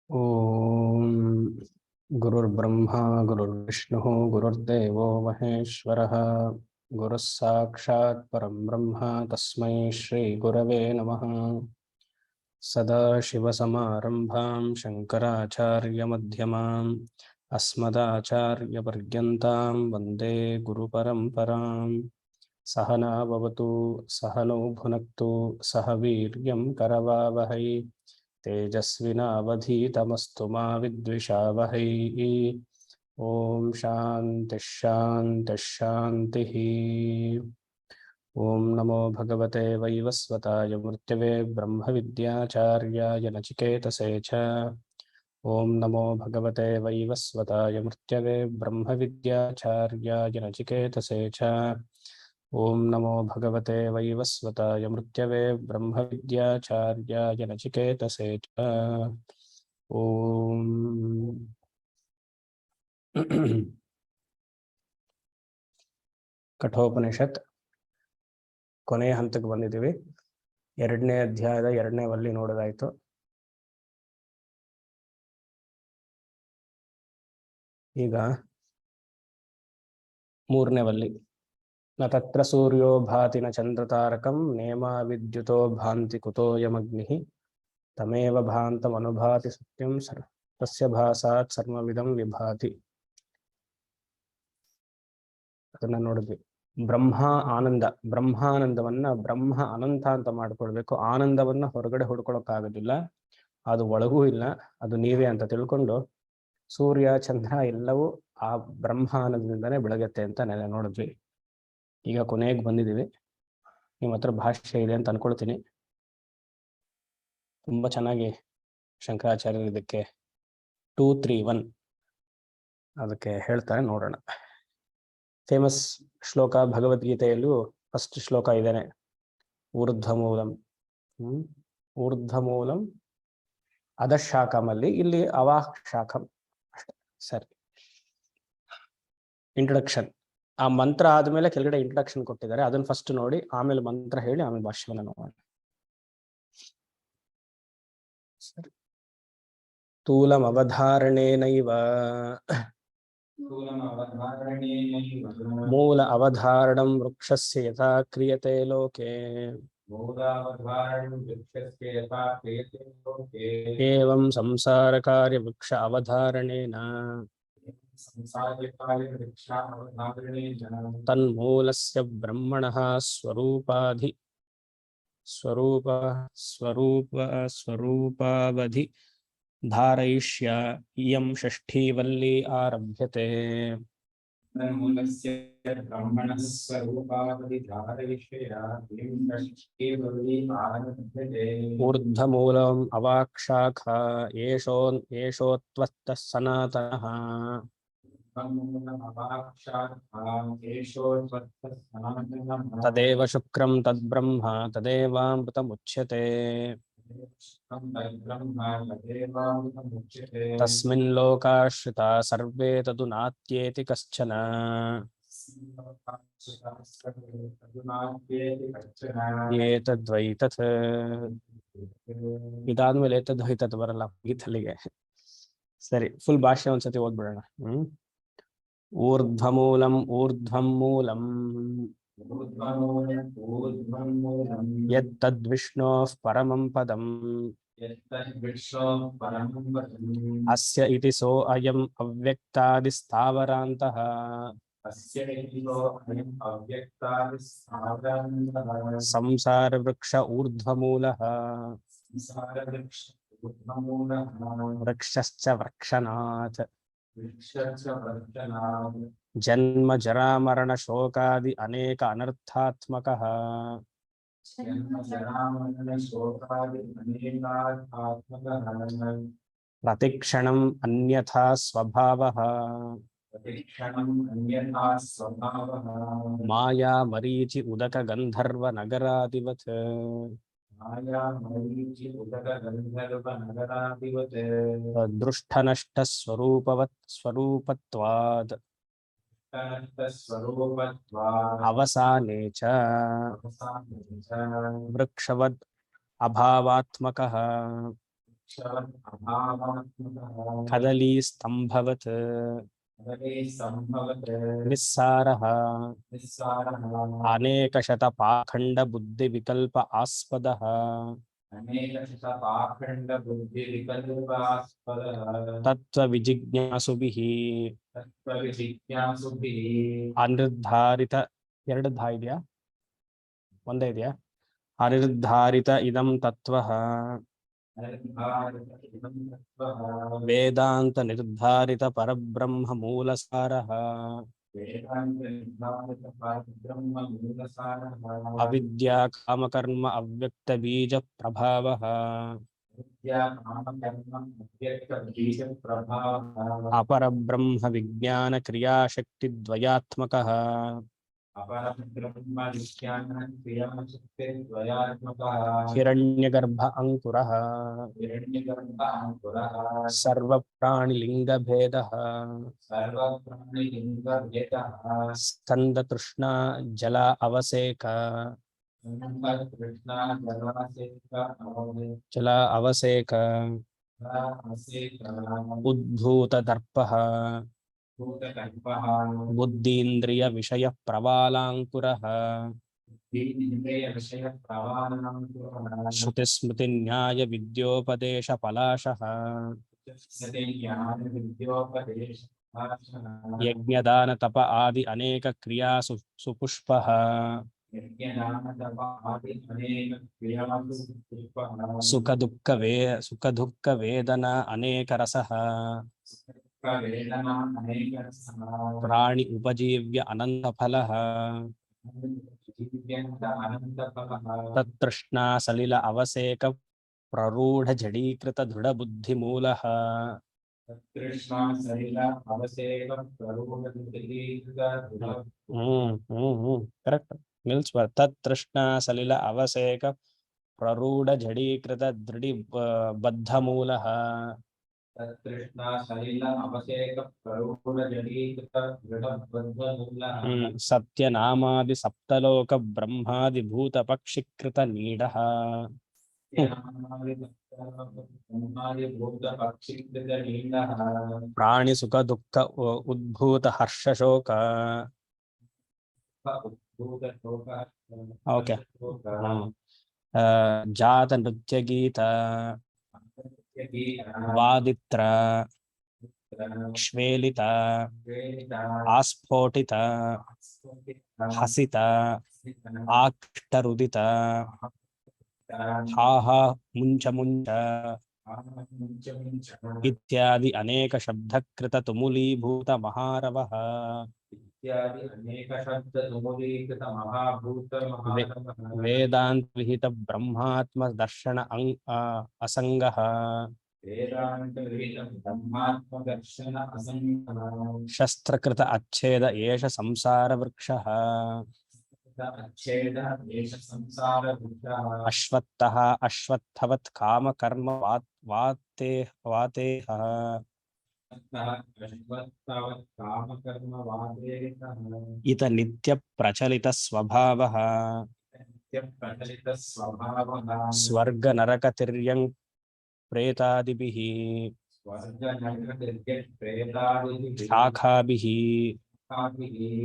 ओम गुरुर्ब्रह्मा गुरुर्विष्णुः गुरुर्देवो महेश्वरः गुरुः साक्षात् परं ब्रह्म तस्मै श्री गुरवे नमः। सदाशिवसमारम्भां शङ्कराचार्यमध्यमाम् अस्मदाचार्यपर्यन्तां वन्दे गुरुपरम्पराम्। सहना भवतु सहनौ भुनक्तु सह वीर्यं करवावहै तेजस्विनावधीतमस्तु मा विद्विषावहै। ओम शांति शांति शांतिः। ओम नमो भगवते वैवस्वताय मृत्यवे ब्रह्म विद्याचार्याय नचिकेतसे च। ओम नमो भगवते वैवस्वताय मृत्यवे ब्रह्म विद्याचार्याय नचिकेतसे च। ओम नमो भगवते वैवस्वताय मृत्यवे ब्रह्म विद्याचार्याय नचिकेतसे च। ओम ಕಠೋಪನಿಷತ್ ಕೊನೆಯ ಹಂತಕ್ಕೆ ಬಂದಿದ್ದೀವಿ. ಎರಡನೇ ಅಧ್ಯಾಯದ ಎರಡನೇ ವಲ್ಲಿ ನೋಡೋದಾಯ್ತು. ಈಗ ಮೂರನೇ ವಲ್ಲಿ. ನ ತತ್ರ ಸೂರ್ಯೋ ಭಾತಿ ನ ಚಂದ್ರತಾರಕಂ ನೇಮ ವಿದ್ಯುತೋ ಭಾಂತಿ ಕುತೋಯಮಗ್ನಿಃ ತಮೇವ ಭಾಂತಮನುಭಾತಿ ಸತ್ಯಂ ತಸ್ಯ ಭಾಸಾತ್ ಸರ್ವವಿದಂ ವಿಭಾತಿ. ಅದನ್ನ ನೋಡಿದ್ವಿ. ಬ್ರಹ್ಮ ಆನಂದ, ಬ್ರಹ್ಮಾನಂದವನ್ನ ಬ್ರಹ್ಮ ಅನಂತ ಅಂತ ಮಾಡ್ಕೊಳ್ಬೇಕು. ಆನಂದವನ್ನ ಹೊರಗಡೆ ಹುಡ್ಕೊಳಕ್ಕಾಗೋದಿಲ್ಲ, ಅದು ಒಳಗೂ ಇಲ್ಲ, ಅದು ನೀವೇ ಅಂತ ತಿಳ್ಕೊಂಡು ಸೂರ್ಯ ಚಂದ್ರ ಎಲ್ಲವೂ ಆ ಬ್ರಹ್ಮಾನಂದದಿಂದನೇ ಬೆಳಗತ್ತೆ ಅಂತ ನೋಡಿದ್ವಿ. ಈಗ ಕೊನೆಗೆ ಬಂದಿದ್ದೀವಿ. ನಿಮ್ಮ ಹತ್ರ ಭಾಷ್ಯ ಇದೆ ಅಂತ ಅನ್ಕೊಳ್ತೀನಿ. ತುಂಬಾ ಚೆನ್ನಾಗಿ ಶಂಕರಾಚಾರ್ಯರು ಇದಕ್ಕೆ 2-3-1 ಅದಕ್ಕೆ ಹೇಳ್ತಾರೆ, ನೋಡೋಣ. ಫೇಮಸ್ ಶ್ಲೋಕ ಭಗವದ್ಗೀತೆಯಲ್ಲೂ ಫಸ್ಟ್ ಶ್ಲೋಕ ಇದೇನೆ, ಊರ್ಧ್ವಮೂಲಂ. ಊರ್ಧ್ವಮೂಲಂ ಅಧಶಾಖಮಲ್ಲಿ, ಇಲ್ಲಿ ಅವಾಕ್ ಶಾಖಂ ಅಷ್ಟೇ. ಸರಿ, ಇಂಟ್ರೊಡಕ್ಷನ್. ಆ ಮಂತ್ರ ಆದ್ಮೇಲೆ ಕೆಳಗಡೆ ಇಂಟ್ರೊಡಕ್ಷನ್ ಕೊಟ್ಟಿದ್ದಾರೆ, ಅದನ್ನ ಫಸ್ಟ್ ನೋಡಿ ಆಮೇಲೆ ಮಂತ್ರ ಹೇಳಿ ಆಮೇಲೆ ಭಾಷ್ಯವನ್ನ ನೋಡೋಣ. ಸರಿ. ಸ್ಥೂಲಂ ಅವಧಾರಣೇನೈವ ಮೂಲ ಅವಧಾರಣಂ ವೃಕ್ಷಸ್ಯ ಯಥಾ ಕ್ರಿಯತೆ ಲೋಕೆ ಏವಂ ಸಂಸಾರ ಕಾರ್ಯ ವೃಕ್ಷ ಅವಧಾರಣೇನ ತನ್ಮೂಲಸ್ಯ ಬ್ರಹ್ಮಣಃ ಸ್ವರೂಪಾವಧಿ ಧಾರಯಿಷ್ಯ ಇಯಂ ಷಷ್ಠೀ ವಲ್ಲಿ ಆರಭ್ಯತೆ. ಊರ್ಧ್ವಮೂಲಂ ಅವಾಕ್ಷಾಖಾ ಏಷೋತ್ವತ್ತಃ ಸನಾತನಃ ತದೇವ ಶುಕ್ರಂ ತದ್ಬ್ರಹ್ಮ ತದೇವಾಮೃತಮುಚ್ಯತೆ. ತಸ್ಮಿನ್ ಲೋಕಾಶ್ರಿತಾ ಸರ್ವೇ ತದು ನಾತ್ಯೇತಿ ಕಶ್ಚನ. ಏತದ್ವೈ ತತ್. ಇದಾದ್ಮೇಲೆ ಏತದ್ವೈ ತತ್ ಬರಲ್ಲ ಗೀತಲ್ಲಿಗೆ. ಸರಿ, ಫುಲ್ ಭಾಷೆ ಒಂದ್ಸತಿ ಓದ್ಬಿಡೋಣ. ಊರ್ಧ್ವಮೂಲಂ ಊರ್ಧ್ವಂ ಮೂಲಂ ಯತ್ತದ್ವಿಷ್ಣೋಃ ಪರಮಂ ಪದಂ ಅಸ್ಯ ಇತಿ ಸೋ ಅಯಂ ಅವ್ಯಕ್ತಾದಿ ಸ್ಥಾವರಾಂತಃ ಸಂಸಾರ ವೃಕ್ಷ ಊರ್ಧ್ವಮೂಲಃ ವೃಕ್ಷಶ್ಚ ವೃಕ್ಷನಾಥ್ ಜನ್ಮ ಜರಾಮರಣ ಶೋಕಾದಿ ಅನೇಕ ಅನರ್ಥಾತ್ಮಕಃ ಪ್ರತಿಕ್ಷಣಂ ಅನ್ಯಥಾ ಸ್ವಭಾವಃ ಮಾಯಾ ಮರೀಚಿ ಉದಕ ಗಂಧರ್ವ ನಗರಾದಿವತ್. ದೃಷ್ಟನಷ್ಟ ಸ್ವರೂಪತ್ವಾದ್ ಅವಸಾನೆ ಚ ವೃಕ್ಷವದ್ ಅಭಾವಾತ್ಮಕಃ कदलीस्तम्भवत् निस्सारः अनेकशतपाखण्डबुद्धिविकल्प आस्पदः तत्त्वविजिज्ञासुभिः अनिर्धारित ಎರಡದ್ದು ಇದೆಯಾ ಒಂದೇ ಇದೆಯಾ ಅನಿರ್ಧಾರಿತ ಇದಂ ತತ್ವಃ ವೇದಾಂತ ನಿರ್ಧಾರಿತ ಪರಬ್ರಹ್ಮ ಮೂಲಸಾರಃ ಅವಿದ್ಯಾ ಕಾಮಕರ್ಮ ಅವ್ಯಕ್ತ ಬೀಜ ಪ್ರಭಾವಃ अपरब्रह्म विज्ञान क्रियाशक्ति द्वयात्मकः हिरण्यगर्भ अंकुरः सर्वप्राणिलिंगभेदः स्कंदतृष्णा जल अवसेक जल अवसेक उद्भूत दर्पः बुद्धीन्द्रिय विषय प्रवालांकुरः श्रुतिस्मृति न्याय विद्योपदेश पलाशः यज्ञदान तप आदि अनेक क्रिया सुपुष्पः सुख दुःख वेदना अनेक रसः प्राणि उपजीव्य अनंत फलः तत्तृष्णा सलिल अवसेक प्ररूढ़ जडीकृत दृढ़ बुद्धि मूलः करेक्ट मीन्स तत्तृष्णा सलिल अवसेक प्ररूढ़ जडीकृत दृढ़ि बद्ध मूलः सत्यनामादि सप्तलोक ब्रह्मादि भूत पक्षिकृत नीडः प्राणि सुख दुःख उद्भूत हर्ष शोक ओके जात नृत्य गीत वादित्र क्ष्वेलित आस्फोटित हसित आकृष्टरुदित हाहा मुंच मुंच इत्यादि अनेक शब्दकृत तुमुलीभूत महारवः वेदांत विहित ब्रह्मात्म दर्शन असंगः शस्त्रकृत अच्छेद एष संसार वृक्षः अश्वत्थः अश्वत्थवत् काम कर्म वातेह इत नित्य प्रचलित स्वभावः स्वर्ग नरक तिर्यं प्रेतादिभिः शाखाभिः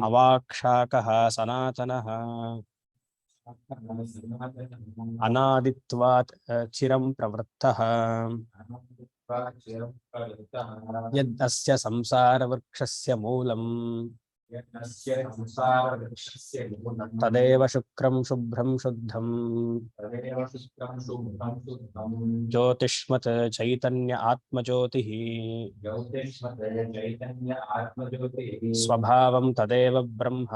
अवाक्षाकः सनातनः अनादित्वात् चिरं प्रवृत्तः यद् संसार वृक्षस्य मूलम् तदेव शुक्रं शुभ्रं शुद्धं ज्योतिष्मत् चैतन्य आत्मज्योतिः स्वभावं तदेव ब्रह्म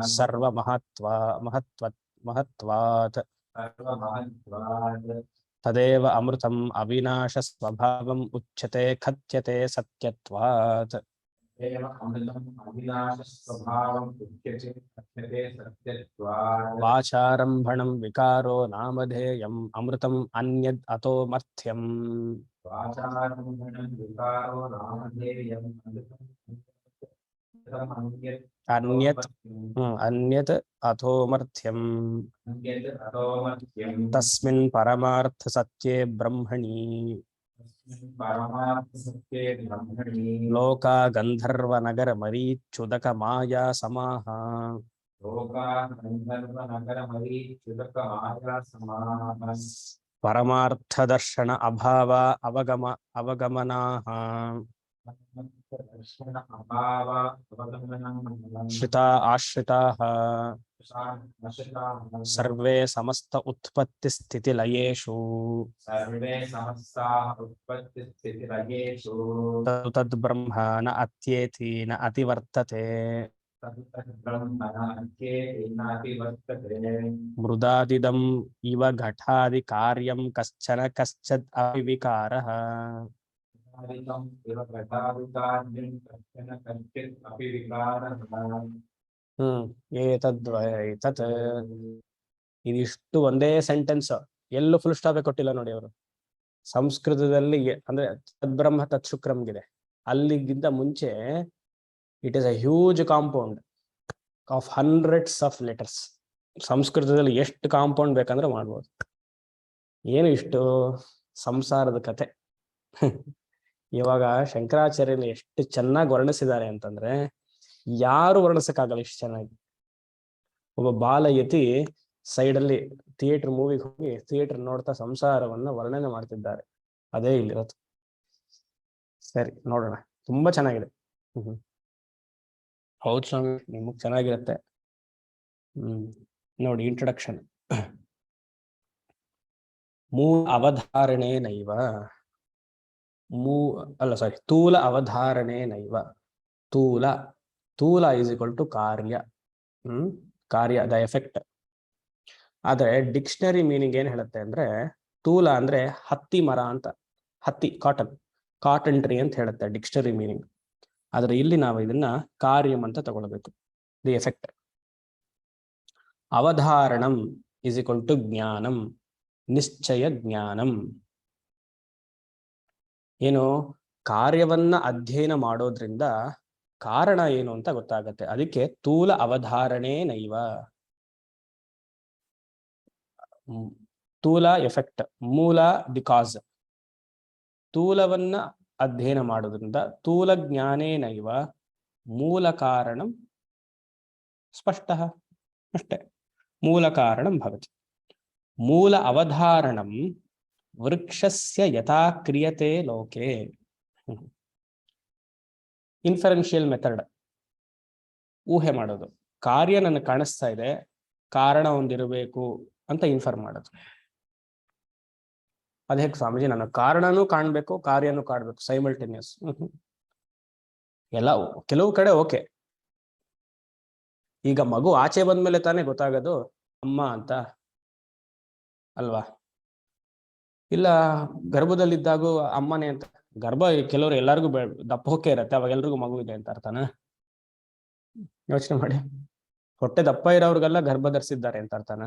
सर्वमहत्वात् तदेव अमृतम् अविनाश स्वभावम् उच्यते कथ्यते सत्यत्वात् वाचारम्भणं विकारो नामधेयम् अमृतम् अन्यद् अतो मर्थ्यम् ಅನ್ಯತ್ ಅನ್ಯತ್ ಅಥೋಮರ್ಥ್ಯಂ ತಸ್ಮಿನ್ ಪರಮಾರ್ಥ ಸತ್ಯೇ ಬ್ರಹ್ಮಣಿ ಲೋಕ ಗಂಧರ್ವ ನಗರ ಮರೀಚ್ಯುದಕ ಮಾಯಾ ಸಮಾಹ ಪರಮಾರ್ಥ ದರ್ಶನ ಅಭಾವ ಅವಗಮನಾಃ ಶ್ರಿತಾ ಆಶ್ರಿತಾಃ ಸರ್ವೇ ಸಮಸ್ತ ಉತ್ಪತ್ತಿ ಸ್ಥಿತಿ ಲಯೇಷು ತದ್ ಬ್ರಹ್ಮ ನ ಅತ್ಯೇತಿ ನ ಅತಿವರ್ತತೆ ಮೃದಾದಿದಂ ಇವ ಘಟಾದಿ ಕಾರ್ಯಂ ಕಶ್ಚನ ಕಶ್ಚಿದ್ ಅವಿವಿಕಾರಃ ಏತತ್ ಇದಿಷ್ಟು ಒಂದೇ ಸೆಂಟೆನ್ಸ್, ಎಲ್ಲೂ ಫುಲ್ ಸ್ಟಾಪ್ ಕೊಟ್ಟಿಲ್ಲ ನೋಡಿ ಅವರು. ಸಂಸ್ಕೃತದಲ್ಲಿ ಅಂದ್ರೆ ತದ್ಬ್ರಹ್ಮ ತತ್ಶುಕ್ರಂಗಿದೆ, ಅಲ್ಲಿಗಿಂತ ಮುಂಚೆ it is a huge compound of hundreds of letters. ಸಂಸ್ಕೃತದಲ್ಲಿ ಎಷ್ಟು ಕಾಂಪೌಂಡ್ ಬೇಕಂದ್ರೆ ಮಾಡ್ಬೋದು. ಏನು ಇಷ್ಟು ಸಂಸಾರದ ಕತೆ. ಇವಾಗ ಶಂಕರಾಚಾರ್ಯರು ಎಷ್ಟು ಚೆನ್ನಾಗಿ ವರ್ಣಿಸಿದ್ದಾರೆ ಅಂತಂದ್ರೆ ಯಾರು ವರ್ಣಿಸಕ್ಕಾಗಲ್ಲ ಇಷ್ಟು ಚೆನ್ನಾಗಿ. ಒಬ್ಬ ಬಾಲಯತಿ ಸೈಡಲ್ಲಿ ಥಿಯೇಟರ್ ಮೂವಿಗೆ ಹೋಗಿ ಥಿಯೇಟರ್ ನೋಡ್ತಾ ಸಂಸಾರವನ್ನ ವರ್ಣನೆ ಮಾಡ್ತಿದ್ದಾರೆ. ಅದೇ ಇಲ್ಲಿರೋದು. ಸರಿ, ನೋಡೋಣ. ತುಂಬಾ ಚೆನ್ನಾಗಿದೆ. ಹೌದು ಸ್ವಾಮಿ, ನಿಮಗ್ ಚೆನ್ನಾಗಿರುತ್ತೆ. ನೋಡಿ, ಇಂಟ್ರೊಡಕ್ಷನ್. ಮೂಲ ಅವಧಾರಣೆ ನೈವ ತೂಲ ಅವಧಾರಣೆ ನೈವ. ತೂಲ ಈಸ್ ಈಕ್ವಲ್ ಟು ಕಾರ್ಯ. ಕಾರ್ಯ, ದ ಎಫೆಕ್ಟ್. ಆದ್ರೆ ಡಿಕ್ಷನರಿ ಮೀನಿಂಗ್ ಏನ್ ಹೇಳುತ್ತೆ ಅಂದ್ರೆ, ತೂಲ ಅಂದ್ರೆ ಹತ್ತಿ ಮರ ಅಂತ, ಹತ್ತಿ, ಕಾಟನ್ ಟ್ರೀ ಅಂತ ಹೇಳುತ್ತೆ ಡಿಕ್ಷನರಿ ಮೀನಿಂಗ್. ಆದ್ರೆ ಇಲ್ಲಿ ನಾವು ಇದನ್ನ ಕಾರ್ಯಂ ಅಂತ ತಗೊಳ್ಬೇಕು, ದಿ ಎಫೆಕ್ಟ್. ಅವಧಾರಣಂ ಇಸ್ ಈಕ್ವಲ್ ಟು ಜ್ಞಾನಂ, ನಿಶ್ಚಯ ಜ್ಞಾನಂ. ಏನು, ಕಾರ್ಯವನ್ನ ಅಧ್ಯಯನ ಮಾಡೋದ್ರಿಂದ ಕಾರಣ ಏನು ಅಂತ ಗೊತ್ತಾಗತ್ತೆ. ಅದಕ್ಕೆ ತೂಲ ಅವಧಾರಣೆ ನೈವ. ತೂಲ ಎಫೆಕ್ಟ್, ಮೂಲ ದಿ ಕಾಸ್. ತೂಲವನ್ನ ಅಧ್ಯಯನ ಮಾಡೋದ್ರಿಂದ ತೂಲ ಜ್ಞಾನೇ ನೈವ ಮೂಲ ಕಾರಣಂ ಸ್ಪಷ್ಟ. ಅಷ್ಟೇ, ಮೂಲ ಕಾರಣಂ ಭವತಿ. ಮೂಲ ಅವಧಾರಣಂ ವೃಕ್ಷಸ್ಯ ಯಥಾ ಕ್ರಿಯತೆ ಲೋಕೆ. ಇನ್ಫರೆನ್ಷಿಯಲ್ ಮೆಥಡ್, ಊಹೆ ಮಾಡೋದು. ಕಾರ್ಯ ನನಗೆ ಕಾಣಿಸ್ತಾ ಇದೆ, ಕಾರಣ ಒಂದಿರಬೇಕು ಅಂತ ಇನ್ಫರ್ ಮಾಡೋದು. ಅದ್ ಹೇಗೆ ಸ್ವಾಮೀಜಿ, ನನ್ನ ಕಾರಣನೂ ಕಾಣ್ಬೇಕು ಕಾರ್ಯನೂ ಕಾಣ್ಬೇಕು ಸೈಮಲ್ಟೇನಿಯಸ್? ಎಲ್ಲ ಕೆಲವು ಕಡೆ ಓಕೆ. ಈಗ ಮಗು ಆಚೆ ಬಂದ್ಮೇಲೆ ತಾನೇ ಗೊತ್ತಾಗೋದು ಅಮ್ಮ ಅಂತ ಅಲ್ವಾ? ಇಲ್ಲ ಗರ್ಭದಲ್ಲಿದ್ದಾಗೂ ಅಮ್ಮನೇ ಅಂತ. ಗರ್ಭ ಕೆಲವರು ಎಲ್ಲರಿಗೂ ದಪ್ಪ ಹೊಕ್ಕೆ ಇರತ್ತೆ, ಅವಾಗ ಎಲ್ರಿಗೂ ಮಗು ಇದೆ ಅಂತ ಅರ್ಥನ? ಯೋಚನೆ ಮಾಡಿ. ಹೊಟ್ಟೆ ದಪ್ಪ ಇರೋರ್ಗೆಲ್ಲ ಗರ್ಭ ಧರಿಸಿದ್ದಾರೆ ಅಂತ ಅರ್ಥನ?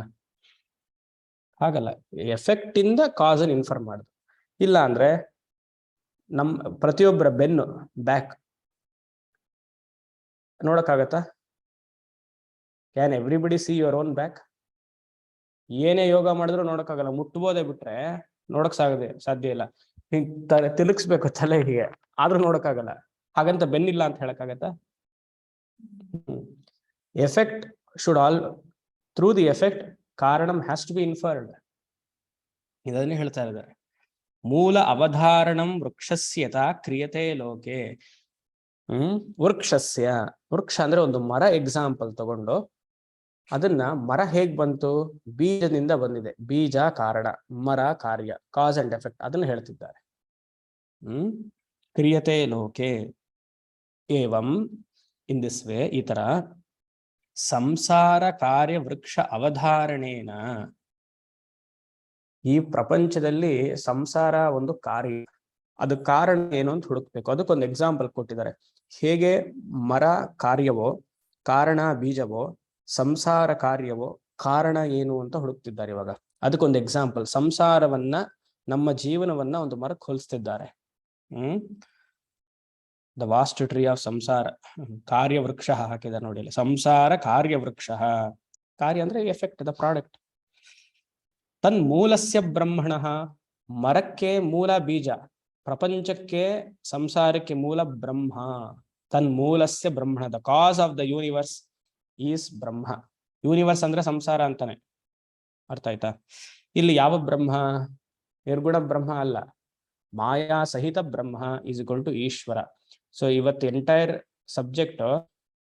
ಹಾಗಲ್ಲ. ಎಫೆಕ್ಟ್ ಇಂದ ಕಾಸ್ ಅನ್ನು ಇನ್ಫಾರ್ಮ್ ಮಾಡುದು. ಇಲ್ಲ ಅಂದ್ರೆ ಪ್ರತಿಯೊಬ್ಬರ ಬೆನ್ನು, ಬ್ಯಾಕ್ ನೋಡಕ್ಕಾಗತ್ತಾ? Can everybody see your own back? ಏನೇ ಯೋಗ ಮಾಡಿದ್ರು ನೋಡಕ್ಕಾಗಲ್ಲ. ಮುಟ್ಬೋದೇ ಬಿಟ್ರೆ ನೋಡಕ್ ಸಾಧ್ಯ ಇಲ್ಲ. ಹಿಂಗ್ ತಿರುಗಿಸ್ಬೇಕು ತಲೆ ಹೀಗೆ, ಆದ್ರೂ ನೋಡಕ್ಕಾಗಲ್ಲ. ಹಾಗಂತ ಬೆನ್ನಿಲ್ಲ ಅಂತ ಹೇಳಕ್ಕಾಗತ್ತಾ? Effect should through the effect ಕಾರಣಂ ಹ್ಯಾಸ್ ಟು ಬಿ ಇನ್ಫರ್ಡ್. ಇದನ್ನೇ ಹೇಳ್ತಾ ಇದ್ದಾರೆ. ಮೂಲ ಅವಧಾರಣಂ ವೃಕ್ಷಸ್ಯತ ಕ್ರಿಯತೆ ಲೋಕೆ. ವೃಕ್ಷಸ್ಯ, ವೃಕ್ಷ ಅಂದ್ರೆ ಒಂದು ಮರ ಎಕ್ಸಾಂಪಲ್ ತಗೊಂಡು ಅದನ್ನ, ಮರ ಹೇಗ್ ಬಂತು? ಬೀಜದಿಂದ ಬಂದಿದೆ. ಬೀಜ ಕಾರಣ, ಮರ ಕಾರ್ಯ, ಕಾಸ್ ಅಂಡ್ ಎಫೆಕ್ಟ್, ಅದನ್ನ ಹೇಳ್ತಿದ್ದಾರೆ. ಕ್ರಿಯತೆ ಲೋಕೆ ಏವಂ, ಇನ್ ದಿಸ್ ವೇ, ಈ ತರ ಸಂಸಾರ ಕಾರ್ಯ ವೃಕ್ಷ ಅವಧಾರಣೇನ, ಈ ಪ್ರಪಂಚದಲ್ಲಿ ಸಂಸಾರ ಒಂದು ಕಾರ್ಯ, ಅದು ಕಾರಣ ಏನು ಅಂತ ಹುಡುಕ್ಬೇಕು. ಅದಕ್ಕೊಂದು ಎಕ್ಸಾಂಪಲ್ ಕೊಟ್ಟಿದ್ದಾರೆ. ಹೇಗೆ ಮರ ಕಾರ್ಯವೋ, ಕಾರಣ ಬೀಜವೋ, ಸಂಸಾರ ಕಾರ್ಯವೋ, ಕಾರಣ ಏನು ಅಂತ ಹುಡುಕ್ತಿದ್ದಾರೆ. ಇವಾಗ ಅದಕ್ಕೊಂದು ಎಕ್ಸಾಂಪಲ್, ಸಂಸಾರವನ್ನ, ನಮ್ಮ ಜೀವನವನ್ನ ಒಂದು ಮರಕ್ಕೆ ಹೋಲಿಸ್ತಿದ್ದಾರೆ. ದ ವಾಸ್ಟ್ ಟ್ರೀ ಆಫ್ ಸಂಸಾರ. ಕಾರ್ಯವೃಕ್ಷ ಹಾಕಿದ ನೋಡಿ, ಸಂಸಾರ ಕಾರ್ಯವೃಕ್ಷ. ಕಾರ್ಯ ಅಂದ್ರೆ ಎಫೆಕ್ಟ್, ದ ಪ್ರಾಡಕ್ಟ್. ತನ್ಮೂಲಸ್ಯ ಬ್ರಹ್ಮಣ, ಮರಕ್ಕೆ ಮೂಲ ಬೀಜ, ಪ್ರಪಂಚಕ್ಕೆ ಸಂಸಾರಕ್ಕೆ ಮೂಲ ಬ್ರಹ್ಮ. ತನ್ಮೂಲಸ್ಯ ಬ್ರಹ್ಮಣ, the cos of the universe is Brahma. Universe ಅಂದ್ರೆ ಸಂಸಾರ ಅಂತಾನೆ, ಅರ್ಥ ಆಯ್ತಾ? ಇಲ್ಲಿ ಯಾವ ಬ್ರಹ್ಮ? ನಿರ್ಗುಣ ಬ್ರಹ್ಮ ಅಲ್ಲ, ಮಾಯಾ ಸಹಿತ Brahma is equal to Ishvara. So ಇವತ್ತು ಎಂಟೈರ್ ಸಬ್ಜೆಕ್ಟ್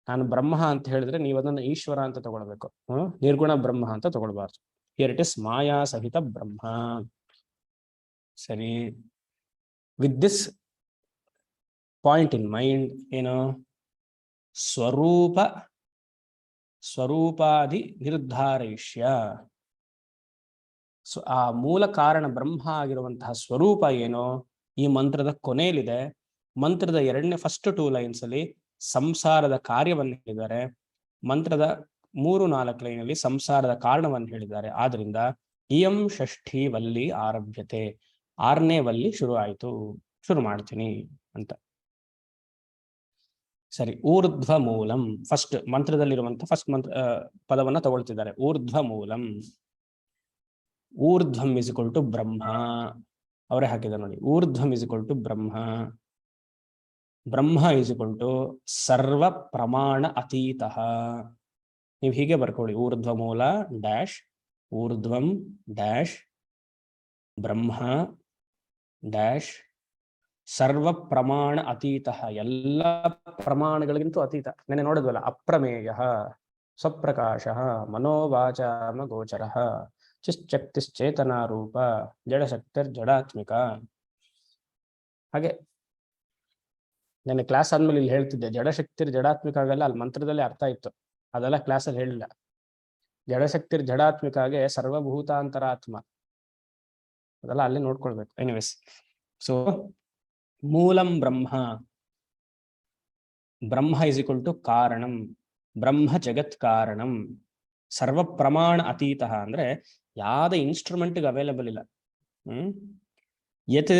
ನಾನು ಬ್ರಹ್ಮ ಅಂತ ಹೇಳಿದ್ರೆ ನೀವು ಅದನ್ನು ಈಶ್ವರ ಅಂತ ತಗೊಳ್ಬೇಕು, ನಿರ್ಗುಣ ಬ್ರಹ್ಮ ಅಂತ ತಗೊಳ್ಬಾರ್ದು. ಹಿಯರ್ ಇಟ್ ಇಸ್ ಮಾಯಾ ಸಹಿತ ಬ್ರಹ್ಮ. ಸರಿ, with this point in mind, ಏನು ಸ್ವರೂಪಾದಿ ನಿರ್ಧಾರಯಿಷ್ಯ. ಆ ಮೂಲ ಕಾರಣ ಬ್ರಹ್ಮ ಆಗಿರುವಂತಹ ಸ್ವರೂಪ ಏನೋ ಈ ಮಂತ್ರದ ಕೊನೆಯಲ್ಲಿದೆ. ಮಂತ್ರದ ಫಸ್ಟ್ 2 ಲೈನ್ಸ್ ಅಲ್ಲಿ ಸಂಸಾರದ ಕಾರ್ಯವನ್ನು ಹೇಳಿದ್ದಾರೆ, ಮಂತ್ರದ 3-4 ಲೈನಲ್ಲಿ ಸಂಸಾರದ ಕಾರಣವನ್ನು ಹೇಳಿದ್ದಾರೆ. ಆದ್ರಿಂದ ಇಯಂ ಷಷ್ಠಿ ವಲ್ಲಿ ಆರಭ್ಯತೆ, 6ನೇ ವಲ್ಲಿ ಶುರು ಮಾಡ್ತೀನಿ ಅಂತ. ಸರಿ, ಊರ್ಧ್ವ ಮೂಲಂ ಫಸ್ಟ್ ಮಂತ್ರದಲ್ಲಿರುವಂತಹ ಫಸ್ಟ್ ಪದವನ್ನ ತಗೊಳ್ತಿದ್ದಾರೆ. ಊರ್ಧ್ವ ಮೂಲಂ, ಊರ್ಧ್ವಂ ಇಸ್ ಈಕ್ವಲ್ ಟು ಬ್ರಹ್ಮ. ಅವರೇ ಹಾಕಿದ್ದಾರೆ ನೋಡಿ, ಊರ್ಧ್ವಂ is equal to Brahma. Brahma is equal to ಸರ್ವ ಪ್ರಮಾಣ ಅತೀತಃ. ನೀವು ಹೀಗೆ ಬರ್ಕೊಳ್ಳಿ, ಊರ್ಧ್ವ ಮೂಲ ಡ್ಯಾಶ್ ಊರ್ಧ್ವಂ ಡ್ಯಾಶ್ ಬ್ರಹ್ಮ ಡ್ಯಾಶ್ ಸರ್ವ ಪ್ರಮಾಣ ಅತೀತಃ, ಎಲ್ಲ ಪ್ರಮಾಣಗಳಿಗಿಂತೂ ಅತೀತ. ನೆನೆ ನೋಡಿದ್ವಲ್ಲ, ಅಪ್ರಮೇಯ ಸ್ವಪ್ರಕಾಶ ಮನೋವಾಚಾಮ ಗೋಚರ ಚಿಶ್ಚಕ್ತಿಶ್ಚೇತನಾರೂಪ ಜಡಶಕ್ತಿರ್ ಜಡಾತ್ಮಿಕ. ಹಾಗೆ ನಾನು ಕ್ಲಾಸ್ ಆದ್ಮೇಲೆ ಇಲ್ಲಿ ಹೇಳ್ತಿದ್ದೆ, ಜಡಶಕ್ತಿರ್ ಜಡಾತ್ಮಿಕ ಆಗಲ್ಲ, ಅಲ್ಲಿ ಮಂತ್ರದಲ್ಲಿ ಅರ್ಥ ಇತ್ತು, ಅದೆಲ್ಲ ಕ್ಲಾಸಲ್ಲಿ ಹೇಳಿಲ್ಲ. ಜಡಶಕ್ತಿರ್ ಜಡಾತ್ಮಿಕ ಆಗಿ ಸರ್ವಭೂತಾಂತರಾತ್ಮ, ಅದೆಲ್ಲ ಅಲ್ಲೇ ನೋಡ್ಕೊಳ್ಬೇಕು. ಎನಿವೇಸ್, ಸೊ ಮೂಲಂ Brahma, Brahma is equal to ಕಾರಣಂ, ಬ್ರಹ್ಮ ಜಗತ್ ಕಾರಣಂ. ಸರ್ವ ಪ್ರಮಾಣ ಅತೀತ ಅಂದ್ರೆ ಯಾವ್ದು ಇನ್ಸ್ಟ್ರೂಮೆಂಟ್ಗೆ ಅವೈಲಬಲ್ ಇಲ್ಲ. ಯತ್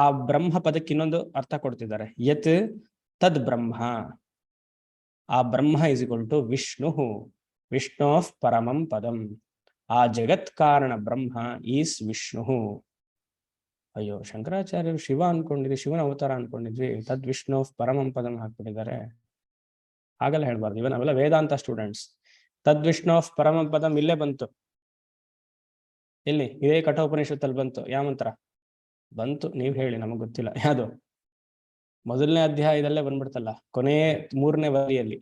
ಆ ಬ್ರಹ್ಮ ಪದಕ್ಕೆ ಇನ್ನೊಂದು ಅರ್ಥ ಕೊಡ್ತಿದ್ದಾರೆ, ಯತ್ ತದ್ ಬ್ರಹ್ಮ. ಆ Brahma is equal to Vishnu, Vishnu ಪರಮಂ ಪದಂ. ಆ ಜಗತ್ ಕಾರಣ ಬ್ರಹ್ಮ ಈಸ್ ವಿಷ್ಣು. ಅಯ್ಯೋ, ಶಂಕರಾಚಾರ್ಯರು ಶಿವ ಅನ್ಕೊಂಡಿದ್ವಿ, ಶಿವನ ಅವತಾರ ಅನ್ಕೊಂಡಿದ್ವಿ, ತದ್ ವಿಷ್ಣು ಪರಮಂ ಪದಂ ಹಾಕ್ಬಿಟ್ಟಿದ್ದಾರೆ. ಹಾಗೆಲ್ಲ ಹೇಳ್ಬಾರ್ದು. ಇವನ್ ಅವೆಲ್ಲ ವೇದಾಂತ ಸ್ಟೂಡೆಂಟ್ಸ್. ತದ್ ವಿಷ್ಣು ಪರಮಂ ಪದಂ ಇಲ್ಲೇ ಬಂತು, ಇಲ್ಲಿ ಇದೇ ಕಠೋಪನಿಷತ್ತಲ್ಲಿ ಬಂತು. ಯಾವ ಮಂತ್ರ ಬಂತು ನೀವು ಹೇಳಿ, ನಮಗ್ ಗೊತ್ತಿಲ್ಲ. ಯಾವುದು? ಮೊದಲನೇ ಅಧ್ಯಾಯದಲ್ಲೇ ಬಂದ್ಬಿಡ್ತಲ್ಲ, ಕೊನೆ 3ನೇ ವರಿಯಲ್ಲಿ.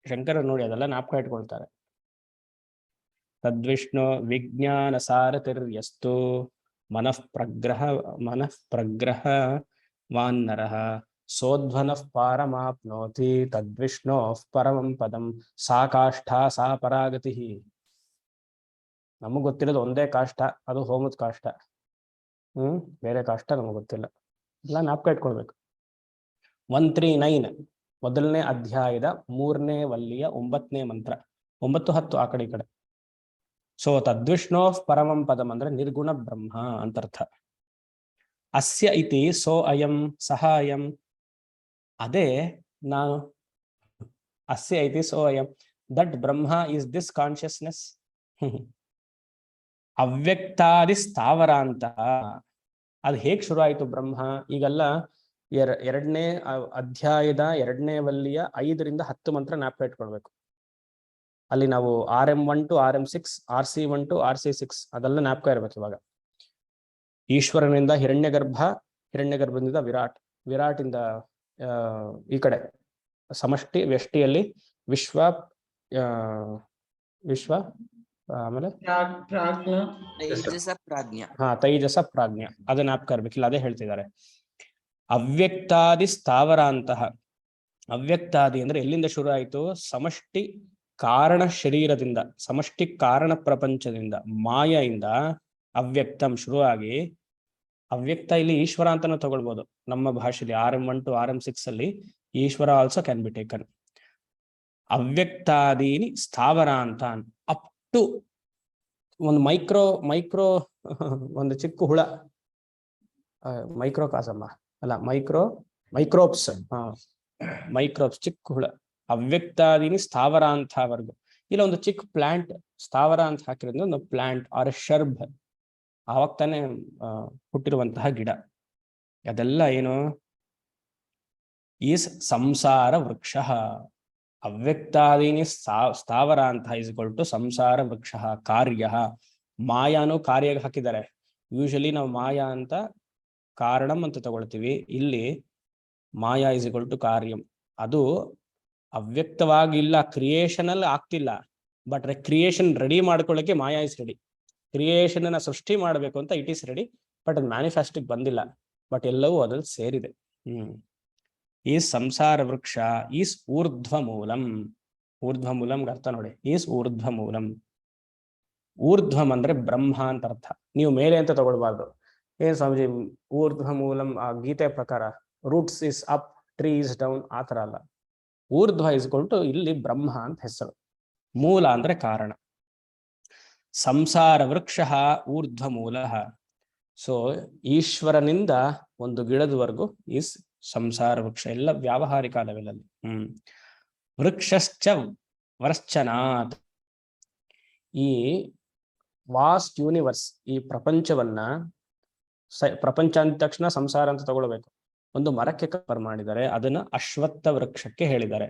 ಶಂಕರ ನೋಡಿ ಅದೆಲ್ಲ ಜ್ಞಾಪಕ ಇಟ್ಕೊಳ್ತಾರೆ. ತದ್ವಿಷ್ಣು ವಿಜ್ಞಾನ ಸಾರಥಿರ್ಯಸ್ತು ಮನಃ ಪ್ರಗ್ರಹ ವಾನ್ನರಃ ಸೋಧ್ವನ ಪಾರಮಾಪ್ನೋತಿ ತದ್ವಿಷ್ಣು ಪರಮಂ ಪದಂ ಸಾ ಕಾಷ್ಠಾ ಸಾ ಪರಾಗತಿ. ನಮಗ್ ಗೊತ್ತಿರೋದು ಒಂದೇ ಕಾಷ್ಟ, ಅದು ಹೋಮದ ಕಾಷ್ಟ. ಬೇರೆ ಕಾಷ್ಟ ನಮಗ್ ಗೊತ್ತಿಲ್ಲ. ಎಲ್ಲ ಜ್ಞಾಪಕ ಇಟ್ಕೊಳ್ಬೇಕು. 139 ಮೊದಲನೇ ಅಧ್ಯಾಯದ 3ನೇ ವಲ್ಲಿಯ 9ನೇ ಮಂತ್ರ, 9-10 ಆ ಕಡೆ ಈ ಕಡೆ. ಸೊ ತದ್ವಿಷ್ಣು ಪರಮಂ ಪದಂ ಅಂದ್ರೆ ನಿರ್ಗುಣ ಬ್ರಹ್ಮ ಅಂತರ್ಥ. ಅಸ್ಯ ಇತಿ ಸೋ ಅಯಂ ಸಹ ಅಯಂ, ಅದೇ ನಾನು. ಅಸ್ಯ ಇತಿ ಸೋ ಅಯಂ, that Brahma is this consciousness. ಅವ್ಯಕ್ತಾದಿ ಸ್ಥಾವರ ಅಂತ. ಅದು ಹೇಗ್ ಶುರು ಆಯ್ತು ಬ್ರಹ್ಮ? ಈಗೆಲ್ಲ 2ನೇ ಅಧ್ಯಾಯದ 2ನೇ ವಲ್ಲಿಯ 5-10 ಮಂತ್ರ ಜ್ಞಾಪಕ ಇಟ್ಕೊಳ್ಬೇಕು. ಅಲ್ಲಿ ನಾವು RM1 to RM6, RC1 to RC6 ಅದೆಲ್ಲ ಜ್ಞಾಪಕ ಇರ್ಬೇಕು. ಇವಾಗ ಈಶ್ವರನಿಂದ ಹಿರಣ್ಯಗರ್ಭದಿಂದ ವಿರಾಟಿಂದ ಈ ಕಡೆ ಸಮಷ್ಟಿ, ವ್ಯಷ್ಟಿಯಲ್ಲಿ ವಿಶ್ವ, ಆಮೇಲೆ ತೈಜಸ ಪ್ರಾಜ್ಞ, ಅದು ಜ್ಞಾಪಕ ಇರ್ಬೇಕಿಲ್ಲ. ಅದೇ ಹೇಳ್ತಿದ್ದಾರೆ. ಅವ್ಯಕ್ತಾದಿ ಸ್ಥಾವರ ಅಂತಹ. ಅವ್ಯಕ್ತಾದಿ ಅಂದ್ರೆ ಎಲ್ಲಿಂದ ಶುರು ಆಯಿತು? ಸಮಷ್ಟಿ ಕಾರಣ ಶರೀರದಿಂದ, ಸಮಷ್ಟಿ ಕಾರಣ ಪ್ರಪಂಚದಿಂದ, ಮಾಯೆಯಿಂದ ಅವ್ಯಕ್ತಂ ಶುರುವಾಗಿ, ಅವ್ಯಕ್ತ ಇಲ್ಲಿ ಈಶ್ವರ ಅಂತಾನು ತಗೊಳ್ಬಹುದು ನಮ್ಮ ಭಾಷೆಯಲ್ಲಿ. RM1 to RM6 ಅಲ್ಲಿ Ishvara also can be taken. ಅವ್ಯಕ್ತಾದೀನಿ ಸ್ಥಾವರ ಅಂತ. ಅಪ್ ಟು ಒಂದು ಮೈಕ್ರೋ ಒಂದು ಚಿಕ್ಕ ಹುಳ, ಮೈಕ್ರೋ ಕಾಸಮ್ಮ, ಅಲ್ಲ, ಮೈಕ್ರೋಬ್ಸ್. ಮೈಕ್ರೋಬ್ಸ್, ಚಿಕ್ಕ ಹುಳ. ಅವ್ಯಕ್ತಾದೀನಿ ಸ್ಥಾವರ ಅಂತ ವರ್ಗ. ಇಲ್ಲ ಒಂದು ಚಿಕ್ಕ ಪ್ಲಾಂಟ್, ಸ್ಥಾವರ ಅಂತ ಹಾಕಿರೋದು ಒಂದು ಪ್ಲಾಂಟ್ ಆರ್ ಶರ್ಬ್, ಆವಾಗ ತಾನೇ ಹುಟ್ಟಿರುವಂತಹ ಗಿಡ. ಅದೆಲ್ಲ ಏನು, ಈಸ್ ಸಂಸಾರ ವೃಕ್ಷ. ಅವ್ಯಕ್ತಾದೀನಿ ಸ್ಥಾವರ ಅಂತ ಇಸ್ಕೊಲ್ ಟು ಸಂಸಾರ ವೃಕ್ಷ. ಕಾರ್ಯ ಮಾಯಾನು ಕಾರ್ಯ ಹಾಕಿದ್ದಾರೆ. ಯೂಶಲಿ ನಾವು ಮಾಯಾ ಅಂತ ಕಾರಣಂ ಅಂತ ತಗೊಳ್ತೀವಿ. ಇಲ್ಲಿ ಮಾಯಾ ಇಸ್ ಈಕ್ವಲ್ ಟು ಕಾರ್ಯಂ. ಅದು ಅವ್ಯಕ್ತವಾಗಿಲ್ಲ, ಕ್ರಿಯೇಷನ್ ಅಲ್ಲಿ ಆಗ್ತಿಲ್ಲ, ಬಟ್ ಕ್ರಿಯೇಷನ್ ರೆಡಿ ಮಾಡ್ಕೊಳ್ಳಕ್ಕೆ ಮಾಯಾ ಇಸ್ ರೆಡಿ. ಕ್ರಿಯೇಷನ್ ಅನ್ನ ಸೃಷ್ಟಿ ಮಾಡಬೇಕು ಅಂತ ಇಟ್ ಈಸ್ ರೆಡಿ, ಬಟ್ ಅದು ಮ್ಯಾನಿಫೆಸ್ಟ್ ಬಂದಿಲ್ಲ, ಬಟ್ ಎಲ್ಲವೂ ಅದ್ರಲ್ಲಿ ಸೇರಿದೆ. ಈ ಸಂಸಾರ ವೃಕ್ಷ ಈಸ್ ಊರ್ಧ್ವ ಮೂಲಂ. ಊರ್ಧ್ವ ಮೂಲಂ ಅರ್ಥ ನೋಡಿ, ಈಸ್ ಊರ್ಧ್ವ ಮೂಲಂ. ಊರ್ಧ್ವಂ ಅಂದ್ರೆ ಬ್ರಹ್ಮ ಅಂತ ಅರ್ಥ. ನೀವು ಮೇಲೆ ಅಂತ ತಗೊಳ್ಬಾರ್ದು. ಏನ್ ಸ್ವಾಮೀಜಿ ಊರ್ಧ್ವ ಮೂಲಂ ಗೀತೆ ಪ್ರಕಾರ roots is up, tree is down, ಆ ತರ ಅಲ್ಲ. ಊರ್ಧ್ವ ಇಸ್ಕೊಳ್ಟು ಇಲ್ಲಿ ಬ್ರಹ್ಮ ಅಂತ ಹೆಸರು. ಮೂಲ ಅಂದ್ರೆ ಕಾರಣ. ಸಂಸಾರ ವೃಕ್ಷ ಊರ್ಧ್ವ ಮೂಲ. ಸೊ ಈಶ್ವರನಿಂದ ಒಂದು ಗಿಡದವರೆಗೂ ಈಸ್ ಸಂಸಾರ ವೃಕ್ಷ. ಎಲ್ಲ ವ್ಯಾವಹಾರಿಕ ಲೆವೆಲಲ್ಲಿ. ವೃಕ್ಷಶ್ಚ ವರ್ಶ್ಚನಾತ್. ಈ ವಾಸ್ಟ್ ಯೂನಿವರ್ಸ್, ಈ ಪ್ರಪಂಚವನ್ನ, ಪ್ರಪಂಚ ಅಂದ ತಕ್ಷಣ ಸಂಸಾರ ಅಂತ ತಗೊಳ್ಬೇಕು. ಒಂದು ಮರಕ್ಕೆ ಕಂಪೇರ್ ಮಾಡಿದ್ದಾರೆ, ಅದನ್ನ ಅಶ್ವತ್ಥ ವೃಕ್ಷಕ್ಕೆ ಹೇಳಿದ್ದಾರೆ.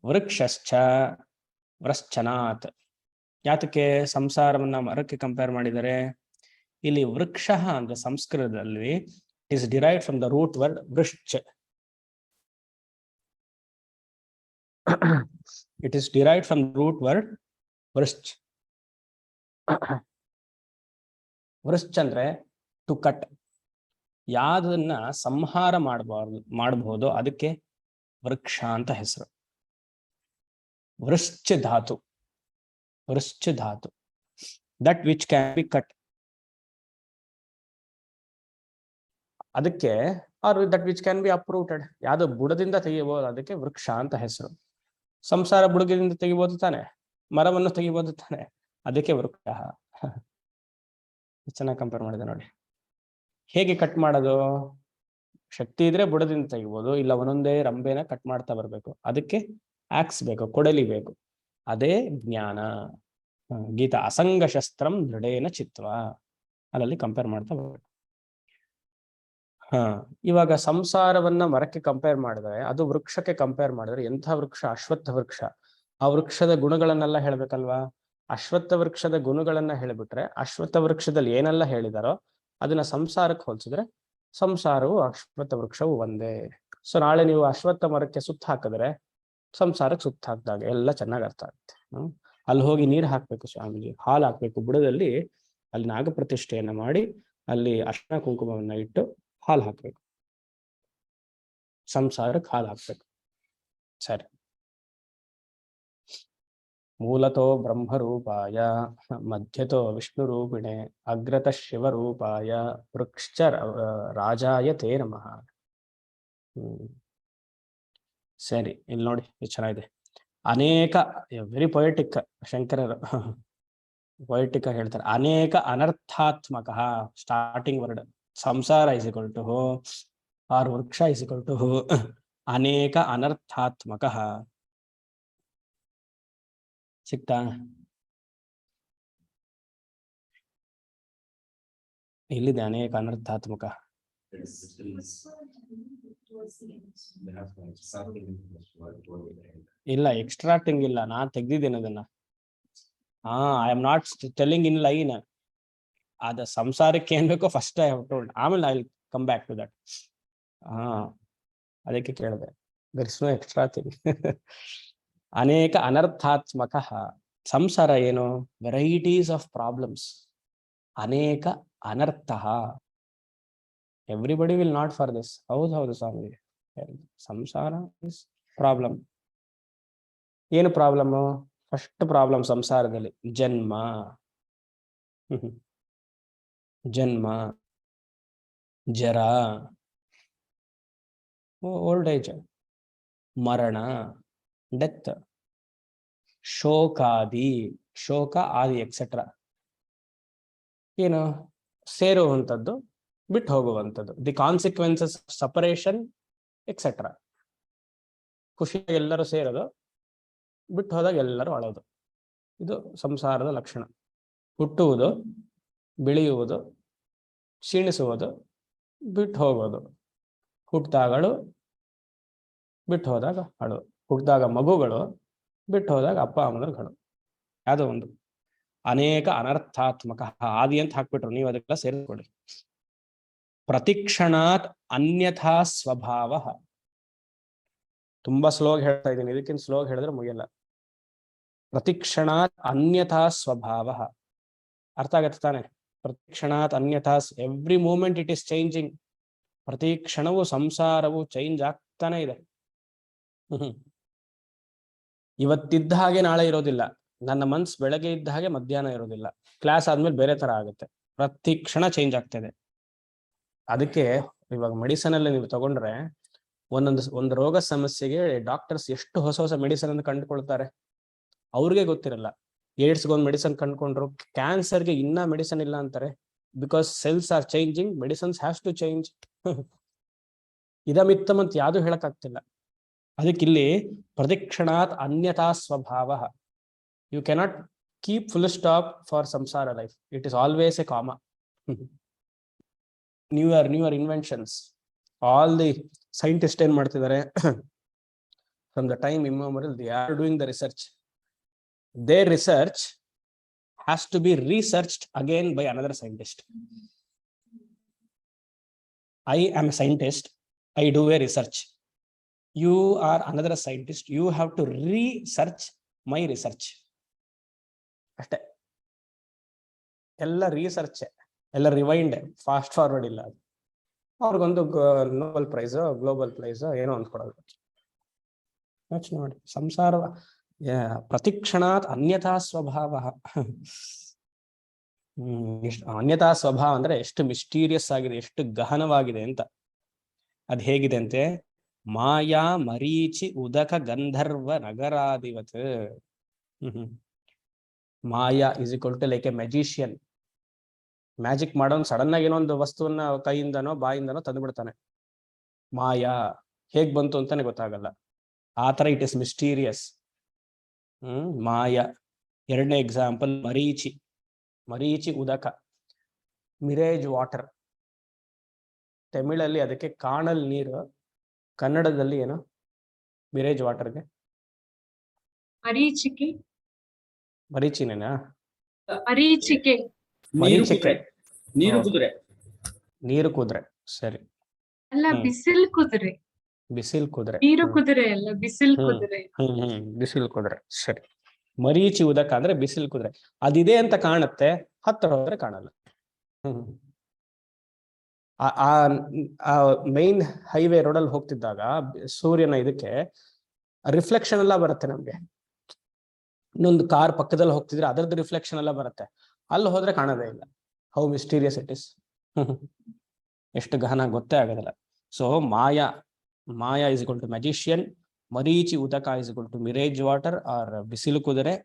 ವೃಕ್ಷಶ್ಚ ವೃಶ್ಚನಾತ್. ಯಾತಕ್ಕೆ ಸಂಸಾರವನ್ನ ಮರಕ್ಕೆ ಕಂಪೇರ್ ಮಾಡಿದ್ದಾರೆ? ಇಲ್ಲಿ ವೃಕ್ಷ ಅಂದ್ರೆ ಸಂಸ್ಕೃತದಲ್ಲಿ it is derived from the root word ವೃಶ್ಚ. It is derived from root word ವೃಶ್ಚ. ವೃಶ್ಚ ಅಂದ್ರೆ ಟು ಕಟ್. ಯಾವ್ದನ್ನ ಸಂಹಾರ ಮಾಡಬಹುದು ಅದಕ್ಕೆ ವೃಕ್ಷ ಅಂತ ಹೆಸರು. ವೃಶ್ಚ ಧಾತು, ವೃಶ್ಚ ಧಾತು, that which can be cut. ಅದಕ್ಕೆ or that which can be uprooted. ಯಾವ್ದು ಬುಡದಿಂದ ತೆಗಿಬಹುದು ಅದಕ್ಕೆ ವೃಕ್ಷ ಅಂತ ಹೆಸರು. ಸಂಸಾರ ಬುಡದಿಂದ ತೆಗಿಬಹುದು ತಾನೆ, ಮರವನ್ನು ತೆಗಿಬಹುದು ತಾನೆ, ಅದಕ್ಕೆ ವೃಕ್ಷ. ಚೆನ್ನಾಗಿ ಕಂಪೇರ್ ಮಾಡಿದೆ ನೋಡಿ. ಹೇಗೆ ಕಟ್ ಮಾಡೋದು? ಶಕ್ತಿ ಇದ್ರೆ ಬುಡದಿಂದ ತೆಗಿಬಹುದು, ಇಲ್ಲ ಒಂದೊಂದೇ ರಂಬೆನ ಕಟ್ ಮಾಡ್ತಾ ಬರ್ಬೇಕು, ಅದಕ್ಕೆ ಆಕ್ಸ್ ಬೇಕು, ಕೊಡಲಿ ಬೇಕು. ಅದೇ ಜ್ಞಾನ. ಗೀತಾ ಅಸಂಗ ಶಸ್ತ್ರಂ ದೃಢೇನ ಚಿತ್ವ, ಅಲ್ಲಲ್ಲಿ ಕಂಪೇರ್ ಮಾಡ್ತಾ ಬರ್ಬೇಕು. ಇವಾಗ ಸಂಸಾರವನ್ನ ಮರಕ್ಕೆ ಕಂಪೇರ್ ಮಾಡಿದ್ರೆ, ಅದು ವೃಕ್ಷಕ್ಕೆ ಕಂಪೇರ್ ಮಾಡಿದ್ರೆ ಎಂಥ ವೃಕ್ಷ? ಅಶ್ವತ್ಥ ವೃಕ್ಷ. ಆ ವೃಕ್ಷದ ಗುಣಗಳನ್ನೆಲ್ಲ ಹೇಳ್ಬೇಕಲ್ವಾ? ಅಶ್ವತ್ಥ ವೃಕ್ಷದ ಗುಣಗಳನ್ನ ಹೇಳಿಬಿಟ್ರೆ, ಅಶ್ವತ್ಥ ವೃಕ್ಷದಲ್ಲಿ ಏನೆಲ್ಲ ಹೇಳಿದಾರೋ ಅದನ್ನ ಸಂಸಾರಕ್ಕೆ ಹೋಲಿಸಿದ್ರೆ ಸಂಸಾರವು ಅಶ್ವತ್ಥ ವೃಕ್ಷವು ಒಂದೇ. ಸೊ ನಾಳೆ ನೀವು ಅಶ್ವತ್ಥ ಮರಕ್ಕೆ ಸುತ್ತ ಹಾಕಿದ್ರೆ ಸಂಸಾರಕ್ಕೆ ಸುತ್ತ ಹಾಕಿದಾಗ ಎಲ್ಲ ಚೆನ್ನಾಗಿ ಅರ್ಥ ಆಗುತ್ತೆ. ಅಲ್ಲಿ ಹೋಗಿ ನೀರು ಹಾಕ್ಬೇಕು ಸ್ವಾಮೀಜಿ, ಹಾಲು ಹಾಕ್ಬೇಕು ಬುಡದಲ್ಲಿ, ಅಲ್ಲಿ ನಾಗಪ್ರತಿಷ್ಠೆಯನ್ನ ಮಾಡಿ ಅಲ್ಲಿ ಅರ್ಶಿನ ಕುಂಕುಮವನ್ನ ಇಟ್ಟು ಹಾಲು ಹಾಕ್ಬೇಕು, ಸಂಸಾರಕ್ಕೆ ಹಾಲು ಹಾಕ್ಬೇಕು. ಸರಿ. ಮೂಲತೋ ಬ್ರಹ್ಮರೂಪಾಯ ಮಧ್ಯತೋ ವಿಷ್ಣುರೂಪಿಣೆ ಅಗ್ರತಃ ಶಿವರೂಪಾಯ ವೃಕ್ಷ ರಾಜಾಯ ತೇ ನಮಃ. ಸರಿ, ಇಲ್ಲಿ ನೋಡಿ ಇದು ಚೆನ್ನಾಗಿದೆ. ಅನೇಕ, ವೆರಿ ಪೊಯೆಟಿಕ್ ಶಂಕರರು ಪೊಯೆಟಿಕ್ ಹೇಳ್ತಾರೆ. ಅನೇಕ ಅನರ್ಥಾತ್ಮಕ, ಸ್ಟಾರ್ಟಿಂಗ್ ವರ್ಡ್ ಸಂಸಾರ ಇಸ್ ಈಕ್ವಲ್ ಟು ಆರ್ ವೃಕ್ಷ ಇಸ್ ಈಕ್ವಲ್ ಟು ಅನೇಕ ಅನರ್ಥಾತ್ಮಕ. ಸಿಕ್ತಾ? ಇಲ್ಲಿದೆ ಅನೇಕ ಅನರ್ಥಾತ್ಮಕ. ಇಲ್ಲ, ಎಕ್ಸ್ಟ್ರಾಕ್ಟಿಂಗ್ ಇಲ್ಲ, ನಾನ್ ತೆಗ್ದಿದ್ದೇನೆ ಅದನ್ನ. I am not telling in line. ಅದ ಸಂಸಾರಕ್ಕೆ ಏನ್ ಬೇಕೋ ಫಸ್ಟ್ ಐ ಹ್ಯಾವ್ ಟೋಲ್ಡ್, ಆಮೇಲೆ I will come back to that. ಅದಕ್ಕೆ ಕೇಳಿದೆ, there is no extra thing. ಅನೇಕ ಅನರ್ಥಾತ್ಮಕ. ಸಂಸಾರ ಏನು? Varieties of problems. ಅನೇಕ ಅನರ್ಥ. Everybody will not for this. ಹೌದು ಸ್ವಾಮಿ, ಸಂಸಾರ ಇಸ್ ಪ್ರಾಬ್ಲಮ್. ಏನು ಪ್ರಾಬ್ಲಮ್? ಫಸ್ಟ್ ಪ್ರಾಬ್ಲಮ್ ಸಂಸಾರದಲ್ಲಿ ಜನ್ಮ, ಜನ್ಮ, ಜರ, ಓಲ್ಡ್ ಏಜ್, ಮರಣ, ಡೆತ್, ಶೋಕಾದಿ, ಶೋಕ ಆದಿ ಎಕ್ಸೆಟ್ರಾ. ಏನು ಸೇರುವಂಥದ್ದು ಬಿಟ್ಟು ಹೋಗುವಂಥದ್ದು. The consequences separation etcetera. ಖುಷಿಯಾಗಿ ಎಲ್ಲರೂ ಸೇರೋದು, ಬಿಟ್ಟು ಹೋದಾಗ ಎಲ್ಲರೂ ಅಳೋದು. ಇದು ಸಂಸಾರದ ಲಕ್ಷಣ. ಹುಟ್ಟುವುದು, ಬೆಳೆಯುವುದು, ಕ್ಷೀಣಿಸುವುದು, ಬಿಟ್ಟು ಹೋಗೋದು. ಹುಟ್ಟಿದಾಗಳು, ಬಿಟ್ಟು ಹೋದಾಗ ಅಳು. ಹುಟ್ಟಿದಾಗ ಮಗುಗಳು, ಬಿಟ್ಟು ಹೋದಾಗ ಅಪ್ಪ ಅಮ್ಮನಗಳು. ಯಾವುದೋ ಒಂದು ಅನೇಕ ಅನರ್ಥಾತ್ಮಕ ಆದಿ ಅಂತ ಹಾಕ್ಬಿಟ್ರು, ನೀವು ಅದಕ್ಕೆಲ್ಲ ಸೇರಿಸ್ಕೊಳ್ಳಿ. ಪ್ರತಿಕ್ಷಣಾತ್ ಅನ್ಯಥಾ ಸ್ವಭಾವ. ತುಂಬಾ ಸ್ಲೋಗ್ ಹೇಳ್ತಾ ಇದ್ದೀನಿ, ಇದಕ್ಕಿಂತ ಸ್ಲೋಗ್ ಹೇಳಿದ್ರೆ ಮುಗಿಯಲ್ಲ. ಪ್ರತಿಕ್ಷಣಾತ್ ಅನ್ಯಥಾ ಸ್ವಭಾವ. ಅರ್ಥ ಆಗತ್ತೆ ತಾನೆ? ಪ್ರತಿಕ್ಷಣಾತ್ ಅನ್ಯಥಾ, every moment it is changing. ಪ್ರತಿ ಕ್ಷಣವೂ ಸಂಸಾರವು ಚೇಂಜ್ ಆಗ್ತಾನೆ ಇದೆ. ಇವತ್ತಿದ್ದ ಹಾಗೆ ನಾಳೆ ಇರೋದಿಲ್ಲ. ನನ್ನ ಮನ್ಸು ಬೆಳಗ್ಗೆ ಇದ್ದ ಹಾಗೆ ಮಧ್ಯಾಹ್ನ ಇರೋದಿಲ್ಲ. ಕ್ಲಾಸ್ ಆದ್ಮೇಲೆ ಬೇರೆ ತರ ಆಗುತ್ತೆ. ಪ್ರತಿ ಕ್ಷಣ ಚೇಂಜ್ ಆಗ್ತದೆ. ಅದಕ್ಕೆ ಇವಾಗ ಮೆಡಿಸನ್ ಅಲ್ಲಿ ನೀವು ತಗೊಂಡ್ರೆ ಒಂದು ರೋಗ ಸಮಸ್ಯೆಗೆ ಡಾಕ್ಟರ್ಸ್ ಎಷ್ಟು ಹೊಸ ಹೊಸ ಮೆಡಿಸನ್ ಅನ್ನು ಕಂಡುಕೊಳ್ತಾರೆ, ಅವ್ರಿಗೆ ಗೊತ್ತಿರಲ್ಲ. ಏಡ್ಸ್ಗೊಂದು ಮೆಡಿಸನ್ ಕಂಡುಕೊಂಡ್ರು, ಕ್ಯಾನ್ಸರ್ಗೆ ಇನ್ನ ಮೆಡಿಸನ್ ಇಲ್ಲ ಅಂತಾರೆ. Because cells are changing, medicines has to change. ಇದಮಿತ್ತಮಂತ ಯಾವುದು ಹೇಳಕ್ಕಾಗ್ತಿಲ್ಲ. ಅದಕ್ಕಿಲ್ಲಿ ಪ್ರತಿಕ್ಷಣಾತ್ ಅನ್ಯಥಾ ಸ್ವಭಾವ. You cannot keep full stop for ಸಂಸಾರ life. It is always a comma. Newer inventions. All the scientist ಏನ್ ಮಾಡ್ತಿದ್ದಾರೆ, from the time immemorial they are doing the research. Their research has to be researched again by another scientist. I am a scientist, I do a research. You are another scientist, you have to research my research. ಅಷ್ಟೇ. ಎಲ್ಲ research, ಎಲ್ಲ rewind, fast forward ಇಲ್ಲ. ಅವ್ರಿಗೊಂದು Nobel prize, global price ಏನೋ ಅಂದ್ಕೊಡೋದು. ನೋಡಿ, ಸಂಸಾರ ಪ್ರತಿಕ್ಷಣಾತ್ ಅನ್ಯಥಾ ಸ್ವಭಾವ. ಅನ್ಯಥಾ ಸ್ವಭಾವ ಅಂದ್ರೆ ಎಷ್ಟು ಮಿಸ್ಟೀರಿಯಸ್ ಆಗಿದೆ, ಎಷ್ಟು ಗಹನವಾಗಿದೆ ಅಂತ. ಅದ್ ಹೇಗಿದೆ ಅಂತೆ, ಮಾಯಾ ಮರೀಚಿ ಉದಕ ಗಂಧರ್ವ ನಗರಾಧಿವತ್. ಮಾಯಾ is equal to like a magician. Magic ಮಾಡೋನ್ ಸಡನ್ ಆಗಿ ಏನೋ ಒಂದು ವಸ್ತುವನ್ನ ಕೈಯಿಂದನೋ ಬಾಯಿಂದನೋ ತಂದುಬಿಡ್ತಾನೆ. ಮಾಯಾ ಹೇಗ್ ಬಂತು ಅಂತಾನೆ ಗೊತ್ತಾಗಲ್ಲ. ಆ ತರ ಇಟ್ ಇಸ್ ಮಿಸ್ಟೀರಿಯಸ್. ಮಾಯಾ. ಎರಡನೇ ಎಕ್ಸಾಂಪಲ್ ಮರೀಚಿ. ಮರೀಚಿ ಉದಕ, ಮಿರೇಜ್ ವಾಟರ್. ತಮಿಳಲ್ಲಿ ಅದಕ್ಕೆ ಕಾಣಲ್ ನೀರು, ಕನ್ನಡದಲ್ಲಿ ಏನು ಮಿರೇಜ್ ವಾಟರ್ಗೆ? ಮರೀಚಿಕೆ. ಮರೀಚಿನೇನಾ? ಮರೀಚಿಕೆ. ಮರೀಚಿಕೆ, ನೀರು ಕುದುರೆ. ನೀರು ಕುದುರೆ, ಸರಿ. ಅಲ್ಲ, ಬಿಸಿಲ್ ಕುದುರೆ. ಬಿಸಿಲ್ ಕುದುರೆ. ನೀರು ಕುದುರೆ ಅಲ್ಲ, ಬಿಸಿಲ್ ಕುದುರೆ. ಬಿಸಿಲ್ ಕುದುರೆ, ಸರಿ. ಮರೀಚಿ ಉದಕ ಅಂದ್ರೆ ಬಿಸಿಲ್ ಕುದುರೆ. ಅದಿದೆ ಅಂತ ಕಾಣುತ್ತೆ, ಹತ್ತಿರ ಹೋದ್ರೆ ಕಾಣಲ್ಲ. ಆ ಮೈನ್ ಹೈವೇ ರೋಡಲ್ಲಿ ಹೋಗ್ತಿದ್ದಾಗ ಸೂರ್ಯನ ಇದಕ್ಕೆ ರಿಫ್ಲೆಕ್ಷನ್ ಎಲ್ಲ ಬರುತ್ತೆ ನಮ್ಗೆ. ಇನ್ನೊಂದು ಕಾರ್ ಪಕ್ಕದಲ್ಲಿ ಹೋಗ್ತಿದ್ರೆ ಅದರದ್ದು ರಿಫ್ಲೆಕ್ಷನ್ ಎಲ್ಲ ಬರುತ್ತೆ. ಅಲ್ಲಿ ಹೋದ್ರೆ ಕಾಣೋದೇ ಇಲ್ಲ. How mysterious it is. ಎಷ್ಟು ಗಹನ ಗೊತ್ತೇ ಆಗೋದಿಲ್ಲ. ಸೊ ಮಾಯಾ ಇಸ್ ಈಕ್ವಲ್ ಟು ಮ್ಯಾಜಿಷಿಯನ್, ಮರೀಚಿ ಉದಕ is equal to mirage water or ಬಿಸಿಲು ಕುದುರೆ.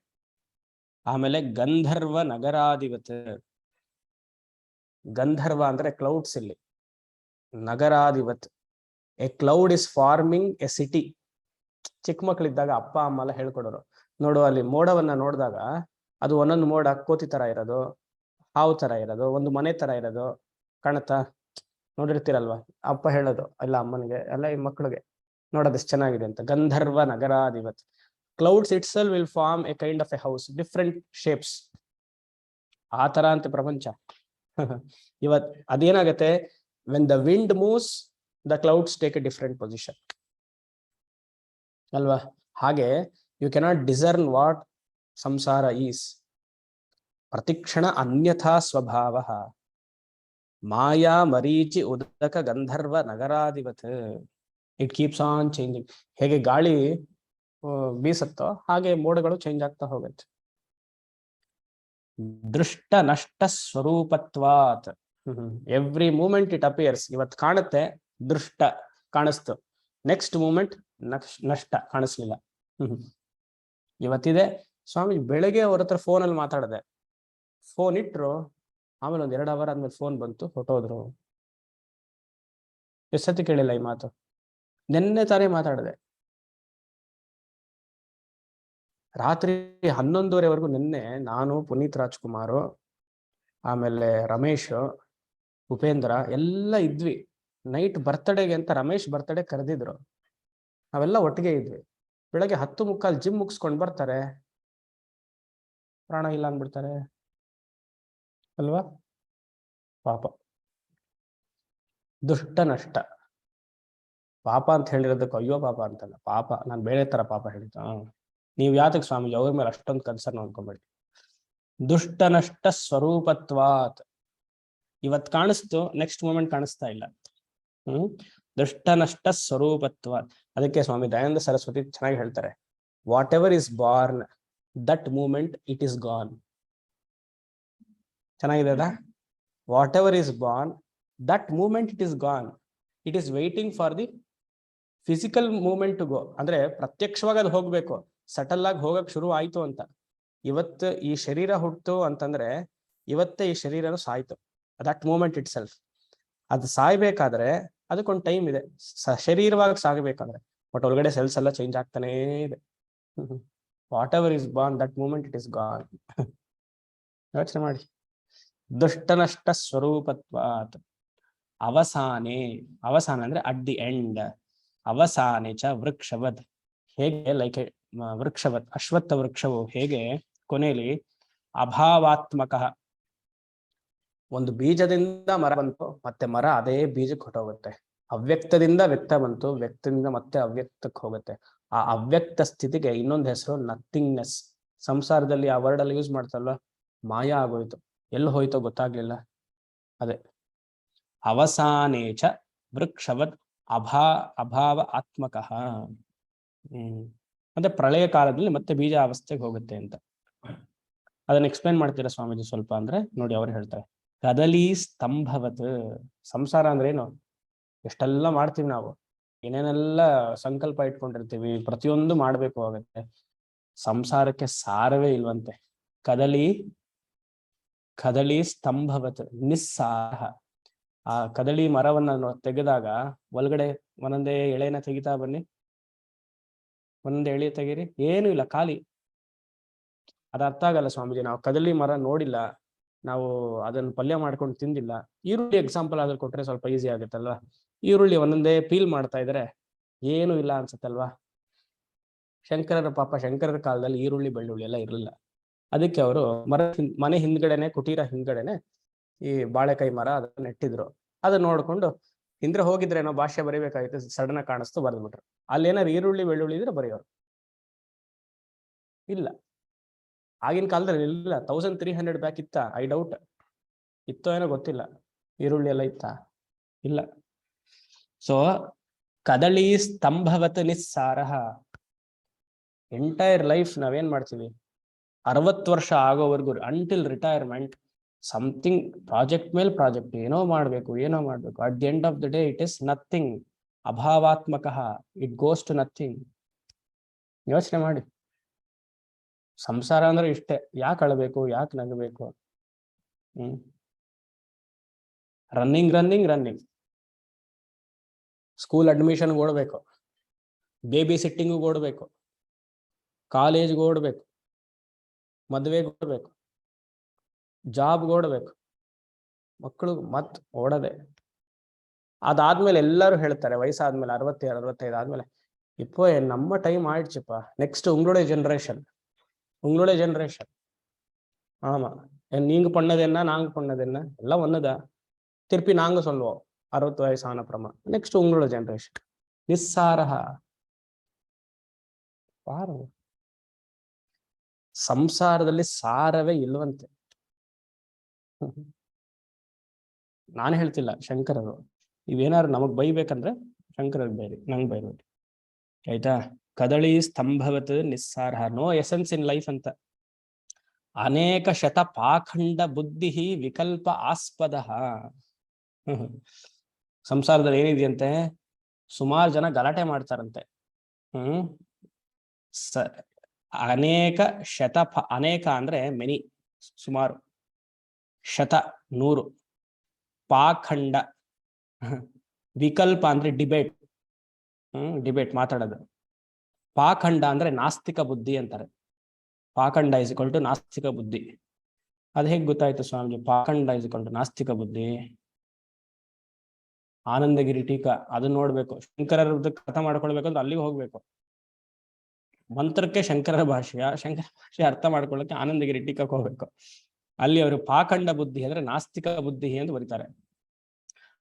ಆಮೇಲೆ ಗಂಧರ್ವ ನಗರಾಧಿಪತಿ. ಗಂಧರ್ವ ಅಂದ್ರೆ ಕ್ಲೌಡ್ಸ್ ಇಲ್ಲಿ. ನಗರಾಧಿಪತ್, a cloud is forming a city. ಚಿಕ್ಕ ಮಕ್ಕಳಿದ್ದಾಗ ಅಪ್ಪ ಅಮ್ಮ ಎಲ್ಲ ಹೇಳ್ಕೊಡೋರು, ನೋಡು ಅಲ್ಲಿ ಮೋಡವನ್ನ ನೋಡಿದಾಗ ಅದು ಒಂದೊಂದು ಮೋಡ ಕೋತಿ ತರ ಇರೋದು, ಹಾವು ತರ ಇರೋದು, ಒಂದು ಮನೆ ತರ ಇರೋದು ಕಾಣುತ್ತಾ? ನೋಡಿರ್ತೀರಲ್ವಾ? ಅಪ್ಪ ಹೇಳೋದು ಎಲ್ಲ ಅಮ್ಮನಿಗೆ ಎಲ್ಲ ಈ ಮಕ್ಕಳಿಗೆ, ನೋಡೋದಷ್ಟು ಚೆನ್ನಾಗಿದೆ ಅಂತ. ಗಂಧರ್ವ ನಗರಾಧಿಪತ್. Clouds itself will form a kind of a house, different shapes. ಆ ತರ ಅಂತ ಪ್ರಪಂಚ. ಅದೇನಾಗತ್ತೆ, when the wind moves, the clouds take a different position. ಅಲ್ವಾ? ಹಾಗೆ you cannot discern what samsara is. ಪ್ರತಿಕ್ಷಣ ಅನ್ಯಥಾ ಸ್ವಭಾವ. ಮಾಯಾ ಮರೀಚಿ ಉದಕ ಗಂಧರ್ವ ನಗರಾಧಿಪತ್. It keeps on changing. ಹೇಗೆ ಗಾಳಿ ಬೀಸುತ್ತೋ ಹಾಗೆ ಮೋಡಗಳು ಚೇಂಜ್ ಆಗ್ತಾ ಹೋಗುತ್ತೆ. ದೃಷ್ಟ ನಷ್ಟ ಸ್ವರೂಪತ್ವಾತ್. Every moment it appears. ಇವತ್ತು ಕಾಣುತ್ತೆ, ದೃಷ್ಟ ಕಾಣಿಸ್ತು. ನೆಕ್ಸ್ಟ್ ಮೂಮೆಂಟ್ ನಷ್ಟ, ಕಾಣಿಸ್ಲಿಲ್ಲ. ಇವತ್ತಿದೆ ಸ್ವಾಮಿ, ಬೆಳಗ್ಗೆ ಅವ್ರ ಹತ್ರ ಫೋನಲ್ಲಿ ಮಾತಾಡಿದೆ, ಫೋನ್ ಇಟ್ರು, ಆಮೇಲೆ ಒಂದ್ 2 ಅವರ್ ಆದ್ಮೇಲೆ ಫೋನ್ ಬಂತು, ಹೊಟ್ಟೋದ್ರು. ಎಷ್ಟು ಸತಿ ಕೇಳಿಲ್ಲ ಈ ಮಾತು? ನಿನ್ನೆ ತಾನೇ ಮಾತಾಡಿದೆ. ರಾತ್ರಿ 11:30ವರೆಗೂ ನಿನ್ನೆ ನಾನು, ಪುನೀತ್ ರಾಜ್ಕುಮಾರ್, ಆಮೇಲೆ ರಮೇಶ್, ಉಪೇಂದ್ರ ಎಲ್ಲ ಇದ್ವಿ. ನೈಟ್ ಬರ್ತ್ಡೇಗೆ ಅಂತ ರಮೇಶ್ ಬರ್ತ್ಡೇ ಕರೆದಿದ್ರು. ನಾವೆಲ್ಲ ಒಟ್ಟಿಗೆ ಇದ್ವಿ. ಬೆಳಗ್ಗೆ 10:45 ಜಿಮ್ ಮುಗಿಸ್ಕೊಂಡು ಬರ್ತಾರೆ, ಪ್ರಾಣ ಇಲ್ಲ ಅಂದ್ಬಿಡ್ತಾರೆ ಅಲ್ವಾ? ಪಾಪ, ದುಷ್ಟ ನಷ್ಟ. ಪಾಪ ಅಂತ ಹೇಳಿರೋದಕ್ಕೆ ಅಯ್ಯೋ ಪಾಪ ಅಂತಲ್ಲ, ಪಾಪ. ನಾನು ಬೇರೆ ತರ ಪಾಪ ಹೇಳಿದ್ದ. ನೀವು ಯಾತಕ್ಕೆ ಸ್ವಾಮೀಜಿ ಅವ್ರ ಮೇಲೆ ಅಷ್ಟೊಂದು ಕನ್ಸರ್ನ್ ಅನ್ಕೊಂಬೇಡಿ. ದುಷ್ಟ ನಷ್ಟ ಸ್ವರೂಪತ್ವಾತ್. ಇವತ್ ಕಾಣಿಸ್ತು, ನೆಕ್ಸ್ಟ್ ಮೂಮೆಂಟ್ ಕಾಣಿಸ್ತಾ ಇಲ್ಲ. ದುಷ್ಟ ನಷ್ಟ ಸ್ವರೂಪತ್ವಾತ್. ಅದಕ್ಕೆ ಸ್ವಾಮಿ ದಯಾನಂದ ಸರಸ್ವತಿ ಚೆನ್ನಾಗಿ ಹೇಳ್ತಾರೆ, whatever is born that moment it is gone. ಚೆನ್ನಾಗಿದೆ ಅದ? Whatever is born that moment it is gone. It is waiting for the physical moment to go. ಅಂದ್ರೆ ಪ್ರತ್ಯಕ್ಷವಾಗಿ ಅದು ಹೋಗ್ಬೇಕು, ಸಟಲ್ ಆಗಿ ಹೋಗಕ್ ಶುರು ಆಯ್ತು ಅಂತ. ಇವತ್ತು ಈ ಶರೀರ ಹುಟ್ಟು ಅಂತಂದ್ರೆ ಇವತ್ತೇ ಈ ಶರೀರನು ಸಾಯ್ತು. That moment itself. ಅದು ಸಾಯ್ಬೇಕಾದ್ರೆ ಅದಕ್ಕೊಂದು ಟೈಮ್ ಇದೆ. ಶರೀರವಾಗಿ ಸಾಗಬೇಕಾದ್ರೆ. ಬಟ್ ಒಳಗಡೆ ಸೆಲ್ಸ್ ಎಲ್ಲ ಚೇಂಜ್ ಆಗ್ತಾನೇ ಇದೆ. Whatever is born that moment it is gone. ಯೋಚನೆ ಮಾಡಿ. ದುಷ್ಟನಷ್ಟ ಸ್ವರೂಪತ್ವಾತ್ ಅವಸಾನೆ. ಅವಸಾನ ಅಂದ್ರೆ ಅಟ್ ದಿ ಎಂಡ್. ಅವಸಾನೆ ಚ ವೃಕ್ಷವತ್. ಹೇಗೆ ಲೈಕ್ ವೃಕ್ಷವತ್, ಅಶ್ವತ್ಥ ವೃಕ್ಷವು ಹೇಗೆ ಕೊನೆಯಲ್ಲಿ ಅಭಾವಾತ್ಮಕ. ಒಂದು ಬೀಜದಿಂದ ಮರ ಬಂತು, ಮತ್ತೆ ಮರ ಅದೇ ಬೀಜಕ್ಕೆ ಹೊಟ್ಟೋಗುತ್ತೆ. ಅವ್ಯಕ್ತದಿಂದ ವ್ಯಕ್ತ ಬಂತು, ವ್ಯಕ್ತದಿಂದ ಮತ್ತೆ ಅವ್ಯಕ್ತಕ್ಕೆ ಹೋಗುತ್ತೆ. ಆ ಅವ್ಯಕ್ತ ಸ್ಥಿತಿಗೆ ಇನ್ನೊಂದು ಹೆಸರು ನಥಿಂಗ್ನೆಸ್. ಸಂಸಾರದಲ್ಲಿ ಆ ವರ್ಡ್ ಅಲ್ಲಿ ಯೂಸ್ ಮಾಡ್ತಲ್ವ, ಮಾಯ ಆಗೋಯ್ತು, ಎಲ್ಲಿ ಹೋಯ್ತೋ ಗೊತ್ತಾಗ್ಲಿಲ್ಲ. ಅದೇ ಅವಸಾನೇಚ ವೃಕ್ಷವತ್ ಅಭಾವ ಆತ್ಮಕ. ಮತ್ತೆ ಪ್ರಳಯ ಕಾಲದಲ್ಲಿ ಮತ್ತೆ ಬೀಜ ಅವಸ್ಥೆಗೆ ಹೋಗುತ್ತೆ ಅಂತ. ಅದನ್ನ ಎಕ್ಸ್ಪ್ಲೈನ್ ಮಾಡ್ತೀರಾ ಸ್ವಾಮೀಜಿ ಸ್ವಲ್ಪ ಅಂದ್ರೆ? ನೋಡಿ, ಅವ್ರು ಹೇಳ್ತಾರೆ, ಕದಲಿ ಸ್ತಂಭವತ್. ಸಂಸಾರ ಅಂದ್ರೆ ಏನು? ಎಷ್ಟೆಲ್ಲ ಮಾಡ್ತೀವಿ ನಾವು, ಏನೇನೆಲ್ಲ ಸಂಕಲ್ಪ ಇಟ್ಕೊಂಡಿರ್ತೀವಿ, ಪ್ರತಿಯೊಂದು ಮಾಡ್ಬೇಕು ಆಗುತ್ತೆ. ಸಂಸಾರಕ್ಕೆ ಸಾರವೇ ಇಲ್ವಂತೆ. ಕದಲಿ ಸ್ತಂಭವತ್ ನಿಸ್ಸಾರ. ಆ ಕದಳಿ ಮರವನ್ನ ತೆಗೆದಾಗ ಒಳಗಡೆ ಒಂದೊಂದೇ ಎಳೆನ ತೆಗಿತಾ ಬನ್ನಿ, ಒಂದೊಂದೇ ಎಳೆ ತೆಗೀರಿ, ಏನು ಇಲ್ಲ, ಖಾಲಿ. ಅದ ಅರ್ಥ ಆಗಲ್ಲ ಸ್ವಾಮೀಜಿ. ನಾವು ಕದಳಿ ಮರ ನೋಡಿಲ್ಲ, ನಾವು ಅದನ್ನ ಪಲ್ಯ ಮಾಡ್ಕೊಂಡು ತಿಂದಿಲ್ಲ. ಈರುಳ್ಳಿ ಎಕ್ಸಾಂಪಲ್ ಆದ್ರೂ ಕೊಟ್ರೆ ಸ್ವಲ್ಪ ಈಸಿ ಆಗುತ್ತಲ್ವಾ? ಈರುಳ್ಳಿ ಒಂದೊಂದೇ ಪೀಲ್ ಮಾಡ್ತಾ ಇದ್ರೆ ಏನು ಇಲ್ಲ ಅನ್ಸುತ್ತಲ್ವಾ? ಶಂಕರರ ಕಾಲದಲ್ಲಿ ಈರುಳ್ಳಿ ಬೆಳ್ಳುಳ್ಳಿ ಎಲ್ಲ ಇರಲಿಲ್ಲ. ಅದಕ್ಕೆ ಅವರು ಮನೆ ಹಿಂದ್ಗಡೆನೆ, ಕುಟೀರ ಹಿಂದ್ಗಡೆನೆ ಈ ಬಾಳೆಕಾಯಿ ಮರ ಅದನ್ನ ನೆಟ್ಟಿದ್ರು. ಅದನ್ನ ನೋಡ್ಕೊಂಡು ಹಿಂದ್ರೆ ಹೋಗಿದ್ರೇನೋ ಭಾಷೆ ಬರಿಬೇಕಾಗಿತ್ತು, ಸಡನ್ ಕಾಣಿಸ್ತು, ಬರೆದ್ಬಿಟ್ರು. ಅಲ್ಲೇನಾರು ಈರುಳ್ಳಿ ಬೆಳ್ಳುಳ್ಳಿ ಇದ್ರೆ ಬರೆಯೋರು ಇಲ್ಲ. ಆಗಿನ ಕಾಲದಲ್ಲಿ ಇಲ್ಲ. 1300 ಬ್ಯಾಕ್ ಇತ್ತ? I doubt. ಇತ್ತೋ ಏನೋ ಗೊತ್ತಿಲ್ಲ. ಈರುಳ್ಳಿ ಎಲ್ಲ ಇತ್ತ? ಇಲ್ಲ. ಸೊ ಕದಳಿ ಸ್ತಂಭವತ್ ನಿಸ್ಸಾರ. ಎಂಟೈರ್ ಲೈಫ್ ನಾವೇನ್ ಮಾಡ್ತೀವಿ? 60 ವರ್ಷ ಆಗೋವರೆಗೂ ಅಂಟಿಲ್ ರಿಟೈರ್ಮೆಂಟ್ ಸಮಥಿಂಗ್, ಪ್ರಾಜೆಕ್ಟ್ ಮೇಲೆ ಪ್ರಾಜೆಕ್ಟ್, ಏನೋ ಮಾಡ್ಬೇಕು. At the end of the day it is nothing. ಅಭಾವಾತ್ಮಕ. It goes to nothing. ಯೋಚನೆ ಮಾಡಿ. ಸಂಸಾರ ಅಂದ್ರೆ ಇಷ್ಟೇ. ಯಾಕೆ ಅಳಬೇಕು, ಯಾಕೆ ನಗಬೇಕು? ರನ್ನಿಂಗ್. ಸ್ಕೂಲ್ ಅಡ್ಮಿಷನ್ಗೆ ಓಡಬೇಕು, ಬೇಬಿ ಸಿಟ್ಟಿಂಗಿಗೆ ಓಡಬೇಕು, ಕಾಲೇಜ್ಗೆ ಓಡಬೇಕು, ಮದುವೆಗೆ ಓಡಬೇಕು, ಜಾಬ್ಗೆ ಓಡಬೇಕು, ಮಕ್ಕಳು ಮತ್ ಓಡದೆ. ಅದಾದ್ಮೇಲೆ ಎಲ್ಲರೂ ಹೇಳ್ತಾರೆ, ವಯಸ್ಸಾದ್ಮೇಲೆ 62-65 ಆದ್ಮೇಲೆ, இப்போ நம்ம ಟೈಮ್ ಆಯ್ಡ್ಚಪ್ಪ, ನೆಕ್ಸ್ಟ್ உங்களுடைய ஜெனரேஷன். ஆமா, நீங்க பண்ணது என்ன, நாங்க பண்ணது என்ன, எல்லாம் ஒண்ணுதான். திருப்பி நாங்க சொல்லுவோம் 60 வயசான அப்புறமா, ನೆಕ್ಸ್ಟ್ உங்களோட ஜெனரேஷன். ನಿಸ್ಸಾರಹ. ಪಾರು. ಸಂಸಾರದಲ್ಲಿ ಸಾರವೇ ಇಲ್ವಂತೆ. ನಾನು ಹೇಳ್ತಿಲ್ಲ, ಶಂಕರರು. ಇವೇನಾದ್ರು ನಮಗ್ ಬೈಬೇಕಂದ್ರೆ ಶಂಕರರಿಗೆ ಬೈರಿ, ನಂಗೆ ಬೈಬೇಡಿ, ಆಯ್ತಾ? ಕದಳಿ ಸ್ತಂಭವತ್ ನಿಸ್ಸಾರ. ನೋ ಎಸೆನ್ಸ್ ಇನ್ ಲೈಫ್ ಅಂತ. ಅನೇಕ ಶತ ಪಾಖಂಡ ಬುದ್ಧಿ ವಿಕಲ್ಪ ಆಸ್ಪದ. ಸಂಸಾರದಲ್ಲಿ ಏನಿದೆಯಂತೆ? ಸುಮಾರು ಜನ ಗಲಾಟೆ ಮಾಡ್ತಾರಂತೆ. ಅನೇಕ ಶತ, ಅನೇಕ ಅಂದ್ರೆ ಮೆನಿ, ಸುಮಾರು, ಶತ 100, ಪಾಖಂಡ ವಿಕಲ್ಪ ಅಂದ್ರೆ ಡಿಬೇಟ್, ಡಿಬೇಟ್ ಮಾತಾಡೋದು. ಪಾಖಂಡ ಅಂದ್ರೆ ನಾಸ್ತಿಕ ಬುದ್ಧಿ ಅಂತಾರೆ. ಪಾಖಂಡ ಇಸ್ ಈಕ್ವಲ್ ಟು ನಾಸ್ತಿಕ ಬುದ್ಧಿ. ಅದು ಹೇಗೆ ಗೊತ್ತಾಯ್ತು ಸ್ವಾಮೀಜಿ ಪಾಖಂಡ ಇಸ್ ಈಕ್ವಲ್ ಟು ನಾಸ್ತಿಕ ಬುದ್ಧಿ? ಆನಂದಗಿರಿ ಟೀಕಾ ಅದನ್ನ ನೋಡ್ಬೇಕು. ಶಂಕರರದ್ದು ಅರ್ಥ ಮಾಡ್ಕೊಳ್ಬೇಕಂದ್ರೆ ಅಲ್ಲಿಗೆ ಹೋಗ್ಬೇಕು. ಮಂತ್ರಕ್ಕೆ ಶಂಕರರ ಭಾಷೆಯ, ಶಂಕರ ಭಾಷೆ ಅರ್ಥ ಮಾಡ್ಕೊಳ್ಳಕ್ಕೆ ಆನಂದಗಿರಿ ಟೀಕಕ್ಕೆ ಹೋಗ್ಬೇಕು. ಅಲ್ಲಿ ಅವರು ಪಾಖಂಡ ಬುದ್ಧಿ ಅಂದ್ರೆ ನಾಸ್ತಿಕ ಬುದ್ಧಿ ಎಂದು ಬರೀತಾರೆ.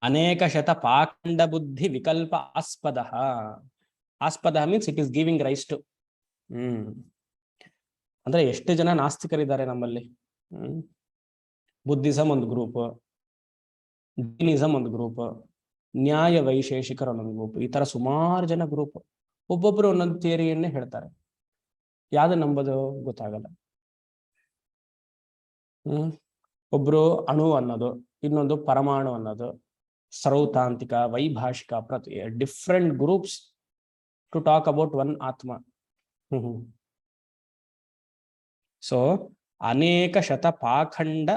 ಅನೇಕ ಶತ ಪಾಖಂಡ ಬುದ್ಧಿ ವಿಕಲ್ಪ ಆಸ್ಪದ. ಆಸ್ಪದ means it is giving rise to. ಅಂದ್ರೆ ಎಷ್ಟು ಜನ ನಾಸ್ತಿಕರಿದ್ದಾರೆ ನಮ್ಮಲ್ಲಿ. ಬುದ್ಧಿಸಂ ಒಂದು ಗ್ರೂಪ್, ಜೈನಿಸಂ ಒಂದು ಗ್ರೂಪ್, ನ್ಯಾಯ ವೈಶೇಷಿಕರ ಒಂದೊಂದು ಗ್ರೂಪ್, ಈ ತರ ಸುಮಾರು ಜನ ಗ್ರೂಪ್. ಒಬ್ಬೊಬ್ರು ಒಂದೊಂದು ಥಿಯರಿಯನ್ನೇ ಹೇಳ್ತಾರೆ. ಯಾವ್ದು ನಂಬೋದು ಗೊತ್ತಾಗಲ್ಲ. ಒಬ್ರು ಅಣು ಅನ್ನೋದು, ಇನ್ನೊಂದು ಪರಮಾಣು ಅನ್ನೋದು, ಸೌತಾಂತಿಕ, ವೈಭಾಷಿಕ, ಪ್ರತಿ different groups to talk about one ಆತ್ಮ. ಸೊ ಅನೇಕ ಶತ ಪಾಖಂಡ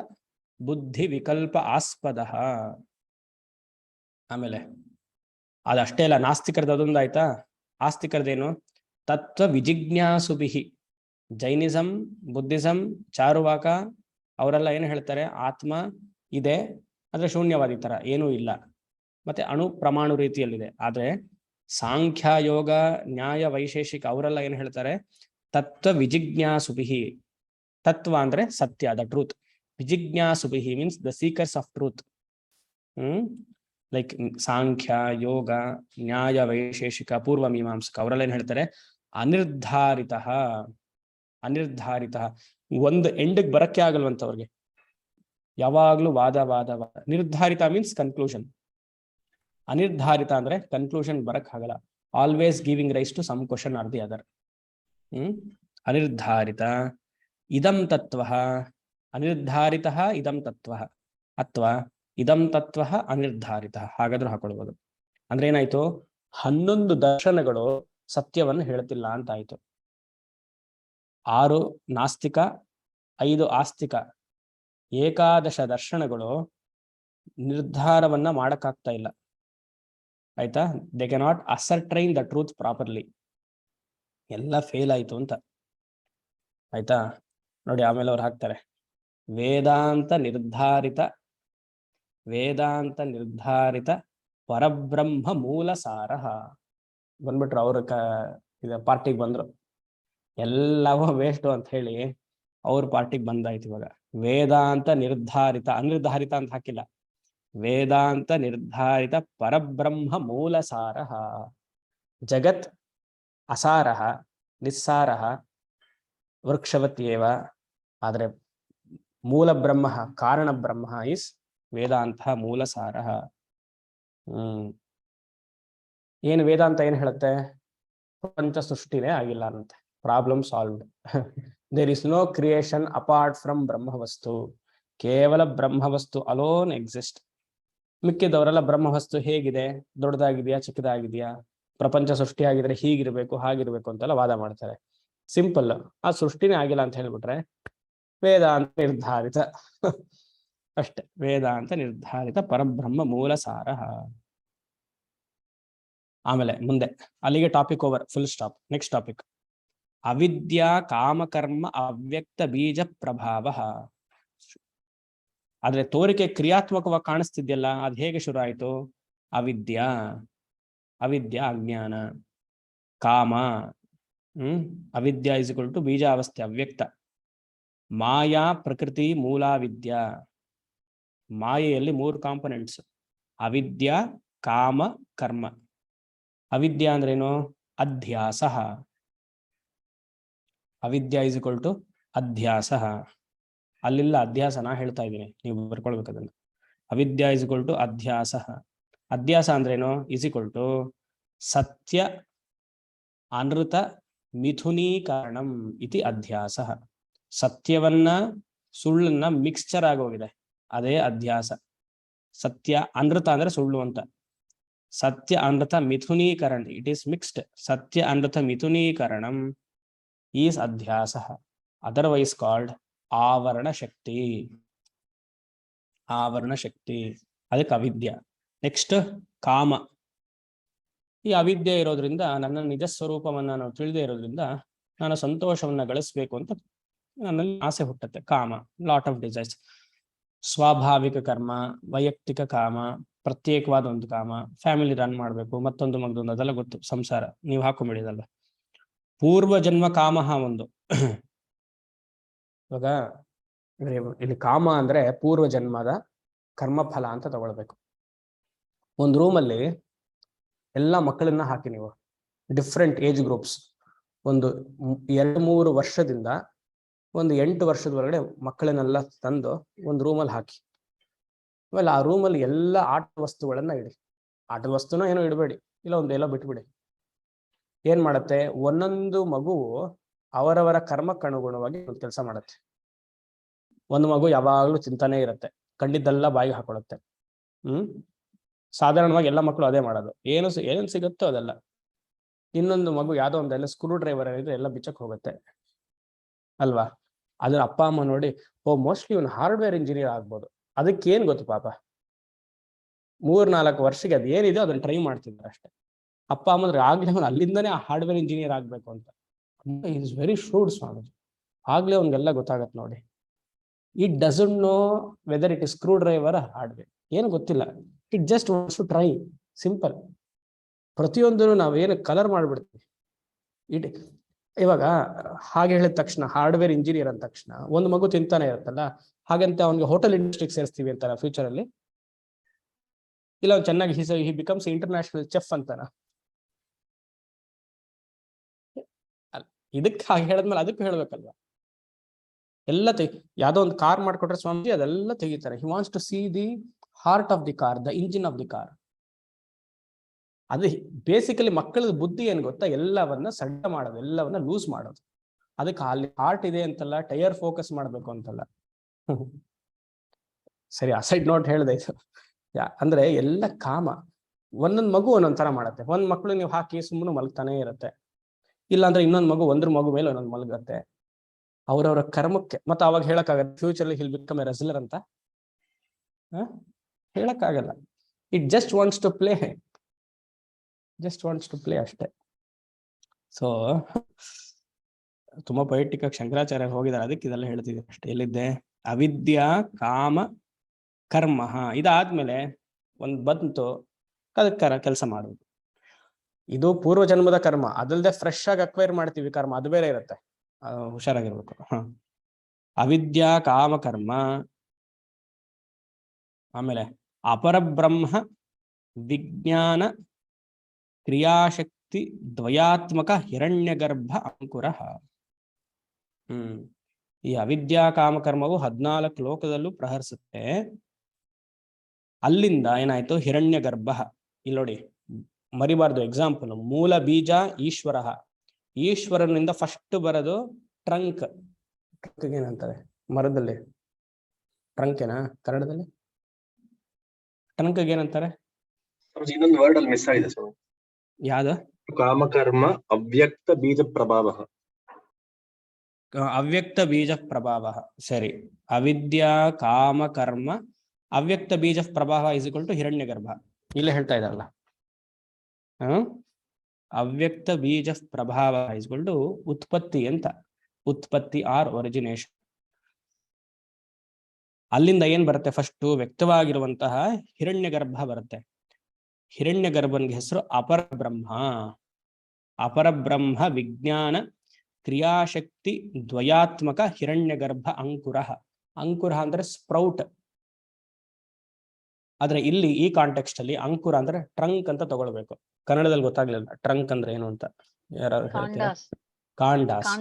ಬುದ್ಧಿ ವಿಕಲ್ಪ ಆಸ್ಪದ. ಆಮೇಲೆ ಅದಷ್ಟೇ ಅಲ್ಲ, ನಾಸ್ತಿಕರದ ಅದೊಂದು ಆಯ್ತಾ. ಆಸ್ತಿಕರದೇನು? ತತ್ವ ವಿಜಿಜ್ಞಾಸುಭಿಹಿ. ಜೈನಿಸಂ, ಬುದ್ಧಿಸಂ, ಚಾರುವಾಕ ಅವರೆಲ್ಲ ಏನು ಹೇಳ್ತಾರೆ? ಆತ್ಮ ಇದೆ, ಆದ್ರೆ ಶೂನ್ಯವಾದಿ ತರ ಏನೂ ಇಲ್ಲ, ಮತ್ತೆ ಅಣು ಪ್ರಮಾಣು ರೀತಿಯಲ್ಲಿದೆ. ಆದ್ರೆ ಸಾಂಖ್ಯ, ಯೋಗ, ನ್ಯಾಯ ವೈಶೇಷಿಕ ಅವರೆಲ್ಲ ಏನು ಹೇಳ್ತಾರೆ? ತತ್ವ ವಿಜಿಜ್ಞಾಸುಭಿಹಿ. ತತ್ವ ಅಂದ್ರೆ ಸತ್ಯ, ದ ಟ್ರೂತ್. ವಿಜಿಜ್ಞಾಸುಭಿಹಿ means the seekers of truth. Like Sankhya, Yoga, Nyaya Vaisheshika, ಪೂರ್ವ ಮೀಮಾಂಸಕ ಅವರೆಲ್ಲ ಏನ್ ಹೇಳ್ತಾರೆ? ಅನಿರ್ಧಾರಿತ. ಅನಿರ್ಧಾರಿತ ಒಂದು ಎಂಡಿಗೆ ಬರಕ್ಕೆ ಆಗಲ್ವಂತ ಅವ್ರಿಗೆ. ಯಾವಾಗ್ಲೂ ವಾದ ವಾದ ವಾದ. ನಿರ್ಧಾರಿತ ಮೀನ್ಸ್ ಕನ್ಕ್ಲೂಷನ್. ಅನಿರ್ಧಾರಿತ ಅಂದ್ರೆ ಕನ್ಕ್ಲೂಷನ್ ಬರಕ್ ಆಗಲ್ಲ. Always giving rise to some question or the other. ಅನಿರ್ಧಾರಿತ. ಇದಂ ತತ್ವ ಅನಿರ್ಧಾರಿತ ಇದಂ ತತ್ವ, ಅಥವಾ ಇದಂ ತತ್ವ ಅನಿರ್ಧಾರಿತ, ಹಾಗಾದ್ರೂ ಹಾಕೊಳ್ಬೋದು. ಅಂದ್ರೆ ಏನಾಯ್ತು? 11 ದರ್ಶನಗಳು ಸತ್ಯವನ್ನು ಹೇಳ್ತಿಲ್ಲ ಅಂತ ಆಯ್ತು. 6 ನಾಸ್ತಿಕ, 5 ಆಸ್ತಿಕ, 11 ದರ್ಶನಗಳು ನಿರ್ಧಾರವನ್ನ ಮಾಡಕ್ಕಾಗ್ತಾ ಇಲ್ಲ. ಆಯ್ತಾ? They cannot ascertain the truth properly. ಎಲ್ಲ ಫೇಲ್ ಆಯ್ತು ಅಂತ ಆಯ್ತಾ. ನೋಡಿ ಆಮೇಲೆ ಅವ್ರು ಹಾಕ್ತಾರೆ ವೇದಾಂತ ನಿರ್ಧಾರಿತ, ವೇದಾಂತ ನಿರ್ಧಾರಿತ ಪರಬ್ರಹ್ಮ ಮೂಲ ಸಾರ. ಬಂದ್ಬಿಟ್ರು ಅವ್ರ ಪಾರ್ಟಿಗೆ ಬಂದ್ರು. ಎಲ್ಲವೂ ವೇಸ್ಟ್ ಅಂತ ಹೇಳಿ ಅವ್ರ ಪಾರ್ಟಿಗೆ ಬಂದಾಯ್ತು. ಇವಾಗ ವೇದಾಂತ ನಿರ್ಧಾರಿತ, ಅನಿರ್ಧಾರಿತ ಅಂತ ಹಾಕಿಲ್ಲ, ವೇದಾಂತ ನಿರ್ಧಾರಿತ ಪರಬ್ರಹ್ಮ ಮೂಲ ಸಾರ. ಜಗತ್ ಅಸಾರ ನಿಸ್ಸಾರ ವೃಕ್ಷವತ್ಯೇವ, ಆದ್ರೆ ಮೂಲ ಬ್ರಹ್ಮ ಕಾರಣ ಬ್ರಹ್ಮ ಇಸ್ ವೇದಾಂತ ಮೂಲ ಸಾರ. ಏನು ವೇದಾಂತ ಏನ್ ಹೇಳುತ್ತೆ? ಪ್ರಪಂಚ ಸೃಷ್ಟಿನೇ ಆಗಿಲ್ಲ ಅನ್ನಂತೆ. Problem solved. There is no creation apart from ಬ್ರಹ್ಮವಸ್ತು. ಕೇವಲ ಬ್ರಹ್ಮವಸ್ತು ಅಲೋನ್ ಎಕ್ಸಿಸ್ಟ್. ಮಿಕ್ಕಿದವರೆಲ್ಲ ಬ್ರಹ್ಮವಸ್ತು ಹೇಗಿದೆ, ದೊಡ್ಡದಾಗಿದೆಯಾ ಚಿಕ್ಕದಾಗಿದೆಯಾ, ಪ್ರಪಂಚ ಸೃಷ್ಟಿಯಾಗಿದ್ರೆ ಹೀಗಿರ್ಬೇಕು ಹಾಗಿರ್ಬೇಕು ಅಂತೆಲ್ಲ ವಾದ ಮಾಡ್ತಾರೆ. ಸಿಂಪಲ್, ಆ ಸೃಷ್ಟಿನೇ ಆಗಿಲ್ಲ ಅಂತ ಹೇಳ್ಬಿಟ್ರೆ ವೇದಾಂತ ನಿರ್ಧಾರಿತ ಅಷ್ಟೇ. ವೇದಾಂತ ನಿರ್ಧಾರಿತ ಪರಬ್ರಹ್ಮ ಮೂಲ ಸಾರ. ಆಮೇಲೆ ಮುಂದೆ ಅಲ್ಲಿಗೆ topic over, full stop. Next topic ಅವಿದ್ಯಾ ಕಾಮಕರ್ಮ ಅವ್ಯಕ್ತ ಬೀಜ ಪ್ರಭಾವ. ಆದ್ರೆ ತೋರಿಕೆ ಕ್ರಿಯಾತ್ಮಕವಾಗಿ ಕಾಣಿಸ್ತಿದ್ಯಲ್ಲ, ಅದು ಹೇಗೆ ಶುರು ಆಯ್ತು? ಅವಿದ್ಯಾ, ಅವಿದ್ಯಾ ಅಜ್ಞಾನ, ಕಾಮ, ಅವಿದ್ಯಾ ಇಸ್ ಈಕ್ವಲ್ ಟು ಬೀಜಾವಸ್ಥೆ ಅವ್ಯಕ್ತ, ಮಾಯಾ ಪ್ರಕೃತಿ ಮೂಲಾವಿದ್ಯಾ. ಮಾಯೆಯಲ್ಲಿ 3 ಕಾಂಪೊನೆಂಟ್ಸ್: ಅವಿದ್ಯಾ, ಕಾಮ, ಕರ್ಮ. ಅವಿದ್ಯಾ ಅಂದ್ರೇನು? ಅಧ್ಯಾಸ. ಅವಿದ್ಯಾ ಇಸ್ ಈಕ್ವಲ್ ಟು ಅಧ್ಯಾಸ. ಅಲ್ಲಿಲ್ಲ ಅಧ್ಯಾಸ, ನಾ ಹೇಳ್ತಾ ಇದ್ದೀನಿ, ನೀವು ಬರ್ಕೊಳ್ಬೇಕು ಅದನ್ನ. ಅವಿದ್ಯಾ ಇಸ್ ಈಕ್ವಲ್ ಟು ಅಧ್ಯಾಸ. ಅಧ್ಯಾಸ ಅಂದ್ರೇನು? ಇಸ್ ಈಕ್ವಲ್ ಟು ಸತ್ಯ ಅನೃತ ಮಿಥುನೀಕರಣಂ ಇತಿ ಅಧ್ಯಾಸ. ಸತ್ಯವನ್ನ ಸುಳ್ಳನ್ನ ಮಿಕ್ಸ್ಚರ್ ಆಗೋಗಿದೆ, ಅದೇ ಅಧ್ಯಾಸ. ಸತ್ಯ ಅನೃತ ಅಂದ್ರೆ ಸುಳ್ಳು ಅಂತ. ಸತ್ಯ ಅನೃತ ಮಿಥುನೀಕರಣ, ಇಟ್ ಈಸ್ ಮಿಕ್ಸ್ಡ್. ಸತ್ಯ ಅನೃತ ಮಿಥುನೀಕರಣಂ ಈಸ್ ಅಧ್ಯಾಸ, ಅದರ್ವೈಸ್ ಕಾಲ್ಡ್ ಆವರಣ ಶಕ್ತಿ. ಆವರಣ ಶಕ್ತಿ, ಅದಕ್ಕೆ ಅವಿದ್ಯಾ. ನೆಕ್ಸ್ಟ್ ಕಾಮ. ಈ ಅವಿದ್ಯೆ ಇರೋದ್ರಿಂದ ನನ್ನ ನಿಜ ಸ್ವರೂಪವನ್ನ ನಾವು ತಿಳಿದೇ ಇರೋದ್ರಿಂದ ನಾನು ಸಂತೋಷವನ್ನ ಗಳಿಸ್ಬೇಕು ಅಂತ ನನ್ನಲ್ಲಿ ಆಸೆ ಹುಟ್ಟುತ್ತೆ. ಕಾಮ, ಲಾಟ್ ಆಫ್ ಡಿಸೈರ್ಸ್. ಸ್ವಾಭಾವಿಕ ಕರ್ಮ, ವೈಯಕ್ತಿಕ ಕಾಮ, ಪ್ರತ್ಯೇಕವಾದ ಒಂದು ಕಾಮ, ಫ್ಯಾಮಿಲಿ ರನ್ ಮಾಡ್ಬೇಕು, ಮತ್ತೊಂದು ಮಗದೊಂದು, ಅದೆಲ್ಲ ಗೊತ್ತು, ಸಂಸಾರ ನೀವು ಹಾಕೊಂಬಿಡಿದಲ್ಲ. ಪೂರ್ವ ಜನ್ಮ ಕಾಮ ಒಂದು. ಇವಾಗ ಇಲ್ಲಿ ಕಾಮ ಅಂದ್ರೆ ಪೂರ್ವ ಜನ್ಮದ ಕರ್ಮಫಲ ಅಂತ ತಗೊಳ್ಬೇಕು. ಒಂದು ರೂಮಲ್ಲಿ ಎಲ್ಲ ಮಕ್ಕಳನ್ನ ಹಾಕಿ ನೀವು, ಡಿಫ್ರೆಂಟ್ ಏಜ್ ಗ್ರೂಪ್ಸ್, ಒಂದು 2-3 ವರ್ಷದಿಂದ ಒಂದು 8 ವರ್ಷದವರೆಗೆ ಮಕ್ಕಳನ್ನೆಲ್ಲ ತಂದು ಒಂದು ರೂಮಲ್ಲಿ ಹಾಕಿ. ಆಮೇಲೆ ಆ ರೂಮಲ್ಲಿ ಎಲ್ಲ ಆಟ ವಸ್ತುಗಳನ್ನ ಇಡಿ. ಆಟದ ವಸ್ತುನ ಏನೋ ಇಡಬೇಡಿ, ಇಲ್ಲ ಒಂದೆಲ್ಲ ಬಿಟ್ಬಿಡಿ. ಏನ್ ಮಾಡತ್ತೆ, ಒಂದೊಂದು ಮಗುವು ಅವರವರ ಕರ್ಮಕ್ಕೆ ಅನುಗುಣವಾಗಿ ಒಂದು ಕೆಲಸ ಮಾಡತ್ತೆ. ಒಂದು ಮಗು ಯಾವಾಗ್ಲೂ ಚಿಂತಾನೆ ಇರುತ್ತೆ, ಕಂಡಿದ್ದೆಲ್ಲ ಬಾಯಿಗೆ ಹಾಕೊಳುತ್ತೆ. ಸಾಧಾರಣವಾಗಿ ಎಲ್ಲ ಮಕ್ಕಳು ಅದೇ ಮಾಡೋದು, ಏನೇನು ಸಿಗುತ್ತೋ ಅದೆಲ್ಲ. ಇನ್ನೊಂದು ಮಗು ಯಾವ್ದೋ ಒಂದೆಲ್ಲ ಸ್ಕ್ರೂ ಡ್ರೈವರ್ ಇದ್ರೆ ಎಲ್ಲ ಬಿಚ್ಚಕ್ ಹೋಗುತ್ತೆ ಅಲ್ವಾ. ಅದ್ರ ಅಪ್ಪ ಅಮ್ಮ ನೋಡಿ, ಮೋಸ್ಟ್ಲಿ ಇವನು ಹಾರ್ಡ್ವೇರ್ ಇಂಜಿನಿಯರ್ ಆಗ್ಬೋದು. ಅದಕ್ಕೇನ್ ಗೊತ್ತು ಪಾಪ, 3-4 ವರ್ಷಕ್ಕೆ ಅದ್ ಏನಿದೆ ಅದನ್ನ ಟ್ರೈ ಮಾಡ್ತಿದ್ದಾರೆ ಅಷ್ಟೇ. ಅಪ್ಪ ಅಮ್ಮಂದ್ರೆ ಆಗ್ಲೇ ಅವನು ಅಲ್ಲಿಂದಾನೇ ಆ ಹಾರ್ಡ್ವೇರ್ ಇಂಜಿನಿಯರ್ ಆಗ್ಬೇಕು ಅಂತ. Is very should Swamiji. ಆಗ್ಲೇ ಅವ್ನಿಗೆಲ್ಲ ಗೊತ್ತಾಗತ್ತೆ ನೋಡಿ. It doesn't know whether it is screw driver hardware, ಏನು ಗೊತ್ತಿಲ್ಲ. It just wants to try, simple. ಪ್ರತಿಯೊಂದನ್ನು ನಾವೇನು ಕಲರ್ ಮಾಡ್ಬಿಡ್ತೀವಿ. ಇವಾಗ ಹಾಗೆ ಹೇಳಿದ ತಕ್ಷಣ ಹಾರ್ಡ್ವೇರ್ ಇಂಜಿನಿಯರ್ ಅಂದ ತಕ್ಷಣ ಒಂದು ಮಗು ತಿಂತಾನೆ ಇರುತ್ತಲ್ಲ, ಹಾಗಂತ ಅವ್ನಿಗೆ ಹೋಟೆಲ್ ಇಂಡಸ್ಟ್ರಿಗೆ ಸೇರಿಸ್ತೀವಿ ಅಂತಾರ ಫ್ಯೂಚರ್ ಅಲ್ಲಿ? ಇಲ್ಲ ಅವ್ನು ಚೆನ್ನಾಗಿ ಹಿ ಬಿಕಮ್ಸ್ ಇಂಟರ್ನ್ಯಾಷನಲ್ ಚೆಫ್ ಅಂತಾನ? ಇದಕ್ಕೆ ಹಾಗೆ ಹೇಳಿದ್ಮೇಲೆ ಅದಕ್ಕೆ ಹೇಳ್ಬೇಕಲ್ವಾ. ಎಲ್ಲ ಯಾವ್ದೋ ಒಂದು ಕಾರ್ ಮಾಡ್ಕೊಟ್ರೆ ಸ್ವಾಮೀಜಿ ಅದೆಲ್ಲ ತೆಗಿತಾರೆ. He wants to see the heart of the car, the engine of the car. ಅದು ಬೇಸಿಕಲಿ ಮಕ್ಕಳ ಬುದ್ಧಿ ಏನ್ ಗೊತ್ತಾ, ಎಲ್ಲವನ್ನ ಸಡ್ಡ ಮಾಡೋದು, ಎಲ್ಲವನ್ನ ಲೂಸ್ ಮಾಡೋದು. ಅದಕ್ಕೆ ಅಲ್ಲಿ ಹಾರ್ಟ್ ಇದೆ ಅಂತಲ್ಲ, ಟೈರ್ ಫೋಕಸ್ ಮಾಡ್ಬೇಕು ಅಂತಲ್ಲ. ಸರಿ, ಅಸೈಡ್ ನೋಟ್ ಹೇಳ್ದೆ ಇದು. ಅಂದ್ರೆ ಎಲ್ಲ ಕಾಮ. ಒಂದೊಂದು ಮಗು ಒಂದೊಂದ್ ತರ ಮಾಡತ್ತೆ. ಒಂದ್ ಮಕ್ಳು ನೀವು ಹಾಕಿ ಸುಮ್ಮನೆ ಮಲಗ್ತಾನೆ ಇರುತ್ತೆ, ಇಲ್ಲಾಂದ್ರೆ ಇನ್ನೊಂದ್ ಮಗು ಒಂದ್ರ ಮಗು ಮೇಲೆ ಒಂದೊಂದು ಮಲಗತ್ತೆ. ಅವ್ರವ್ರ ಕರ್ಮಕ್ಕೆ. ಮತ್ತೆ ಅವಾಗ ಹೇಳಕ್ಕಾಗಲ್ಲ future he'll become a wrestler ಅಂತ? ಹೇಳಕ್ಕಾಗಲ್ಲ. It just wants to play, just wants to play ಅಷ್ಟೇ. ಸೊ ತುಂಬಾ ಪೊಯಿಟಿಕ್ ಆಗಿ ಶಂಕರಾಚಾರ್ಯ ಹೋಗಿದ್ದಾರೆ, ಅದಕ್ಕೆ ಇದೆಲ್ಲ ಹೇಳ್ತಿದ್ದೆ ಅಷ್ಟೇ. ಎಲ್ಲಿದ್ದೆ? ಅವಿದ್ಯಾ ಕಾಮ ಕರ್ಮ. ಇದಾದ್ಮೇಲೆ ಒಂದ್ ಬಂತು, ಅದಕ್ಕೆ ಕೆಲಸ ಮಾಡುವುದು. ಇದು ಪೂರ್ವ ಜನ್ಮದ ಕರ್ಮ. ಅದಲ್ದೆ ಫ್ರೆಶ್ ಆಗಿ ಅಕ್ವೈರ್ ಮಾಡ್ತೀವಿ ಕರ್ಮ, ಅದು ಬೇರೆ ಇರುತ್ತೆ. ಹುಷಾರಾಗಿರ್ಬೇಕು. ಅವಿದ್ಯಾ ಕಾಮ ಕರ್ಮ. ಆಮೇಲೆ ಅಪರಬ್ರಹ್ಮ ವಿಜ್ಞಾನ ಕ್ರಿಯಾಶಕ್ತಿ ದ್ವಯಾತ್ಮಕ ಹಿರಣ್ಯಗರ್ಭ ಅಂಕುರ. ಈ ಅವಿದ್ಯಾ ಕಾಮಕರ್ಮವು 14 ಲೋಕದಲ್ಲೂ ಪ್ರಹರಿಸುತ್ತೆ. ಅಲ್ಲಿಂದ ಏನಾಯ್ತು, ಹಿರಣ್ಯಗರ್ಭ. ಇಲ್ಲಿ ನೋಡಿ, ಮರಿಬಾರ್ದು ಎಕ್ಸಾಂಪಲ್. ಮೂಲ ಬೀಜ ಈಶ್ವರ. ಈಶ್ವರನಿಂದ ಫಸ್ಟ್ ಬರೋದು ಟ್ರಂಕ್. ಟ್ರಂಕ್ ಏನಂತಾರೆ ಮರದಲ್ಲಿ? ಟ್ರಂಕ್ ಏನಾ ಕನ್ನಡದಲ್ಲಿ? ಟ್ರಂಕ್ ಏನಂತಾರೆ? ಇನ್ನೊಂದು ವರ್ಡ್ ಅಲ್ಲಿ ಮಿಸ್ ಆಗಿದೆ ಸರ್. ಯಾವ್ದು? ಕಾಮಕರ್ಮ ಅವ್ಯಕ್ತ ಬೀಜ ಪ್ರಭಾವ. ಅವ್ಯಕ್ತ ಬೀಜ ಪ್ರಭಾವ. ಸರಿ, ಅವಿದ್ಯಾ ಕಾಮ ಕರ್ಮ ಅವ್ಯಕ್ತ ಬೀಜ ಪ್ರಭಾವ ಇಸ್ ಈಕ್ವಲ್ ಟು ಹಿರಣ್ಯಗರ್ಭ. ಇಲ್ಲೇ ಹೇಳ್ತಾ ಇದ್ದಾರಲ್ಲ, ಅವ್ಯಕ್ತ ಬೀಜ ಪ್ರಭಾವ ಇಸ್ ಈಕ್ವಲ್ ಟು ಉತ್ಪತ್ತಿ ಅಂತ. ಉತ್ಪತ್ತಿ ಆರ್ ಒರಿಜಿನೇಷನ್. ಅಲ್ಲಿಂದ ಏನ್ ಬರುತ್ತೆ? ಫಸ್ಟ್ ವ್ಯಕ್ತವಾಗಿರುವಂತಹ ಹಿರಣ್ಯಗರ್ಭ ಬರುತ್ತೆ. ಹಿರಣ್ಯಗರ್ಭನ್ಗೆ ಹೆಸರು ಅಪರಬ್ರಹ್ಮ. ಅಪರಬ್ರಹ್ಮ ವಿಜ್ಞಾನ ಕ್ರಿಯಾಶಕ್ತಿ ದ್ವಯಾತ್ಮಕ ಹಿರಣ್ಯಗರ್ಭ ಅಂಕುರ. ಅಂಕುರ ಅಂದ್ರೆ ಸ್ಪ್ರೌಟ್. ಆದ್ರೆ ಇಲ್ಲಿ ಈ ಕಾಂಟೆಕ್ಸ್ಟ್ ಅಲ್ಲಿ ಅಂಕುರ ಅಂದ್ರೆ ಟ್ರಂಕ್ ಅಂತ ತಗೊಳ್ಬೇಕು. ಕನ್ನಡದಲ್ಲಿ ಗೊತ್ತಾಗ್ಲಿಲ್ಲ ಟ್ರಂಕ್ ಅಂದ್ರೆ ಏನು ಅಂತ. ಯಾರು ಹೇಳ್ತೀರಾ? ಕಾಂಡಾಸ್.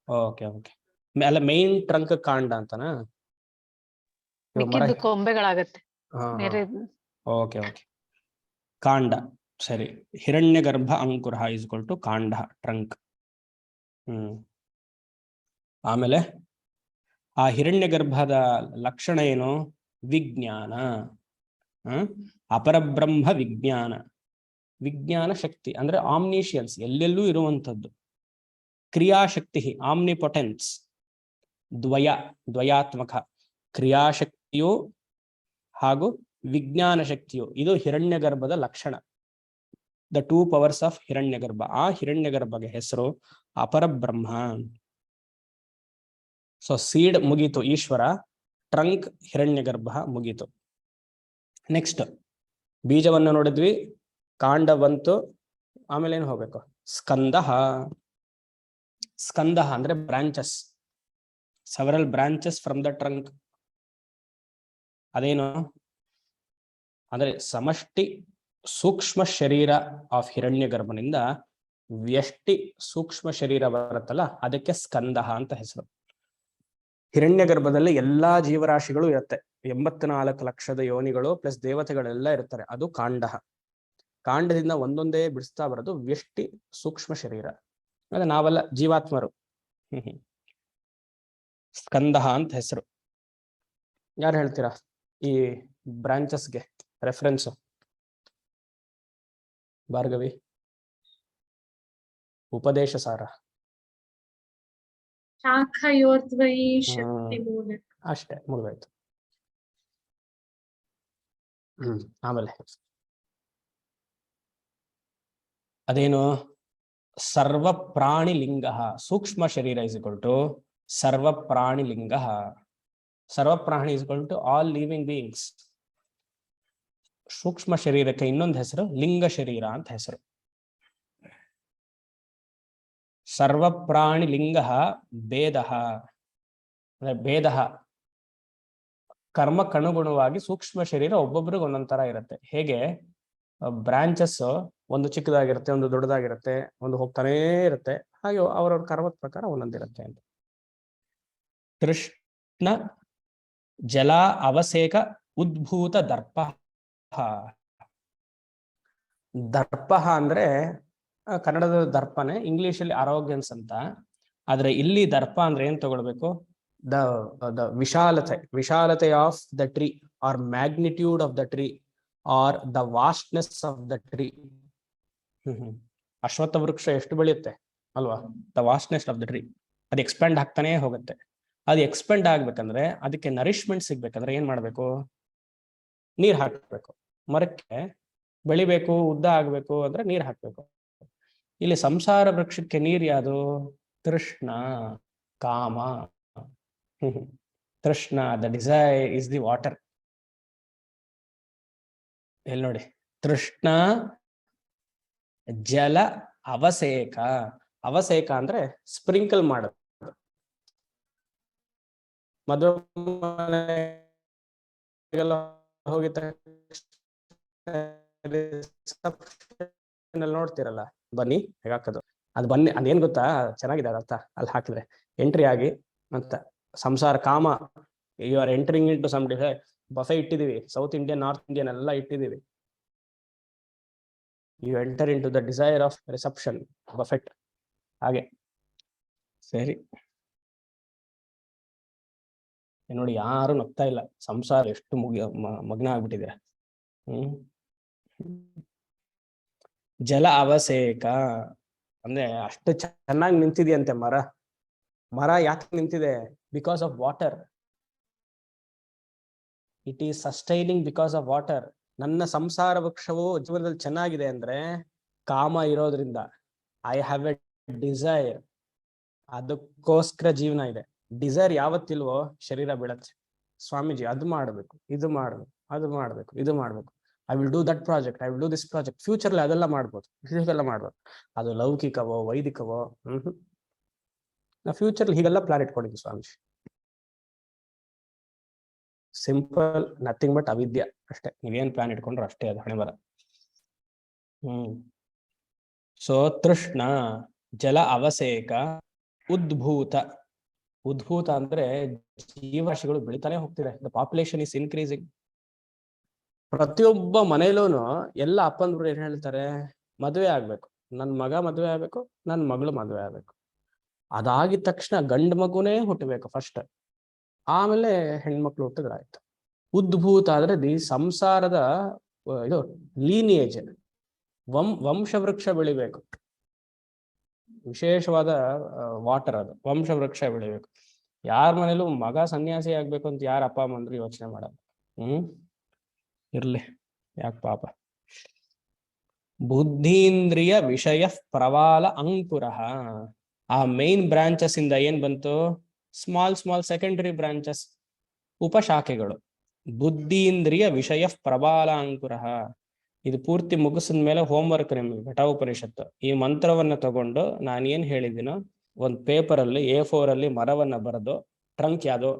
Okay okay. ಅಲ್ಲ, ಮೇನ್ ಟ್ರಂಕ್ ಕಾಂಡ ಅಂತನಾ? ಕೊಂಬೆಗಳಾಗತ್ತೆ. ಓಕೆ ಓಕೆ, ಕಾಂಡ. ಸರಿ, ಹಿರಣ್ಯಗರ್ಭ ಅಂಕುರ ಇಸ್ ಈಕ್ವಲ್ ಟು ಕಾಂಡ, ಟ್ರಂಕ್. ಆಮೇಲೆ ಆ ಹಿರಣ್ಯಗರ್ಭದ ಲಕ್ಷಣ ಏನು? ವಿಜ್ಞಾನ. ಅಪರಬ್ರಹ್ಮ ವಿಜ್ಞಾನ. ವಿಜ್ಞಾನ ಶಕ್ತಿ ಅಂದ್ರೆ ಆಮ್ನಿಷಿಯನ್ಸ್, ಎಲ್ಲೆಲ್ಲೂ ಇರುವಂಥದ್ದು. ಕ್ರಿಯಾಶಕ್ತಿ ಆಮ್ನಿಪೊಟೆನ್ಸ್. ದ್ವಯಾತ್ಮಕ ಕ್ರಿಯಾಶಕ್ತಿಯು ಹಾಗೂ ವಿಜ್ಞಾನ ಶಕ್ತಿಯು. ಇದು ಹಿರಣ್ಯಗರ್ಭದ ಲಕ್ಷಣ. The 2 powers of Hiranyagarbha. ಆ ಹಿರಣ್ಯಗರ್ಭಗೆ ಹೆಸರು ಅಪರಬ್ರಹ್ಮ. ಸೊ ಸೀಡ್ ಮುಗೀತು ಈಶ್ವರ, ಟ್ರಂಕ್ ಹಿರಣ್ಯಗರ್ಭ ಮುಗೀತು. ನೆಕ್ಸ್ಟ್ ಬೀಜವನ್ನು ನೋಡಿದ್ವಿ, ಕಾಂಡ ಬಂತು, ಆಮೇಲೆ ಏನು ಹೋಗ್ಬೇಕು? ಸ್ಕಂದ. ಸ್ಕಂದ ಅಂದ್ರೆ branches, several branches from the trunk. ಅದೇನು ಅಂದ್ರೆ ಸಮಷ್ಟಿ ಸೂಕ್ಷ್ಮ ಶರೀರ ಆಫ್ ಹಿರಣ್ಯ ಗರ್ಭನಿಂದ ವ್ಯಷ್ಟಿ ಸೂಕ್ಷ್ಮ ಶರೀರ ಬರುತ್ತಲ್ಲ, ಅದಕ್ಕೆ ಸ್ಕಂದ ಅಂತ ಹೆಸರು. ಹಿರಣ್ಯ ಗರ್ಭದಲ್ಲಿ ಎಲ್ಲಾ ಜೀವರಾಶಿಗಳು ಇರುತ್ತೆ, 84 ಲಕ್ಷದ ಯೋನಿಗಳು ಪ್ಲಸ್ ದೇವತೆಗಳೆಲ್ಲ ಇರ್ತಾರೆ. ಅದು ಕಾಂಡ. ಕಾಂಡದಿಂದ ಒಂದೊಂದೇ ಬಿಡಿಸ್ತಾ ಬರೋದು ವ್ಯಷ್ಟಿ ಸೂಕ್ಷ್ಮ ಶರೀರ. ಅದೇ ನಾವೆಲ್ಲ ಜೀವಾತ್ಮರು. ಸ್ಕಂದ ಅಂತ ಹೆಸರು. ಯಾರು ಹೇಳ್ತೀರಾ ಈ ಬ್ರಾಂಚಸ್ಗೆ ರೆಫರೆನ್ಸ್? ಭಾರ್ಗವಿ. ಉಪದೇಶ ಸಾರ. ಶಾಖಯೋರ್ಧ್ವಯಿ ಶಕ್ತಿ ಮೂಲ. ಅಷ್ಟೇ, ಮುಗಿದಾಯ್ತು. ಆಮೇಲೆ ಅದೇನು? ಸರ್ವ ಪ್ರಾಣಿ ಲಿಂಗ. ಸೂಕ್ಷ್ಮ ಶರೀರ ಇಸ್ ಈಕ್ವಲ್ ಟು ಸರ್ವ ಪ್ರಾಣಿ ಲಿಂಗ. ಸರ್ವ ಪ್ರಾಣಿ is equal to all living beings. ಸೂಕ್ಷ್ಮ ಶರೀರಕ್ಕೆ ಇನ್ನೊಂದು ಹೆಸರು ಲಿಂಗ ಶರೀರ ಅಂತ ಹೆಸರು. ಸರ್ವ ಪ್ರಾಣಿ ಲಿಂಗ ಭೇದ. ಭೇದ ಕರ್ಮಕ್ಕನುಗುಣವಾಗಿ ಸೂಕ್ಷ್ಮ ಶರೀರ ಒಬ್ಬೊಬ್ರಿಗೆ ಒಂದೊಂದ್ ತರ ಇರುತ್ತೆ. ಹೇಗೆ ಬ್ರಾಂಚಸ್ ಒಂದು ಚಿಕ್ಕದಾಗಿರುತ್ತೆ, ಒಂದು ದೊಡ್ಡದಾಗಿರುತ್ತೆ, ಒಂದು ಹೋಗ್ತಾನೇ ಇರುತ್ತೆ, ಹಾಗೆ ಅವರವ್ರ ಕರ್ಮದ ಪ್ರಕಾರ ಒಂದೊಂದಿರುತ್ತೆ ಅಂತ. ಕೃಷ್ಣ ಜಲ ಅವಸೇಕ ಉದ್ಭೂತ ದರ್ಪ. ದರ್ಪ ಅಂದ್ರೆ ಕನ್ನಡದ ದರ್ಪನೆ, ಇಂಗ್ಲಿಷಲ್ಲಿ ಅರೋಗ್ಯನ್ಸ್ ಅಂತ. ಆದ್ರೆ ಇಲ್ಲಿ ದರ್ಪ ಅಂದ್ರೆ ಏನ್ ತಗೊಳ್ಬೇಕು? ದ ವಿಶಾಲತೆ, ವಿಶಾಲತೆ of the tree or magnitude of the tree or the vastness of the tree. ಅಶ್ವತ್ಥ ವೃಕ್ಷ ಎಷ್ಟು ಬೆಳೆಯುತ್ತೆ ಅಲ್ವಾ? The vastness of the tree. ಅದು ಎಕ್ಸ್ಪೆಂಡ್ ಆಗ್ತಾನೆ ಹೋಗುತ್ತೆ. ಅದು ಎಕ್ಸ್ಪೆಂಡ್ ಆಗ್ಬೇಕಂದ್ರೆ, ಅದಕ್ಕೆ ನರಿಶ್ಮೆಂಟ್ ಸಿಗ್ಬೇಕಂದ್ರೆ ಏನ್ ಮಾಡ್ಬೇಕು? ನೀರ್ ಹಾಕ್ಬೇಕು. ಮರಕ್ಕೆ ಬೆಳಿಬೇಕು, ಉದ್ದ ಆಗ್ಬೇಕು ಅಂದ್ರೆ ನೀರ್ ಹಾಕ್ಬೇಕು. ಇಲ್ಲಿ ಸಂಸಾರ ವೃಕ್ಷಕ್ಕೆ ನೀರ್ ಯಾವುದು? ತೃಷ್ಣ, ಕಾಮ. ತೃಷ್ಣ, the desire is the water. ಎಲ್ಲಿ ನೋಡಿ, ತೃಷ್ಣ ಜಲ ಅವಸೇಕ. ಅವಸೇಕ ಅಂದ್ರೆ ಸ್ಪ್ರಿಂಕಲ್ ಮಾಡೋದು. ಮದುವೆ ಹೋಗಿದ ನೋಡ್ತಿರಲ್ಲ ಬನ್ನಿ ಹೇಗೆ ಹಾಕೋದು, ಅದು ಬನ್ನಿ ಅದೇನ್ ಗೊತ್ತಾ? ಚೆನ್ನಾಗಿದೆ ಅದರ್ಥ. ಅಲ್ಲಿ ಹಾಕಿದ್ರೆ ಎಂಟ್ರಿ ಆಗಿ ಅಂತ ಸಂಸಾರ ಕಾಮ, you are entering into some buffet ಇಟ್ಟಿದೀವಿ, ಸೌತ್ ಇಂಡಿಯನ್ ನಾರ್ತ್ ಇಂಡಿಯನ್ ಎಲ್ಲ ಇಟ್ಟಿದೀವಿ. You enter into the desire of reception buffet. ಹಾಗೆ ಸರಿ ನೋಡಿ, ಯಾರು ನಗ್ತಾ ಇಲ್ಲ. ಸಂಸಾರ ಎಷ್ಟು ಮಗ್ನ ಆಗ್ಬಿಟ್ಟಿದೆ. ಜಲ ಅವಸೇಕ ಅಂದ್ರೆ ಅಷ್ಟು ಚೆನ್ನಾಗಿ ನಿಂತಿದೆಯಂತೆ ಮರ. ಮರ ಯಾಕೆ ನಿಂತಿದೆ? Because of water. It is sustaining because of water. ನನ್ನ ಸಂಸಾರ ವೃಕ್ಷವು ಜೀವನದಲ್ಲಿ ಚೆನ್ನಾಗಿದೆ ಅಂದ್ರೆ ಕಾಮ ಇರೋದ್ರಿಂದ. ಐ ಹ್ಯಾವ್ ಎ ಡಿಸೈರ್, ಅದಕ್ಕೋಸ್ಕರ ಜೀವನ ಇದೆ. ಡಿಸೈರ್ ಯಾವತ್ತಿಲ್ವೋ ಶರೀರ ಬೀಳತ್ತೆ. ಸ್ವಾಮೀಜಿ ಅದು ಮಾಡ್ಬೇಕು, ಇದು ಮಾಡ್ಬೇಕು, ಅದು ಮಾಡ್ಬೇಕು, ಇದು ಮಾಡ್ಬೇಕು, I will do that project, I will do this project. Futurely ಅದೆಲ್ಲ ಮಾಡ್ಬೋದು, ಹೀಗೆಲ್ಲ ಮಾಡ್ಬೋದು. ಅದು ಲೌಕಿಕವೋ ವೈದಿಕವೋ ನಾ ಫ್ಯೂಚರ್ಲಿ ಹೀಗೆಲ್ಲ ಪ್ಲಾನ್ ಇಟ್ಕೊಂಡಿದ್ವಿ ಸ್ವಾಮೀಜಿ. ಸಿಂಪಲ್, ನಥಿಂಗ್ ಬಟ್ ಅವಿದ್ಯೆ ಅಷ್ಟೇ. ನೀವೇನ್ ಪ್ಲಾನ್ ಇಟ್ಕೊಂಡ್ರು ಅಷ್ಟೇ, ಅದು ಹಣೆ ಬರ. ಸೊ ತೃಷ್ಣ ಜಲ ಅವಸೇಕ ಉದ್ಭೂತ. ಉದ್ಭೂತ ಅಂದ್ರೆ ಜೀವರಾಶಿಗಳು ಬೆಳಿತಾನೆ ಹೋಗ್ತಿದೆ. The population is increasing. ಪ್ರತಿಯೊಬ್ಬ ಮನೇಲೂನು ಎಲ್ಲ ಅಪ್ಪಂದ್ರು ಏನ್ ಹೇಳ್ತಾರೆ? ಮದುವೆ ಆಗ್ಬೇಕು, ನನ್ ಮಗ ಮದುವೆ ಆಗ್ಬೇಕು, ನನ್ ಮಗಳು ಮದುವೆ ಆಗ್ಬೇಕು. ಅದಾಗಿದ ತಕ್ಷಣ ಗಂಡು ಮಗುನೇ ಹುಟ್ಟಬೇಕು ಫಸ್ಟ್, ಆಮೇಲೆ ಹೆಣ್ಮಕ್ಳು ಹುಟ್ಟಿದ್ರೆ ಆಯ್ತು. ಉದ್ಭೂತ ಆದ್ರೆ ದಿ ಸಂಸಾರದ ಇದು ಲೀನಿಯೇಜ್, ವಂಶವೃಕ್ಷ ಬೆಳಿಬೇಕು. ವಿಶೇಷವಾದ ವಾಟರ್ ಅದು, ವಂಶವೃಕ್ಷ ಬೆಳಿಬೇಕು. ಯಾರ ಮನೇಲೂ ಮಗ ಸನ್ಯಾಸಿ ಆಗ್ಬೇಕು ಅಂತ ಯಾರ ಅಪ್ಪ ಅಮ್ಮಂದ್ರು ಯೋಚನೆ ಮಾಡಲ್ಲ. ಇರ್ಲಿ, ಯಾಕೆ ಪಾಪ. ಬುದ್ಧೀಂದ್ರಿಯ ವಿಷಯ ಪ್ರವಾಲ ಅಂಕುರ. ಆ ಮೇನ್ ಬ್ರಾಂಚಸ್ ಇಂದ ಏನ್ ಬಂತು? ಸ್ಮಾಲ್ ಸ್ಮಾಲ್ ಸೆಕೆಂಡರಿ ಬ್ರಾಂಚಸ್, ಉಪಶಾಖೆಗಳು. ಬುದ್ಧೀಂದ್ರಿಯ ವಿಷಯ ಪ್ರಬಾಲ ಅಂಕುರ. ಇದು ಪೂರ್ತಿ ಮುಗಿಸಿದ ಮೇಲೆ ಹೋಮ್ವರ್ಕ್ ನಿಮ್ಗೆ ಘಟೋಪನಿಷತ್ತು. ಈ ಮಂತ್ರವನ್ನ ತಗೊಂಡು ನಾನು ಏನ್ ಹೇಳಿದ್ದೀನೋ ಒಂದು ಪೇಪರ್ ಅಲ್ಲಿ A4 ಅಲ್ಲಿ ಮರವನ್ನ ಬರೆದು ಟ್ರಂಕ್ ಯಾವ್ದೋ,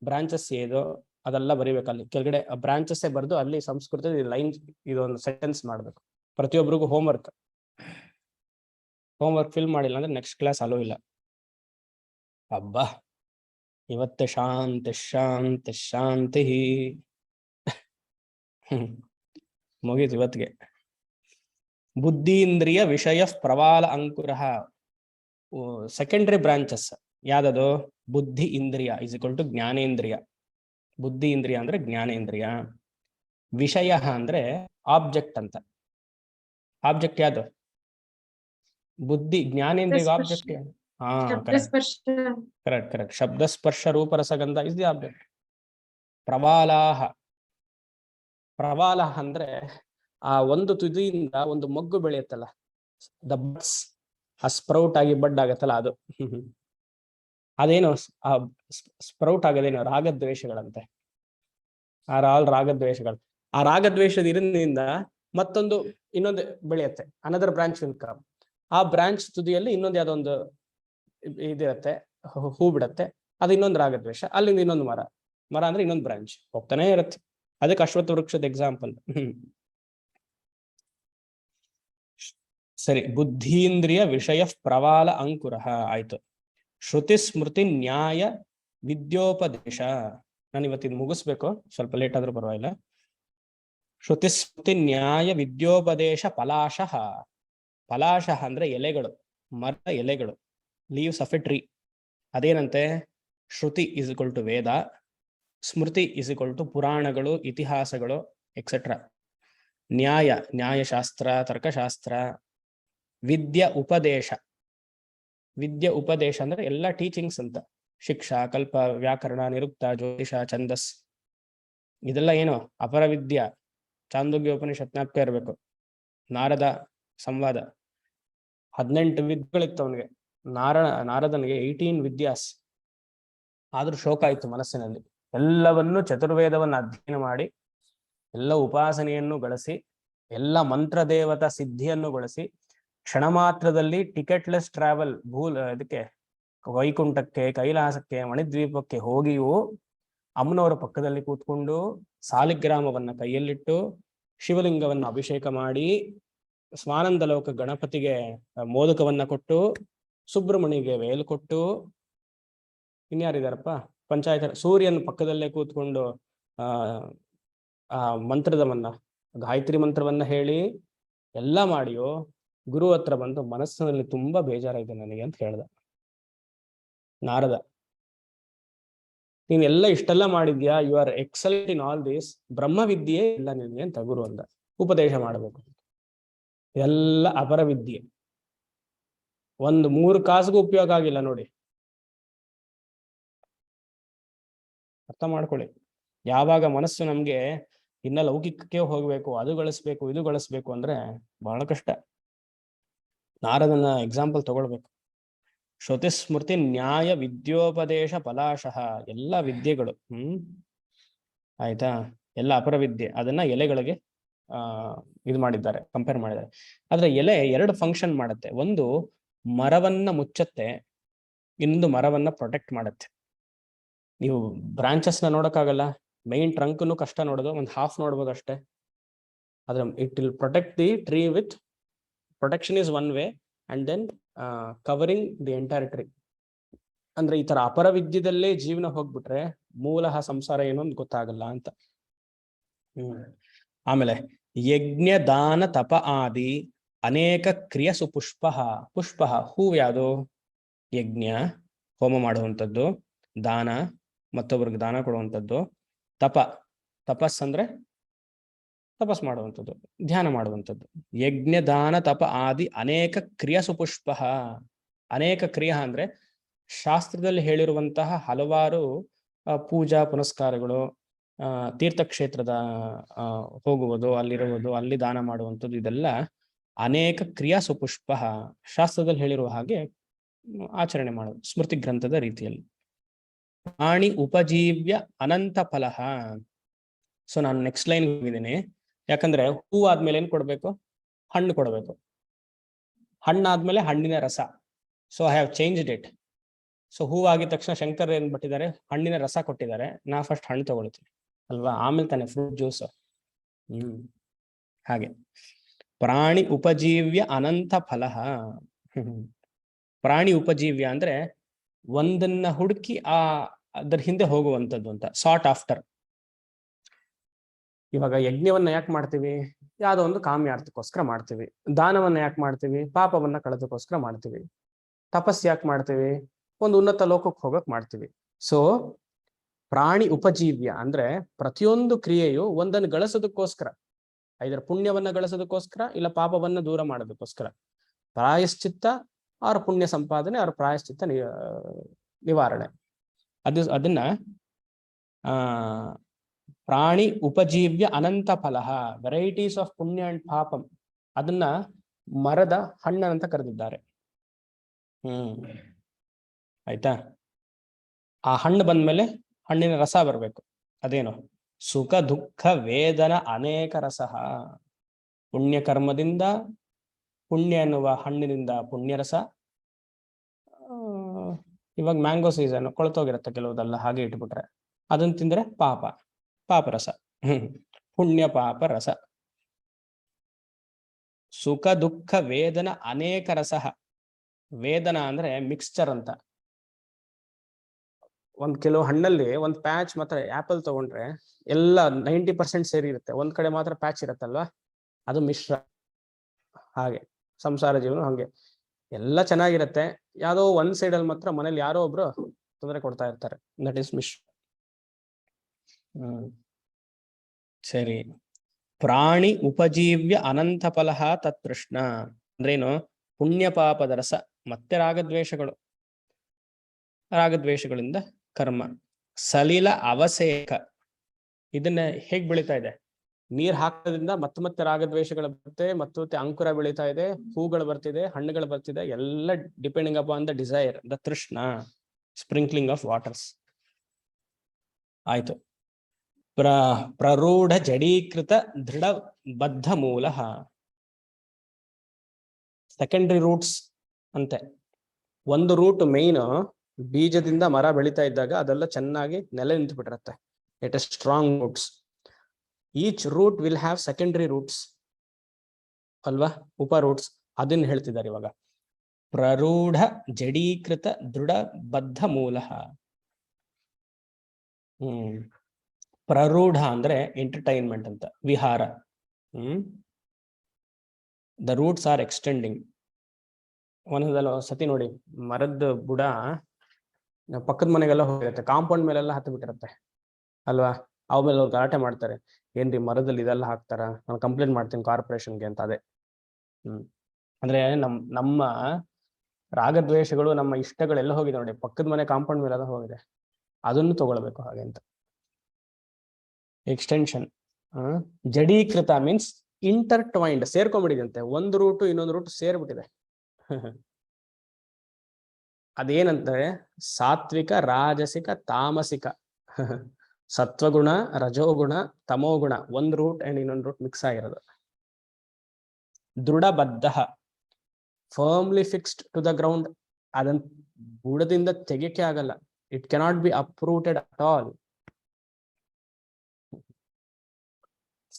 ಬ್ರಾಂಚಸ್ ಏದೋ ಅದೆಲ್ಲ ಬರಿಬೇಕು. ಅಲ್ಲಿ ಕೆಳಗಡೆ ಬ್ರಾಂಚಸ್ ಬರೆದು ಅಲ್ಲಿ ಸಂಸ್ಕೃತ ಲೈನ್ ಇದೊಂದು ಸೆಂಟೆನ್ಸ್ ಮಾಡ್ಬೇಕು. ಪ್ರತಿಯೊಬ್ಬರಿಗೂ ಹೋಮ್ವರ್ಕ್ ಫಿಲ್ ಮಾಡಿಲ್ಲ ಅಂದ್ರೆ ನೆಕ್ಸ್ಟ್ ಕ್ಲಾಸ್ ಅಲೋ ಇಲ್ಲ. ಅಬ್ಬಾ, ಇವತ್ತೆ ಶಾಂತಿ ಶಾಂತಿ ಶಾಂತಿ. ಮುಗೀತು ಇವತ್ತಿಗೆ. ಬುದ್ಧೀಂದ್ರಿಯ ವಿಷಯ ಪ್ರವಾಲ ಅಂಕುರ. ಸೆಕೆಂಡರಿ ಬ್ರಾಂಚಸ್ ಯಾವ್ದದು? ಬುದ್ಧಿ ಇಂದ್ರಿಯ ಇಸ್ ಈಕ್ವಲ್ ಟು ಜ್ಞಾನೇಂದ್ರಿಯ. ಬುದ್ಧಿ ಇಂದ್ರಿಯ ಅಂದ್ರೆ ಜ್ಞಾನೇಂದ್ರಿಯ. ವಿಷಯ ಅಂದ್ರೆ ಆಬ್ಜೆಕ್ಟ್ ಅಂತ. ಆಬ್ಜೆಕ್ಟ್ ಯಾವುದು? ಬುದ್ಧಿ. ಜ್ಞಾನೇಂದ್ರಿಯ ಆಬ್ಜೆಕ್ಟ್. ಹಾ, ಕರೆಕ್ಟ್. ಶಬ್ದ ಸ್ಪರ್ಶ ರೂಪ ರಸಗಂಧ ಇಸ್ ದಿ ಆಬ್ಜೆಕ್ಟ್. ಪ್ರವಾಲ ಅಂದ್ರೆ ಆ ಒಂದು ತುದಿಯಿಂದ ಒಂದು ಮೊಗ್ಗು ಬೆಳೆಯುತ್ತಲ್ಲ, ದ ಬಡ್ಸ್, ಆ ಸ್ಪ್ರೌಟ್ ಆಗಿ ಬಡ್ ಆಗತ್ತಲ್ಲ ಅದು. ಅದೇನು ಆ ಸ್ಪ್ರೌಟ್ ಆಗೋದೇನು? ರಾಗದ್ವೇಷಗಳಂತೆ. ಆ ರಾಗದ್ವೇಷಗಳು. ಆ ರಾಗದ್ವೇಷದ ಇರಿಂದ ಮತ್ತೊಂದು ಇನ್ನೊಂದು ಬೆಳೆಯುತ್ತೆ, ಅನದರ್ ಬ್ರಾಂಚ್ ವಿಲ್ ಕಮ್. ಆ ಬ್ರಾಂಚ್ ತುದಿಯಲ್ಲಿ ಇನ್ನೊಂದು ಯಾವ್ದೊಂದು ಇದಿರತ್ತೆ, ಹೂ ಬಿಡತ್ತೆ, ಅದು ಇನ್ನೊಂದು ರಾಗದ್ವೇಷ. ಅಲ್ಲಿಂದ ಇನ್ನೊಂದು ಮರ ಅಂದ್ರೆ ಇನ್ನೊಂದು ಬ್ರಾಂಚ್ ಹೋಗ್ತಾನೆ ಇರುತ್ತೆ. ಅದಕ್ಕೆ ಅಶ್ವತ್ಥ ವೃಕ್ಷದ ಎಕ್ಸಾಂಪಲ್. ಸರಿ, ಬುದ್ಧೀಂದ್ರಿಯ ವಿಷಯ ಪ್ರವಾಲ ಅಂಕುರ ಆಯ್ತು. ಶ್ರುತಿ ಸ್ಮೃತಿ ನ್ಯಾಯ ವಿದ್ಯೋಪದೇಶ. ನಾನು ಇವತ್ತಿನ ಮುಗಿಸ್ಬೇಕು, ಸ್ವಲ್ಪ ಲೇಟ್ ಆದ್ರೂ ಪರವಾಗಿಲ್ಲ. ಶ್ರುತಿ ಸ್ಮೃತಿ ನ್ಯಾಯ ವಿದ್ಯೋಪದೇಶ ಪಲಾಶಃ. ಪಲಾಶಃ ಅಂದ್ರೆ ಎಲೆಗಳು, ಮರದ ಎಲೆಗಳು, ಲೀವ್ಸ್ ಆಫ್ ಎ ಟ್ರೀ. ಅದೇನಂತೆ? ಶ್ರುತಿ ಇಸ್ ಈಕ್ವಲ್ ಟು ವೇದ, ಸ್ಮೃತಿ ಇಸ್ ಈಕ್ವಲ್ ಟು ಪುರಾಣಗಳು, ಇತಿಹಾಸಗಳು ಎಕ್ಸೆಟ್ರಾ. ನ್ಯಾಯಶಾಸ್ತ್ರ, ತರ್ಕಶಾಸ್ತ್ರ. ವಿದ್ಯ ಉಪದೇಶ ಅಂದ್ರೆ ಎಲ್ಲ ಟೀಚಿಂಗ್ಸ್ ಅಂತ. ಶಿಕ್ಷಾ, ಕಲ್ಪ, ವ್ಯಾಕರಣ, ನಿರುಕ್ತ, ಜ್ಯೋತಿಷ, ಛಂದಸ್, ಇದೆಲ್ಲ ಏನು? ಅಪರ ವಿದ್ಯಾ. ಚಾಂದೋಗ್ಯ ಉಪನಿಷತ್ ಜ್ಞಾಪಕ ಇರಬೇಕು. ನಾರದ ಸಂವಾದ 18 ವಿದ್ಯೆಗಳಿತ್ತು ಅವನಿಗೆ. ನಾರದನಿಗೆ 18 ವಿದ್ಯಾಸ್. ಆದ್ರೂ ಶೋಕ ಆಯ್ತು ಮನಸ್ಸಿನಲ್ಲಿ. ಎಲ್ಲವನ್ನೂ ಚತುರ್ವೇದವನ್ನು ಅಧ್ಯಯನ ಮಾಡಿ, ಎಲ್ಲ ಉಪಾಸನೆಯನ್ನು ಗಳಿಸಿ, ಎಲ್ಲ ಮಂತ್ರ ದೇವತಾ ಸಿದ್ಧಿಯನ್ನು ಗಳಿಸಿ, ಕ್ಷಣ ಮಾತ್ರದಲ್ಲಿ ಟಿಕೆಟ್ಲೆಸ್ ಟ್ರಾವೆಲ್ ಇದಕ್ಕೆ ವೈಕುಂಠಕ್ಕೆ, ಕೈಲಾಸಕ್ಕೆ, ಮಣಿದ್ವೀಪಕ್ಕೆ ಹೋಗಿಯೂ ಅಮ್ಮನವರ ಪಕ್ಕದಲ್ಲಿ ಕೂತ್ಕೊಂಡು ಸಾಲಿಗ್ರಾಮವನ್ನ ಕೈಯಲ್ಲಿಟ್ಟು ಶಿವಲಿಂಗವನ್ನು ಅಭಿಷೇಕ ಮಾಡಿ, ಸ್ವಾನಂದ ಲೋಕ ಗಣಪತಿಗೆ ಮೋದಕವನ್ನ ಕೊಟ್ಟು, ಸುಬ್ರಹ್ಮಣಿಗೆ ವೇಲು ಕೊಟ್ಟು, ಇನ್ಯಾರಿದಾರಪ್ಪ ಪಂಚಾಯತ್ ಸೂರ್ಯನ ಪಕ್ಕದಲ್ಲೇ ಕೂತ್ಕೊಂಡು ಆ ಮಂತ್ರದವನ್ನ, ಗಾಯತ್ರಿ ಮಂತ್ರವನ್ನ ಹೇಳಿ ಎಲ್ಲ ಮಾಡಿಯೋ ಗುರು ಹತ್ರ ಬಂದು ಮನಸ್ಸಿನಲ್ಲಿ ತುಂಬಾ ಬೇಜಾರಾಗಿದೆ ನನಗೆ ಅಂತ ಹೇಳ್ದ ನಾರದ. ನೀನೆಲ್ಲ ಇಷ್ಟೆಲ್ಲ ಮಾಡಿದ್ಯಾ, you are excellent in all this, ಬ್ರಹ್ಮವಿದ್ಯೆ ಇಲ್ಲ ನಿನಗೆ ಅಂತ ಗುರು ಅಂದ. ಉಪದೇಶ ಮಾಡಬೇಕು. ಎಲ್ಲ ಅಪರ ವಿದ್ಯೆ. 3 ಕಾಸಿಗೂ ಉಪಯೋಗ ಆಗಿಲ್ಲ ನೋಡಿ. ಅರ್ಥ ಮಾಡ್ಕೊಳ್ಳಿ. ಯಾವಾಗ ಮನಸ್ಸು ನಮ್ಗೆ ಇನ್ನ ಲೌಕಿಕಕ್ಕೆ ಹೋಗ್ಬೇಕು, ಅದು ಗಳಿಸ್ಬೇಕು, ಇದು ಗಳಿಸ್ಬೇಕು ಅಂದ್ರೆ ಬಹಳ ಕಷ್ಟ. ನಾರದನ ಎಕ್ಸಾಂಪಲ್ ತಗೊಳ್ಬೇಕು. ಶ್ರುತಿ ಸ್ಮೃತಿ ನ್ಯಾಯ ವಿದ್ಯೋಪದೇಶ ಫಲಾಶಃ. ಎಲ್ಲ ವಿದ್ಯೆಗಳು ಆಯ್ತಾ, ಎಲ್ಲ ಅಪರ ವಿದ್ಯೆ. ಅದನ್ನ ಎಲೆಗಳಿಗೆ ಇದು ಮಾಡಿದ್ದಾರೆ, ಕಂಪೇರ್ ಮಾಡಿದ್ದಾರೆ. ಆದ್ರೆ ಎಲೆ 2 ಫಂಕ್ಷನ್ ಮಾಡುತ್ತೆ. ಒಂದು ಮರವನ್ನ ಮುಚ್ಚತ್ತೆ, ಇನ್ನೊಂದು ಮರವನ್ನ ಪ್ರೊಟೆಕ್ಟ್ ಮಾಡುತ್ತೆ. ನೀವು ಬ್ರಾಂಚಸ್ನ ನೋಡಕ್ಕಾಗಲ್ಲ, ಮೈನ್ ಟ್ರಂಕ್ನು ಕಷ್ಟ ನೋಡೋದು, ಒಂದು ಹಾಫ್ ನೋಡ್ಬೋದು ಅಷ್ಟೇ. ಆದ್ರೆ it will protect the tree with protection is one way, and then covering the entire tree. ಅಂದ್ರೆ ಈ ತರ ಅಪರ ವಿದ್ಯದಲ್ಲೇ ಜೀವನ ಹೋಗ್ಬಿಟ್ರೆ ಮೂಲ ಸಂಸಾರ ಏನು ಅಂತ ಗೊತ್ತಾಗಲ್ಲ ಅಂತ. ಆಮೇಲೆ ಯಜ್ಞ ದಾನ ತಪ ಆದಿ ಅನೇಕ ಕ್ರಿಯ ಸುಪುಷ್ಪ. ಪುಷ್ಪ ಹೂ ಯಾವುದು? ಯಜ್ಞ, ಹೋಮ ಮಾಡುವಂಥದ್ದು. ದಾನ, ಮತ್ತೊಬ್ಬರಿಗೆ ದಾನ ಕೊಡುವಂಥದ್ದು. ತಪಸ್ ಅಂದ್ರೆ ತಪಸ್ ಮಾಡುವಂಥದ್ದು, ಧ್ಯಾನ ಮಾಡುವಂಥದ್ದು. ಯಜ್ಞ ದಾನ ತಪ ಆದಿ ಅನೇಕ ಕ್ರಿಯ ಸುಪುಷ್ಪ. ಅನೇಕ ಕ್ರಿಯಾ ಅಂದ್ರೆ ಶಾಸ್ತ್ರದಲ್ಲಿ ಹೇಳಿರುವಂತಹ ಹಲವಾರು ಪೂಜಾ ಪುನಸ್ಕಾರಗಳು, ತೀರ್ಥಕ್ಷೇತ್ರದ ಹೋಗುವುದು, ಅಲ್ಲಿರುವುದು, ಅಲ್ಲಿ ದಾನ ಮಾಡುವಂಥದ್ದು, ಇದೆಲ್ಲ ಅನೇಕ ಕ್ರಿಯಾ ಸುಪುಷ್ಪ, ಶಾಸ್ತ್ರದಲ್ಲಿ ಹೇಳಿರುವ ಹಾಗೆ ಆಚರಣೆ ಮಾಡೋದು ಸ್ಮೃತಿ ಗ್ರಂಥದ ರೀತಿಯಲ್ಲಿ. ಪ್ರಾಣಿ ಉಪಜೀವ್ಯ ಅನಂತ ಫಲಃ. ಸೊ ನಾನು ನೆಕ್ಸ್ಟ್ ಲೈನ್ ಹೋಗಿದ್ದೀನಿ, ಯಾಕಂದ್ರೆ ಹೂ ಆದ್ಮೇಲೆ ಏನ್ ಕೊಡ್ಬೇಕು? ಹಣ್ಣು ಕೊಡಬೇಕು. ಹಣ್ಣಾದ್ಮೇಲೆ ಹಣ್ಣಿನ ರಸ. So I have changed it. So who ಆಗಿದ ತಕ್ಷಣ ಶಂಕರ್ ಏನ್ ಬಿಟ್ಟಿದ್ದಾರೆ? ಹಣ್ಣಿನ ರಸ ಕೊಟ್ಟಿದ್ದಾರೆ. ನಾ ಫಸ್ಟ್ ಹಣ್ಣು ತಗೊಳ್ತೀನಿ ಅಲ್ವಾ, ಆಮೇಲೆ ತಾನೆ ಫ್ರೂಟ್ ಜ್ಯೂಸ್. ಹಾಗೆ ಪ್ರಾಣಿ ಉಪಜೀವ್ಯ ಅನಂತ ಫಲಃ. ಪ್ರಾಣಿ ಉಪಜೀವ್ಯ ಅಂದ್ರೆ ಒಂದನ್ನ ಹುಡುಕಿ ಅದರ ಹಿಂದೆ ಹೋಗುವಂಥದ್ದು ಅಂತ, ಸಾಟ್ ಆಫ್ಟರ್. ಇವಾಗ ಯಜ್ಞವನ್ನ ಯಾಕೆ ಮಾಡ್ತೀವಿ? ಯಾವುದೋ ಒಂದು ಕಾಮ್ಯಾರ್ಥಕ್ಕೋಸ್ಕರ ಮಾಡ್ತೀವಿ. ದಾನವನ್ನ ಯಾಕೆ ಮಾಡ್ತೀವಿ? ಪಾಪವನ್ನ ಕಳೆದಕ್ಕೋಸ್ಕರ ಮಾಡ್ತೀವಿ. ತಪಸ್ ಯಾಕೆ ಮಾಡ್ತೀವಿ? ಒಂದು ಉನ್ನತ ಲೋಕಕ್ಕೆ ಹೋಗಕ್ ಮಾಡ್ತೀವಿ. ಸೊ ಪ್ರಾಣಿ ಉಪಜೀವ್ಯ ಅಂದ್ರೆ ಪ್ರತಿಯೊಂದು ಕ್ರಿಯೆಯು ಒಂದನ್ನು ಗಳಿಸೋದಕ್ಕೋಸ್ಕರ, ಇದರ ಪುಣ್ಯವನ್ನ ಗಳಿಸೋದಕ್ಕೋಸ್ಕರ, ಇಲ್ಲ ಪಾಪವನ್ನ ದೂರ ಮಾಡೋದಕ್ಕೋಸ್ಕರ. ಪ್ರಾಯಶ್ಚಿತ್ತ ಅವ್ರ ಪುಣ್ಯ ಸಂಪಾದನೆ, ಅವ್ರ ಪ್ರಾಯಶ್ಚಿತ್ತ ನಿವಾರಣೆ. ಅದನ್ನ ಪ್ರಾಣಿ ಉಪಜೀವ್ಯ ಅನಂತ ಫಲಃ, ವೆರೈಟೀಸ್ ಆಫ್ ಪುಣ್ಯ ಅಂಡ್ ಪಾಪಂ, ಅದನ್ನ ಮರದ ಹಣ್ಣಂತ ಕರೆದಿದ್ದಾರೆ. ಆಯ್ತಾ? ಆ ಹಣ್ಣು ಬಂದ್ಮೇಲೆ ಹಣ್ಣಿನ ರಸ ಬರ್ಬೇಕು. ಅದೇನು? ಸುಖ ದುಃಖ ವೇದನ ಅನೇಕ ರಸಃ. ಪುಣ್ಯ ಕರ್ಮದಿಂದ, ಪುಣ್ಯ ಎನ್ನುವ ಹಣ್ಣಿನಿಂದ ಪುಣ್ಯರಸ. ಇವಾಗ ಮ್ಯಾಂಗೋ ಸೀಸನ್, ಕೊಳ್ತೋಗಿರುತ್ತೆ ಕೆಲವುದೆಲ್ಲ, ಹಾಗೆ ಇಟ್ಬಿಟ್ರೆ ಅದನ್ನ ತಿಂದ್ರೆ ಪಾಪರಸ. ಪುಣ್ಯ ಪಾಪ ರಸ. ಸುಖ ದುಃಖ ವೇದನ ಅನೇಕ ರಸಃ. ವೇದನ ಅಂದ್ರೆ ಮಿಕ್ಸ್ಚರ್ ಅಂತ. ಒಂದ್ ಕೆಲವು ಹಣ್ಣಲ್ಲಿ ಒಂದ್ ಪ್ಯಾಚ್ ಮಾತ್ರ, ಆಪಲ್ ತಗೊಂಡ್ರೆ ಎಲ್ಲ 90% ಸೇರಿ ಇರುತ್ತೆ, ಒಂದ್ ಕಡೆ ಮಾತ್ರ ಪ್ಯಾಚ್ ಇರುತ್ತಲ್ವಾ, ಅದು ಮಿಶ್ರ. ಹಾಗೆ ಸಂಸಾರ ಜೀವನ ಹಂಗೆ, ಎಲ್ಲ ಚೆನ್ನಾಗಿರುತ್ತೆ, ಯಾವ್ದೋ ಒಂದ್ ಸೈಡ್ ಅಲ್ಲಿ ಮಾತ್ರ ಮನೇಲಿ ಯಾರೋ ಒಬ್ರು ತೊಂದರೆ ಕೊಡ್ತಾ ಇರ್ತಾರೆ. ದಟ್ ಈಸ್ ಮಿಶ್ರ. ಸರಿ. ಪ್ರಾಣಿ ಉಪಜೀವ್ಯ ಅನಂತ ಫಲಃ ತತ್ಕೃಷ್ಣ ಅಂದ್ರೇನು? ಪುಣ್ಯ ಪಾಪದ ರಸ ಮತ್ತೆ ರಾಗದ್ವೇಷಗಳು, ರಾಗದ್ವೇಷಗಳಿಂದ ಕರ್ಮ. ಸಲಿಲ ಅವಸೇಕ, ಇದನ್ನ ಹೇಗ್ ಬೆಳೀತಾ ಇದೆ? ನೀರ್ ಹಾಕೋದ್ರಿಂದ ಮತ್ತೆ ರಾಗದ್ವೇಷಗಳು ಬರುತ್ತೆ, ಮತ್ತೆ ಅಂಕುರ ಬೆಳೀತಾ ಇದೆ, ಹೂಗಳು ಬರ್ತಿದೆ, ಹಣ್ಣುಗಳು ಬರ್ತಿದೆ, ಎಲ್ಲ depending upon the desire, the ತೃಷ್ಣ, ಸ್ಪ್ರಿಂಕ್ಲಿಂಗ್ ಆಫ್ ವಾಟರ್ಸ್. ಆಯ್ತು. ಪ್ರರೂಢ ಜಡೀಕೃತ ದೃಢ ಬದ್ಧ ಮೂಲ. ಸೆಕೆಂಡರಿ ರೂಟ್ಸ್ ಅಂತೆ. ಒಂದು ರೂಟ್ ಮೈನ್, ಬೀಜದಿಂದ ಮರ ಬೆಳೀತಾ ಇದ್ದಾಗ ಅದೆಲ್ಲ ಚೆನ್ನಾಗಿ ನೆಲೆ ನಿಂತು ಬಿಟ್ಟಿರುತ್ತೆ. It is strong roots. Each root will have secondary roots ಅಲ್ವಾ, ಉಪ ರೂಟ್ಸ್. ಅದನ್ನ ಹೇಳ್ತಿದ್ದಾರೆ ಇವಾಗ. ಪ್ರರೂಢ ಜಡೀಕೃತ ದೃಢ ಬದ್ಧ ಮೂಲ. ಪ್ರರೂಢ ಅಂದ್ರೆ ಎಂಟರ್ಟೈನ್ಮೆಂಟ್ ಅಂತ, ವಿಹಾರ. The roots are extending. ಒಂದೊಂದಲ್ಲ ಸತಿ ನೋಡಿ, ಮರದ ಬುಡ ಪಕ್ಕದ ಮನೆಗೆಲ್ಲ ಹೋಗಿರುತ್ತೆ, ಕಾಂಪೌಂಡ್ ಮೇಲೆಲ್ಲ ಹತ್ತು ಬಿಟ್ಟಿರುತ್ತೆ ಅಲ್ವಾ. ಅವ ಮೇಲೆ ಅವ್ರು ಗಲಾಟೆ ಮಾಡ್ತಾರೆ, ಏನ್ರಿ ಮರದಲ್ಲಿ ಇದೆಲ್ಲ ಹಾಕ್ತಾರ, ನಾನು ಕಂಪ್ಲೇಂಟ್ ಮಾಡ್ತೀನಿ ಕಾರ್ಪೊರೇಷನ್ಗೆ ಅಂತ. ಅದೇ ಅಂದ್ರೆ ನಮ್ಮ ರಾಗದ್ವೇಷಗಳು, ನಮ್ಮ ಇಷ್ಟಗಳೆಲ್ಲ ಹೋಗಿದೆ ನೋಡಿ, ಪಕ್ಕದ ಮನೆ ಕಾಂಪೌಂಡ್ ಮೇಲೆಲ್ಲ ಹೋಗಿದೆ. ಅದನ್ನು ತಗೊಳ್ಬೇಕು ಹಾಗೆ ಅಂತ. ಎಕ್ಸ್ಟೆನ್ಷನ್. ಜಡೀಕೃತ ಮೀನ್ಸ್ ಇಂಟರ್ಟ್ವೈಂಡ್, ಸೇರ್ಕೊಂಡ್ಬಿಟ್ಟಿದಂತೆ. ಒಂದು ರೂಟು ಇನ್ನೊಂದು ರೂಟ್ ಸೇರ್ಬಿಟ್ಟಿದೆ. ಅದೇನಂದ್ರೆ ಸಾತ್ವಿಕ, ರಾಜಸಿಕ, ತಾಮಸಿಕ, ಸತ್ವಗುಣ, ರಜೋಗುಣ, ತಮೋಗುಣ, ಒಂದು ರೂಟ್ ಅಂಡ್ ಇನ್ನೊಂದು ರೂಟ್ ಮಿಕ್ಸ್ ಆಗಿರೋದು. ದೃಢಬದ್ಧ, firmly fixed to the ground. ಅದನ್ನ ಬುಡದಿಂದ ತೆಗೆಯಕ್ಕೆ ಆಗಲ್ಲ. It cannot be uprooted at all.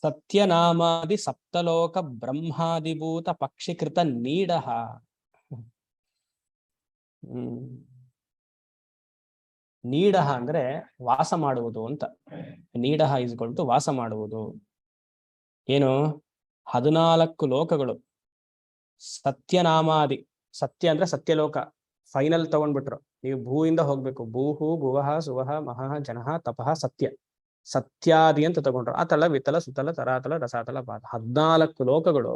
ಸತ್ಯನಾಮಾದಿ ಸಪ್ತಲೋಕ ಬ್ರಹ್ಮಾದಿಭೂತ ಪಕ್ಷಿಕೃತ ನೀಡ. ನೀಡ ಅಂದ್ರೆ ವಾಸ ಮಾಡುವುದು ಅಂತ. ನೀಡ ಇಸ್ ಈಕ್ವಲ್ ಟು ವಾಸ ಮಾಡುವುದು. ಏನು? 14 ಲೋಕಗಳು. ಸತ್ಯನಾಮಾದಿ, ಸತ್ಯ ಅಂದ್ರೆ ಸತ್ಯಲೋಕ, ಫೈನಲ್ ತಗೊಂಡ್ಬಿಟ್ರು. ನೀವು ಭೂಯಿಂದ ಹೋಗ್ಬೇಕು, ಭೂಹು ಭುವಃ ಸುವಃ ಮಹಃ ಜನಃ ತಪಃ ಸತ್ಯ, ಸತ್ಯಾದಿ ಅಂತ ತಗೊಂಡ್ರು. ಅತಲ ವಿತಲ ಸುತಲ ತರಾತಲ ರಸಾತಲ ಪಾದ, 14 ಲೋಕಗಳು.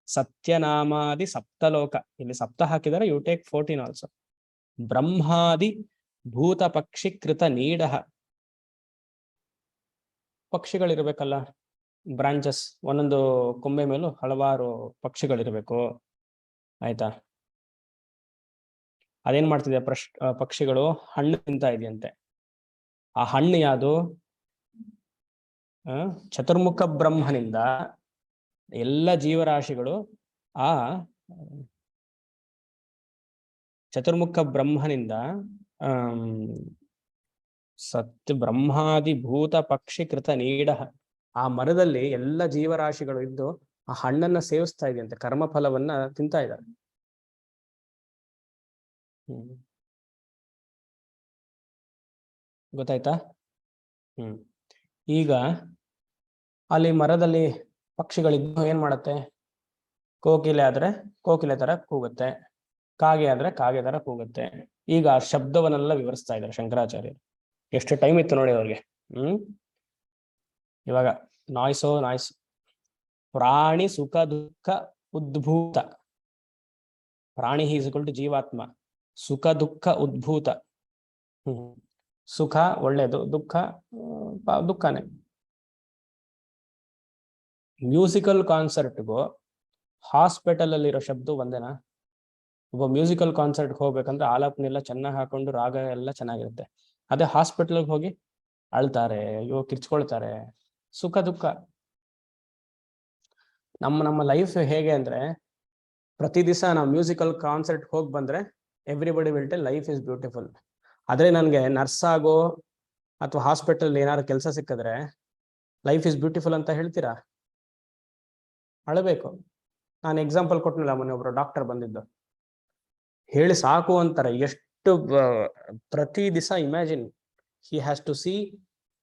ಸತ್ಯನಾಮಾದಿ ಸಪ್ತಲೋಕ, ಇಲ್ಲಿ ಸಪ್ತ ಹಾಕಿದರೆ ಯು ಟೇಕ್ 14 ಆಲ್ಸೋ. ಬ್ರಹ್ಮಾದಿ ಭೂತ ಪಕ್ಷಿ ಕೃತ ನೀಡ, ಪಕ್ಷಿಗಳಿರ್ಬೇಕಲ್ಲ, ಬ್ರಾಂಚಸ್, ಒಂದೊಂದು ಕೊಂಬೆ ಮೇಲೂ ಹಲವಾರು ಪಕ್ಷಿಗಳಿರ್ಬೇಕು. ಆಯ್ತಾ? ಅದೇನ್ ಮಾಡ್ತಿದೆ ಪಕ್ಷಿಗಳು? ಹಣ್ಣು ತಿಂತಾ ಇದೆಯಂತೆ. ಆ ಹಣ್ಣು ಯಾವುದು? ಚತುರ್ಮುಖ ಬ್ರಹ್ಮನಿಂದ ಎಲ್ಲ ಜೀವರಾಶಿಗಳು ಆ ಚತುರ್ಮುಖ ಬ್ರಹ್ಮನಿಂದ ಸತ್ಯ ಬ್ರಹ್ಮಾದಿ ಭೂತ ಪಕ್ಷಿ ಕೃತ ನೀಡ, ಆ ಮರದಲ್ಲಿ ಎಲ್ಲ ಜೀವರಾಶಿಗಳು ಇದ್ದು ಆ ಹಣ್ಣನ್ನ ಸೇವಿಸ್ತಾ ಇದೆಯಂತೆ, ಕರ್ಮಫಲವನ್ನ ತಿಂತಾ ಇದ್ದಾರೆ. ಗೊತ್ತಾಯ್ತಾ? ಈಗ ಅಲ್ಲಿ ಮರದಲ್ಲಿ ಪಕ್ಷಿಗಳಿದ್ದು ಏನ್ ಮಾಡತ್ತೆ? ಕೋಕಿಲೆ ಆದ್ರೆ ಕೋಕಿಲೆ ತರ ಕೂಗುತ್ತೆ, ಕಾಗೆ ಆದ್ರೆ ಕಾಗೆ ತರ ಕೂಗುತ್ತೆ. ಈಗ ಆ ಶಬ್ದವನ್ನೆಲ್ಲ ವಿವರಿಸ್ತಾ ಇದ್ದಾರೆ ಶಂಕರಾಚಾರ್ಯರು. ಎಷ್ಟು ಟೈಮ್ ಇತ್ತು ನೋಡಿ ಅವ್ರಿಗೆ. ಇವಾಗ ನಾಯ್ಸ್. ಪ್ರಾಣಿ ಸುಖ ದುಃಖ ಉದ್ಭೂತ. ಪ್ರಾಣಿ ಈಸ್ ಈಕ್ವಲ್ ಟು ಜೀವಾತ್ಮ. ಸುಖ ದುಃಖ ಉದ್ಭೂತ. ಸುಖ ಒಳ್ಳೇದು, ದುಃಖ ದುಃಖನೇ. ಮ್ಯೂಸಿಕಲ್ ಕಾನ್ಸರ್ಟ್ಗೂ ಹಾಸ್ಪಿಟಲ್ ಅಲ್ಲಿರೋ ಶಬ್ದ ಒಂದೇನಾ? ಒಬ್ಬ ಮ್ಯೂಸಿಕಲ್ ಕಾನ್ಸರ್ಟ್ ಹೋಗ್ಬೇಕಂದ್ರೆ ಆಲಾಪನೆಲ್ಲ ಚೆನ್ನಾಗಿ ಹಾಕೊಂಡು ರಾಗ ಎಲ್ಲ ಚೆನ್ನಾಗಿರುತ್ತೆ. ಅದೇ ಹಾಸ್ಪಿಟಲ್ಗೆ ಹೋಗಿ ಅಳ್ತಾರೆ, ಅಯ್ಯೋ ಕಿರ್ಚ್ಕೊಳ್ತಾರೆ. ಸುಖ ದುಃಖ. ನಮ್ಮ ಲೈಫ್ ಹೇಗೆ ಅಂದ್ರೆ, ಪ್ರತಿ ದಿವಸ ನಾವು ಮ್ಯೂಸಿಕಲ್ ಕಾನ್ಸರ್ಟ್ ಹೋಗಿ ಬಂದ್ರೆ everybody will tell life is beautiful. ಆದ್ರೆ ನನಗೆ ನರ್ಸ್ ಆಗೋ ಅಥವಾ ಹಾಸ್ಪಿಟಲ್ ಏನಾದ್ರು ಕೆಲಸ ಸಿಕ್ಕಿದ್ರೆ ಲೈಫ್ ಇಸ್ ಬ್ಯೂಟಿಫುಲ್ ಅಂತ ಹೇಳ್ತೀರಾ? ಅಳಬೇಕು. ನಾನು ಎಕ್ಸಾಂಪಲ್ ಕೊಟ್ಟನಲ್ಲ, ಮೊನ್ನೆ ಒಬ್ರು ಡಾಕ್ಟರ್ ಬಂದಿದ್ದು, ಹೇಳಿ ಸಾಕು ಅಂತಾರೆ. ಎಷ್ಟು ಪ್ರತಿ ದಿವಸ imagine he has to see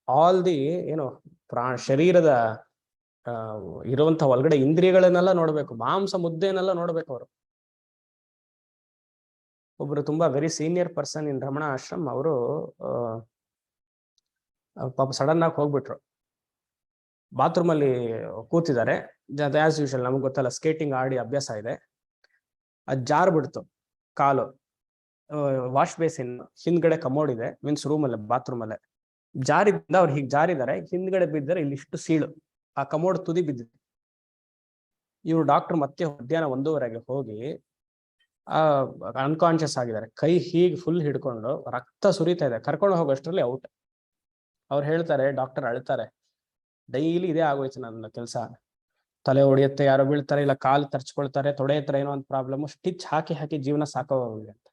all the ಶರೀರದ ಇರುವಂತ ಒಳಗಡೆ ಇಂದ್ರಿಯಗಳನ್ನೆಲ್ಲ ನೋಡ್ಬೇಕು, ಮಾಂಸ ಮುದ್ದೆನೆಲ್ಲ ನೋಡ್ಬೇಕು ಅವರು. ಒಬ್ರು ತುಂಬಾ very senior person in Ramana ashram, ಅವರು ಪಾಪ ಸಡನ್ ಆಗಿ ಹೋಗ್ಬಿಟ್ರು. ಬಾತ್ರೂಮ್ ಅಲ್ಲಿ ಕೂತಿದ್ದಾರೆ, ಆಸ್ ಯೂಶಲ್, ನಮ್ಗೆ ಗೊತ್ತಲ್ಲ, ಸ್ಕೇಟಿಂಗ್ ಆಡಿ ಅಭ್ಯಾಸ ಇದೆ. ಅದು ಜಾರ್ ಬಿಡ್ತು ಕಾಲು. ವಾಶ್ ಬೇಸಿನ್ ಹಿಂದ್ಗಡೆ ಕಮೋಡ್ ಇದೆ, ಮೀನ್ಸ್ ರೂಮ್ ಅಲ್ಲೇ, ಬಾತ್ರೂಮ್ ಅಲ್ಲೇ ಜಾರಿದ್ದ. ಅವ್ರು ಹೀಗೆ ಜಾರಿದ್ದಾರೆ, ಹಿಂದ್ಗಡೆ ಬಿದ್ದರೆ ಇಲ್ಲಿಷ್ಟು ಸೀಳು, ಆ ಕಮೋಡ್ ತುದಿ ಬಿದ್ದಿದೆ. ಇವ್ರು ಡಾಕ್ಟರ್ ಮತ್ತೆ ಮಧ್ಯಾಹ್ನ 1:30 ಹೋಗಿ ಅನ್ಕಾನ್ಶಿಯಸ್ ಆಗಿದ್ದಾರೆ. ಕೈ ಹೀಗೆ ಫುಲ್ ಹಿಡ್ಕೊಂಡು ರಕ್ತ ಸುರಿತಾ ಇದೆ. ಕರ್ಕೊಂಡು ಹೋಗೋಷ್ಟರಲ್ಲಿ ಔಟ್. ಅವ್ರು ಹೇಳ್ತಾರೆ, ಡಾಕ್ಟರ್ ಅಳ್ತಾರೆ, ಡೈಲಿ ಇದೇ ಆಗೋಯ್ತು ನನ್ನ ಕೆಲಸ. ತಲೆ ಹೊಡೆಯುತ್ತೆ, ಯಾರೋ ಬೀಳ್ತಾರೆ, ಇಲ್ಲ ಕಾಲು ತರ್ಚ್ಕೊಳ್ತಾರೆ, ತೊಡೆ ಹತ್ರ ಏನೋ ಒಂದು ಪ್ರಾಬ್ಲಮ್, ಸ್ಟಿಚ್ ಹಾಕಿ ಜೀವನ ಸಾಕೋಗಿದೆ ಅಂತ.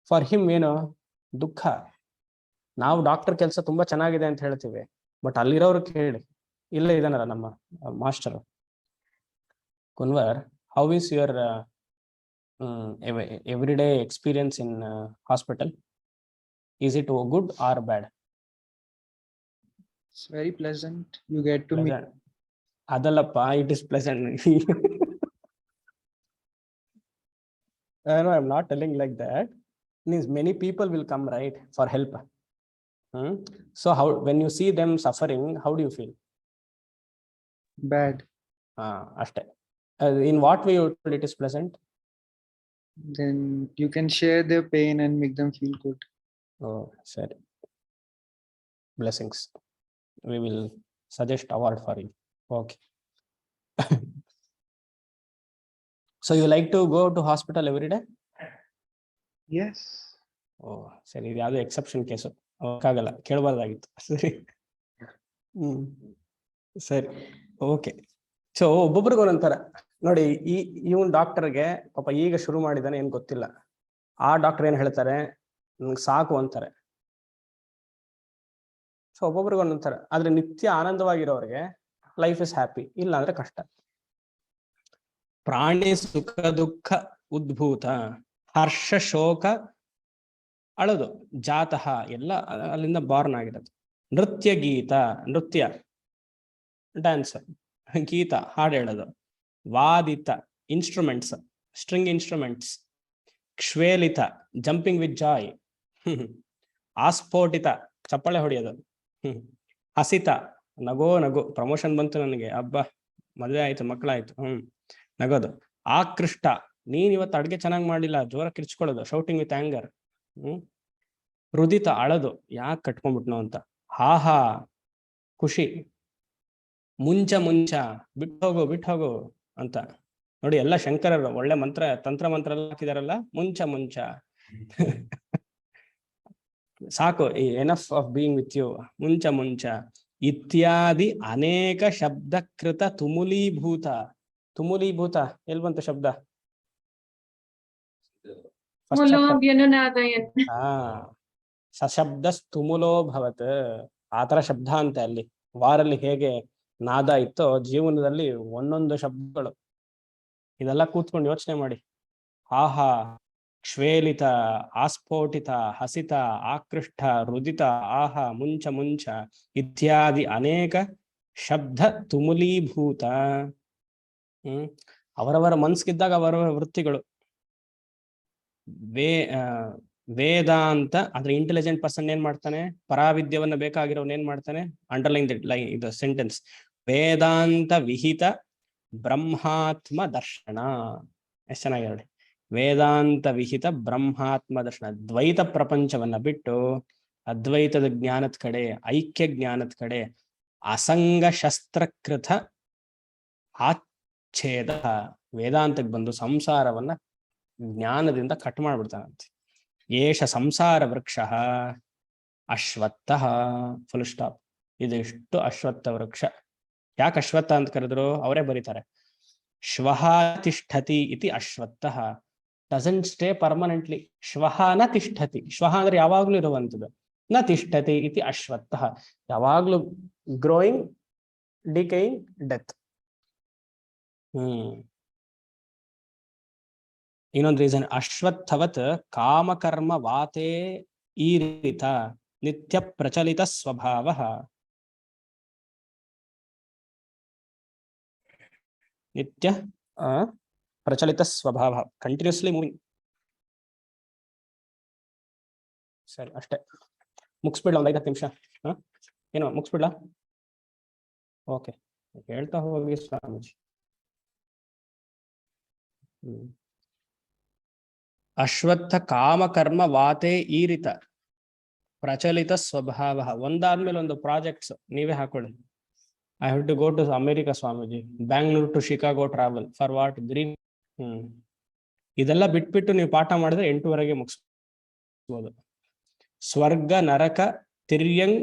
ಫಾರ್ ಹಿಮ್ ಏನು ದುಃಖ. ನಾವು ಡಾಕ್ಟರ್ ಕೆಲಸ ತುಂಬಾ ಚೆನ್ನಾಗಿದೆ ಅಂತ ಹೇಳ್ತೀವಿ, ಬಟ್ ಅಲ್ಲಿರೋರು ಕೇಳಿ. ಇಲ್ಲೇ ಇದಾನಲ್ಲ ನಮ್ಮ master Kunwar, how is your everyday experience in hospital? Is it good or bad? It's very pleasant. You get to meet. Adalappa, it is pleasant. No, I'm not telling like that. Means many people will come, right, for help. So how, when you see them suffering, how do you feel? Bad. Ashte. In what way you told it is pleasant? Then you can share their pain and make them feel good. Oh, sorry. Blessings. We will suggest award for you. Okay. So you like to go to hospital every day? Yes. Oh, ಸರಿ. ಇದು ಯಾವುದೋ exception case, ಆಗಲ್ಲ, ಕೇಳಬಾರ್ದಾಗಿತ್ತು. ಸರಿ. ಸರಿ, okay. So ಒಬ್ಬೊಬ್ರಿಗೆ ಒಂದೊಂಥರ ನೋಡಿ. ಇವನ್ ಡಾಕ್ಟರ್ಗೆ ಪಾಪ ಈಗ ಶುರು ಮಾಡಿದಾನೆ, ಏನ್ ಗೊತ್ತಿಲ್ಲ. ಆ ಡಾಕ್ಟರ್ ಏನ್ ಹೇಳ್ತಾರೆ, ನನ್ಗೆ ಸಾಕು ಅಂತಾರೆ. ಸೊ ಒಬ್ಬೊಬ್ರಿಗೆ ಒಂದೊಂಥರ. ಆದ್ರೆ ನಿತ್ಯ ಆನಂದವಾಗಿರೋರಿಗೆ ಲೈಫ್ ಇಸ್ ಹ್ಯಾಪಿ, ಇಲ್ಲ ಅಂದ್ರೆ ಕಷ್ಟ. ಪ್ರಾಣಿ ಸುಖ ದುಃಖ ಉದ್ಭೂತ, ಹರ್ಷ ಶೋಕ ಅಳದು, ಜಾತಃ ಎಲ್ಲ ಅಲ್ಲಿಂದ ಬಾರ್ನ್ ಆಗಿರೋದು. ನೃತ್ಯ ಗೀತ, ನೃತ್ಯ ಡ್ಯಾನ್ಸ್, ಗೀತ ಹಾಡು ಹೇಳೋದು, ವಾದಿತ ಇನ್ಸ್ಟ್ರೂಮೆಂಟ್ಸ್, ಸ್ಟ್ರಿಂಗ್ ಇನ್ಸ್ಟ್ರೂಮೆಂಟ್ಸ್, ಕ್ಷೇಲಿತ ಜಂಪಿಂಗ್ ವಿತ್ ಜಾಯ್, ಆಸ್ಫೋಟಿತ ಚಪ್ಪಾಳೆ ಹೊಡೆಯೋದು, ಹಸಿತ ನಗೋ ನಗು, ಪ್ರಮೋಷನ್ ಬಂತು ನನಗೆ, ಹಬ್ಬ ಮದುವೆ ಆಯ್ತು, ಮಕ್ಕಳಾಯ್ತು, ನಗೋದು. ಆಕೃಷ್ಟ, ನೀನ್ ಇವತ್ತು ಅಡ್ಗೆ ಚೆನ್ನಾಗಿ ಮಾಡಿಲ್ಲ, ಜೋರ ಕಿರ್ಚ್ಕೊಳ್ಳೋದು, ಶೌಟಿಂಗ್ ವಿತ್ ಆಂಗರ್. ರುದಿತ ಅಳದು, ಯಾಕೆ ಕಟ್ಕೊಂಡ್ಬಿಟ್ನೋ ಅಂತ. ಹಾಹಾ ಖುಷಿ. ಮುಂಚ ಮುಂಚ ಬಿಟ್ಟು ಹೋಗು ಅಂತ. ನೋಡಿ ಎಲ್ಲ ಶಂಕರರು ಒಳ್ಳೆ ತಂತ್ರ ಮಂತ್ರ ಎಲ್ಲ ಹಾಕಿದಾರಲ್ಲ. ಮುಂಚ ಮುಂಚ ಸಾಕು, enough of being with you, ಮುಂಚ ಮುಂಚ ಇತ್ಯಾದಿ ಅನೇಕ ಶಬ್ದಕೃತ ತುಮುಲೀಭೂತ. ತುಮುಲೀಭೂತ ಎಲ್ ಬಂತು ಶಬ್ದ? ಸಶಬ್ದ ತುಮುಲೋ ಭವತ್. ಆತರ ಶಬ್ದ ಅಂತ ಅಲ್ಲಿ ವಾರಲ್ಲಿ ಹೇಗೆ ನಾದ ಇತ್ತೋ ಜೀವನದಲ್ಲಿ ಒಂದೊಂದು ಶಬ್ದಗಳು. ಇದೆಲ್ಲ ಕೂತ್ಕೊಂಡು ಯೋಚನೆ ಮಾಡಿ. ಆಹಾ, ಕ್ಷೇಲಿತ, ಆಸ್ಫೋಟಿತ, ಹಸಿತ, ಆಕೃಷ್ಟ, ರುದಿತ, ಆಹಾ, ಮುಂಚ ಮುಂಚ ಇತ್ಯಾದಿ ಅನೇಕ ಶಬ್ದ ತುಮುಲೀಭೂತ. ಅವರವರ ಮನ್ಸ್ಗಿದ್ದಾಗ ಅವರವರ ವೃತ್ತಿಗಳು. ವೇದಾಂತ ಅಂದ್ರೆ ಇಂಟೆಲಿಜೆಂಟ್ ಪರ್ಸನ್ ಏನ್ ಮಾಡ್ತಾನೆ? ಪರಾವಿದ್ಯವನ್ನ ಬೇಕಾಗಿರೋನ್ ಏನ್ ಮಾಡ್ತಾನೆ? ಅಂಡರ್ಲೈನ್ ಲೈನ್ ಇದು ಸೆಂಟೆನ್ಸ್. ವೇದಾಂತ ವಿಹಿತ ಬ್ರಹ್ಮಾತ್ಮ ದರ್ಶನ. ಎಷ್ಟು ಚೆನ್ನಾಗಿ ಹೇಳಿ. ವೇದಾಂತ ವಿಹಿತ ಬ್ರಹ್ಮಾತ್ಮ ದರ್ಶನ. ದ್ವೈತ ಪ್ರಪಂಚವನ್ನ ಬಿಟ್ಟು ಅದ್ವೈತದ ಜ್ಞಾನದ ಕಡೆ, ಐಕ್ಯ ಜ್ಞಾನದ ಕಡೆ, ಅಸಂಗ ಶಸ್ತ್ರಕೃತ ಆಚ್ಛೇದ ವೇದಾಂತಕ್ಕೆ ಬಂದು ಸಂಸಾರವನ್ನ ಜ್ಞಾನದಿಂದ ಕಟ್ ಮಾಡ್ಬಿಡ್ತಾನಂತೆ. ಏಷ ಸಂಸಾರ ವೃಕ್ಷ ಅಶ್ವತ್ಥ. Full stop. ಇದಿಷ್ಟು ಅಶ್ವತ್ಥ ವೃಕ್ಷ. ಯಾಕೆ ಅಶ್ವತ್ಥ ಅಂತ ಕರೆದ್ರು? ಅವರೇ ಬರೀತಾರೆ. ಶ್ವಃ ತಿಷ್ಠತಿ ಇತಿ ಅಶ್ವತ್ಥ. Doesn't stay permanently. ಶ್ವಃ ನ ತಿಷ್ಠತಿ. ಶ್ವಃ ಅಂದ್ರೆ ಯಾವಾಗ್ಲೂ ಇರುವಂಥದ್ದು. ನ ತಿಷ್ಠತಿ ಇತಿ ಅಶ್ವತ್ಥ. ಯಾವಾಗ್ಲೂ ಗ್ರೋಯಿಂಗ್, ಡಿಕೇಯಿಂಗ್, ಡೆತ್. ಇನ್ನೊಂದು ರೀಸನ್, ಅಶ್ವತ್ಥವತ್ ಕಾಮಕರ್ಮ ವಾತೆ ಈರಿತ ನಿತ್ಯ ಪ್ರಚಲಿತ ಸ್ವಭಾವ. ನಿತ್ಯ ಪ್ರಚಲಿತ ಸ್ವಭಾವ, ಕಂಟಿನ್ಯೂಸ್ಲಿ ಮೂವಿಂಗ್. ಸರಿ, ಅಷ್ಟೇ. ಮುಗಿಸ್ಬಿಡ್ಲ ಒಂದು 5-10 ನಿಮಿಷ? ಏನು ಮುಗಿಸ್ಬಿಡ್ಲಾ? ಓಕೆ, ಹೇಳ್ತಾ ಹೋಗಿ ಸ್ವಾಮೀಜಿ. ಅಶ್ವತ್ಥ ಕಾಮಕರ್ಮ ವಾತೆ ಈರಿತ ಪ್ರಚಲಿತ ಸ್ವಭಾವ. ಒಂದಾದ್ಮೇಲೆ ಒಂದು ಪ್ರಾಜೆಕ್ಟ್ಸ್ ನೀವೇ ಹಾಕೊಳ್ಳಿ. I have to go to America Swamiji, Bangalore to Chicago travel for what? Green. ಇದೆಲ್ಲ ಬಿಟ್ಬಿಟ್ಟು ನೀವು ಪಾಠ ಮಾಡಿದ್ರೆ 8:30 ಮುಗಿಸ್ಬೋದು. ಸ್ವರ್ಗ ನರಕ ತಿರ್ಯಂಗ್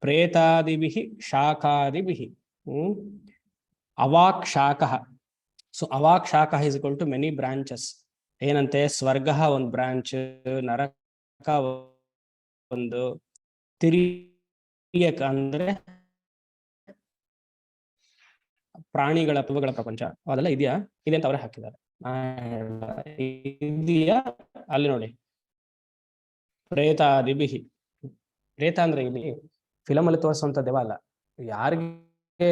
ಪ್ರೇತಾದಿಭಿ ಶಾಖಾದಿಭಿ. ಅವಾಕ್ ಶಾಖ. ಸೊ ಅವಾಕ್ ಶಾಖ is equal to many branches. ಏನಂತೆ? ಸ್ವರ್ಗ ಒಂದು ಬ್ರಾಂಚ್, ನರಕ ಒಂದು, ತಿರ್ಯಕ್ ಅಂದ್ರೆ ಪ್ರಾಣಿಗಳ ಪುಗಳ ಪ್ರಪಂಚ. ಅದೆಲ್ಲ ಇದೆಯಾ? ಇದೆ ಅಂತ ಅವರೇ ಹಾಕಿದ್ದಾರೆ. ಇದೆಯಾ? ಅಲ್ಲಿ ನೋಡಿ, ಪ್ರೇತಾದಿಭಿ. ಪ್ರೇತ ಅಂದ್ರೆ ಇಲ್ಲಿ ಫಿಲಮ್ ಅಲ್ಲಿ ತೋರಿಸುವಂತ ದೆವ್ವ ಅಲ್ಲ. ಯಾರಿಗೆ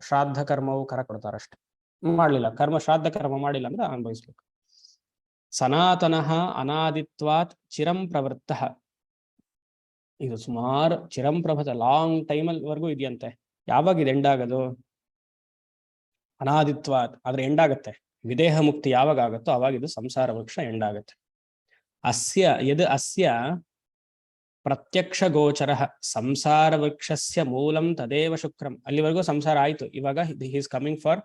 ಶ್ರಾದ್ದ ಕರ್ಮವು ಕರ ಕೊಡ್ತಾರಷ್ಟೆ. ಮಾಡ್ಲಿಲ್ಲ ಕರ್ಮ, ಶ್ರಾದ್ದ ಕರ್ಮ ಮಾಡಿಲ್ಲ ಅಂದ್ರೆ ಅನುಭವಿಸ್ಬೇಕು. ಸನಾತನಃ ಅನಾದಿತ್ವಾತ್ ಚಿರಂ ಪ್ರವೃತ್ತ. ಇದು ಸುಮಾರು ಚಿರಂ ಪ್ರಭತ, ಲಾಂಗ್ ಟೈಮಲ್ ವರ್ಗೂ ಇದೆಯಂತೆ. ಯಾವಾಗ ಇದು ಎಂಡ್ ಆಗೋದು? ಅನಾದಿತ್ವಾತ್ ಆದ್ರೆ ಎಂಡ್ ಆಗತ್ತೆ. ವಿದೇಹ ಮುಕ್ತಿ ಯಾವಾಗ ಆಗುತ್ತೋ ಅವಾಗ ಇದು ಸಂಸಾರ ವೃಕ್ಷ ಎಂಡ್ ಆಗತ್ತೆ. ಅಸ್ಯ ಪ್ರತ್ಯಕ್ಷ ಗೋಚರ ಸಂಸಾರ ವೃಕ್ಷಸ್ಯ ಮೂಲಂ ತದೇವ ಶುಕ್ರಂ. ಅಲ್ಲಿವರೆಗೂ ಸಂಸಾರ ಆಯ್ತು. ಇವಾಗ ಹಿ ಈಸ್ ಕಮಿಂಗ್ ಫಾರ್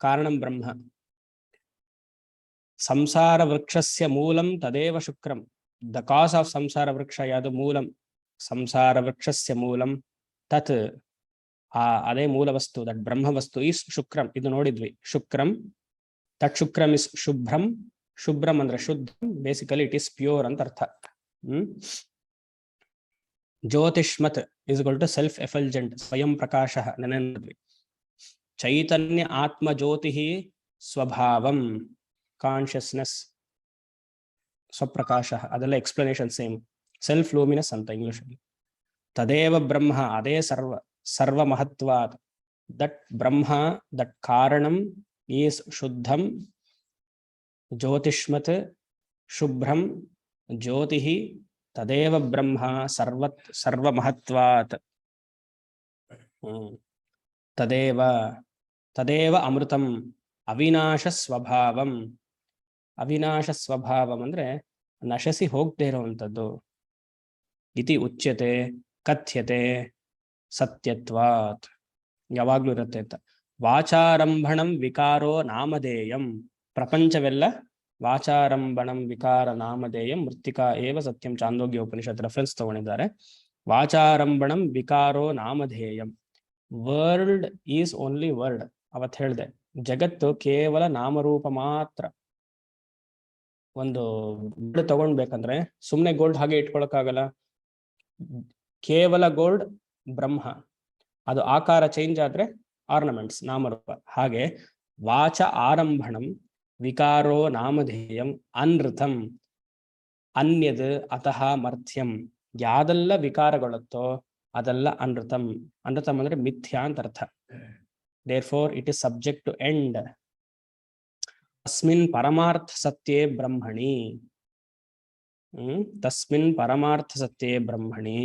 ಕಾರಣಂ ಬ್ರಹ್ಮ. ಸಂಸಾರ ವೃಕ್ಷಸ್ಯ ಮೂಲಂ ತದೇವ ಶುಕ್ರಂ. ದ ಕಾಸ್ ಆಫ್ ಸಂಸಾರ ವೃಕ್ಷ ಯಾವುದು? ಮೂಲಂ. ಸಂಸಾರ ವೃಕ್ಷಸ್ಯ ಮೂಲಂ ತತ್, ಅದೇ ಮೂಲ ವಸ್ತು, ದಟ್ ಬ್ರಹ್ಮ ವಸ್ತು ಈಸ್ ಶುಕ್ರಂ. ಇದು ನೋಡಿದ್ವಿ. ಶುಕ್ರಂ, ತಟ್ ಶುಕ್ರಂ ಇಸ್ ಶುಭ್ರಂ. ಶುಭ್ರಂ ಅಂದ್ರೆ ಶುದ್ಧ. ಬೇಸಿಕಲಿ ಇಟ್ ಈಸ್ ಪ್ಯೂರ್ ಅಂತ ಅರ್ಥ. ಜ್ಯೋತಿಷ್ಮತ್ ಇಸ್ ಈಕ್ವಲ್ ಟು ಸೆಲ್ಫ್ ಎಫಲ್ಜೆಂಟ್, ಸ್ವಯಂ ಪ್ರಕಾಶ. ನೆನಪಿದ್ವಿ. ಚೈತನ್ಯ ಆತ್ಮ ಜ್ಯೋತಿ ಸ್ವಭಾವಂ, ಕಾನ್ಶಿಯಸ್ನೆಸ್, ಸ್ವಪ್ರಕಾಶ. ಅದೆಲ್ಲ ಎಕ್ಸ್ಪ್ಲನೇಷನ್ ಸೇಮ್. ಸೆಲ್ಫ್ ಲೂಮಿನಸ್ ಅಂತ ಇಂಗ್ಲಿಷ್ ಅಲ್ಲಿ. ತದೇವ ಬ್ರಹ್ಮ, ಅದೇ ಸರ್ವ ಮಹತ್ವಾತ್. ದಟ್ ಬ್ರಹ್ಮ, ದಟ್ ಕಾರಣಂ ಈಸ್ ಶುದ್ಧಂ, ಜ್ಯೋತಿಷ್ಮತ್, ಶುಭ್ರಂ, ಜ್ಯೋತಿ. ತದೇವ ಬ್ರಹ್ಮ ಸರ್ವ ಮಹತ್ವಾತ್. ತದೇವ ಅಮೃತಂ ಅವಿನಾಶ ಸ್ವಭಾವಂ. ಅವಿನಾಶ ಸ್ವಭಾವಂ ಅಂದ್ರೆ ನಶಿಸಿ ಹೋಗದೆ ಇರುವಂಥದ್ದು. ಇತಿ ಉಚ್ಯತೆ ಕಥ್ಯತೆ. ಸತ್ಯತ್ವಾತ್, ಯಾವಾಗ್ಲೂ ಇರುತ್ತೆ ಅಂತ. ವಾಚಾರಂಭಣಂ ವಿಕಾರೋ ನಾಮಧೇಯಂ, ಪ್ರಪಂಚವೆಲ್ಲ ವಾಚಾರಂಭಣಂ ವಿಕಾರ ನಾಮಧೇಯಂ ಮೃತ್ತಿಕಾ ಏವ ಸತ್ಯಂ, ಚಾಂದೋಗ್ಯ ಉಪನಿಷತ್ ರೆಫರೆನ್ಸ್ ತಗೊಂಡಿದ್ದಾರೆ. ವಾಚಾರಂಭಣಂ ವಿಕಾರೋ ನಾಮಧೇಯಂ, ವರ್ಲ್ಡ್ ಈಸ್ ಓನ್ಲಿ ವರ್ಡ್. ಅವತ್ ಹೇಳ್ದೆ, ಜಗತ್ತು ಕೇವಲ ನಾಮರೂಪ ಮಾತ್ರ. ಒಂದು ಗೋಲ್ಡ್ ತಗೊಂಡ್ಬೇಕಂದ್ರೆ ಸುಮ್ನೆ ಗೋಲ್ಡ್ ಹಾಗೆ ಇಟ್ಕೊಳಕ್ಕಾಗಲ್ಲ. ಕೇವಲ ಗೋಲ್ಡ್ ಬ್ರಹ್ಮ, ಅದು ಆಕಾರ ಚೇಂಜ್ ಆದ್ರೆ ಆರ್ನಮೆಂಟ್ಸ್ ನಾಮರೂಪ. ಹಾಗೆ ವಾಚ ಆರಂಭಣಂ ವಿಕಾರೋ ನಾಮಧೇಯಂ ಅನೃತಂ ಅನ್ಯದ್ ಅತಃ ಮರ್ಥ್ಯಂ, ಯಾದೆಲ್ಲ ವಿಕಾರಗೊಳ್ಳುತ್ತೋ ಅದೆಲ್ಲ ಅನೃತಂ. ಅನೃತಂ ಅಂದ್ರೆ ಮಿಥ್ಯಾ ಅಂತ ಅರ್ಥ. therefore it is subject to end. ತಸ್ಮಿನ್ ಪರಮಾರ್ಥ ಸತ್ಯೇ ಬ್ರಹ್ಮಣಿ, ತಸ್ಮಿನ್ ಪರಮಾರ್ಥ ಸತ್ಯೇ ಬ್ರಹ್ಮಣಿ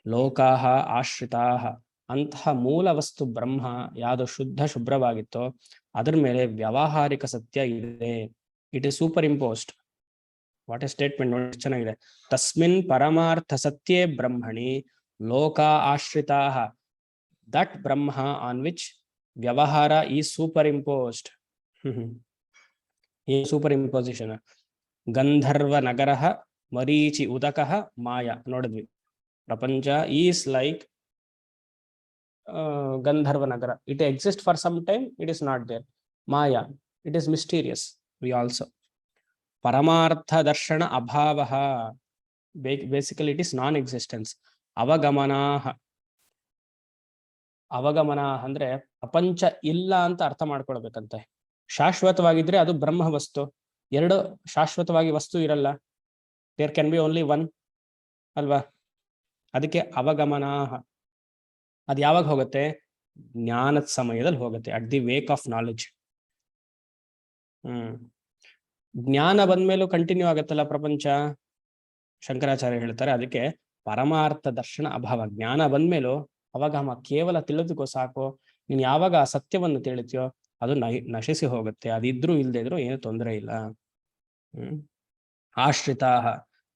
ಲೋಕಾಹ ಆಶ್ರಿತಾಹ, ಅಂತಹ ಮೂಲ ವಸ್ತು ಬ್ರಹ್ಮ ಯಾವುದು ಶುದ್ಧ ಶುಭ್ರವಾಗಿತ್ತೋ ಅದ್ರ ಮೇಲೆ ವ್ಯಾವಹಾರಿಕ ಸತ್ಯ ಇದೆ. It is superimposed. What a statement ನೋಡಿ, ಚೆನ್ನಾಗಿದೆ. ತಸ್ಮಿನ್ ಪರಮಾರ್ಥ ಸತ್ಯೇ ಬ್ರಹ್ಮಣಿ ಲೋಕಾ ಆಶ್ರಿತಾಹ, ದಟ್ ಬ್ರಹ್ಮ ಆನ್ ವಿಚ್ ವ್ಯವಹಾರ ಈಸ್ ಸೂಪರ್ ಇಂಪೋಸ್ಡ್. ಈ ಸೂಪರ್ ಇಂಪೋಸಿಷನ್. ಗಂಧರ್ವ ನಗರ ಮರೀಚಿ ಉದಕ ಮಾಯಾ ನೋಡಿದ್ವಿ. ಪ್ರಪಂಚ ಈಸ್ ಲೈಕ್ ಗಂಧರ್ವ ನಗರ. It exist for some time, it is not there. ಮಾಯಾ, it is mysterious. We also ಪರಮಾರ್ಥ ದರ್ಶನ ಅಭಾವ, basically it is non existence. ಅವಗಮನಾಹ, ಅವಗಮನ ಅಂದ್ರೆ ಪ್ರಪಂಚ ಇಲ್ಲ ಅಂತ ಅರ್ಥ ಮಾಡ್ಕೊಳ್ಬೇಕಂತೆ. ಶಾಶ್ವತವಾಗಿದ್ರೆ ಅದು ಬ್ರಹ್ಮ ವಸ್ತು. ಎರಡು ಶಾಶ್ವತವಾಗಿ ವಸ್ತು ಇರಲ್ಲ. There can be only one ಅಲ್ವಾ? ಅದಕ್ಕೆ ಅವಗಮನಾಹ. ಅದು ಯಾವಾಗ ಹೋಗುತ್ತೆ? ಜ್ಞಾನದ ಸಮಯದಲ್ಲಿ ಹೋಗುತ್ತೆ, at the wake of knowledge. ಜ್ಞಾನ ಬಂದ್ಮೇಲೂ ಕಂಟಿನ್ಯೂ ಆಗತ್ತಲ್ಲ ಪ್ರಪಂಚ, ಶಂಕರಾಚಾರ್ಯ ಹೇಳ್ತಾರೆ. ಅದಕ್ಕೆ ಪರಮಾರ್ಥ ದರ್ಶನ ಅಭಾವ. ಜ್ಞಾನ ಬಂದ್ಮೇಲೂ ಅವಗಮ, ಕೇವಲ ತಿಳಿದುಕೋ ಸಾಕು. ನೀನ್ ಯಾವಾಗ ಆ ಸತ್ಯವನ್ನು ತಿಳಿತೀಯೋ ಅದು ನಶಿಸಿ ಹೋಗುತ್ತೆ. ಅದಿದ್ರು ಇಲ್ಲದೆ ಇದ್ರು ಏನು ತೊಂದರೆ ಇಲ್ಲ. ಆಶ್ರಿತಾ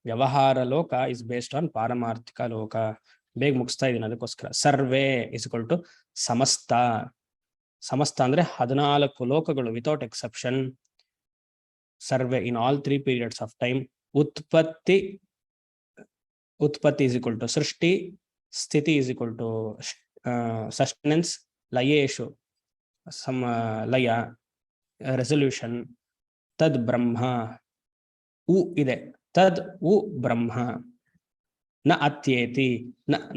ವ್ಯವಹಾರ ಲೋಕ ಇಸ್ ಬೇಸ್ಡ್ ಆನ್ ಪಾರಮಾರ್ಥಿಕ ಲೋಕ. ಬೇಗ ಮುಗಿಸ್ತಾ ಇದೀನಿ ಅದಕ್ಕೋಸ್ಕರ. ಸರ್ವೇ ಇಸ್ ಈಕ್ವಲ್ ಟು ಸಮಸ್ತ. ಸಮಸ್ತ ಅಂದ್ರೆ 14 ಲೋಕಗಳು without exception. Survey in all 3 periods of time. ಉತ್ಪತ್ತಿ, ಉತ್ಪತ್ತಿ ಇಸ್ ಈಕ್ವಲ್ ಟು ಸೃಷ್ಟಿ, ಸ್ಥಿತಿ ಇಸ್ ಈಕ್ವಲ್ ಟು ಸಸ್ಟೆನೆನ್ಸ್, ಲಯೇಶು ಲಯ, ರೆಸೊಲ್ಯೂಷನ್. ತದ್ ಬ್ರಹ್ಮ, ಉ ಇದೆ, ತದ್ ಉ ಬ್ರಹ್ಮ. ನ ಅತ್ಯೇತಿ,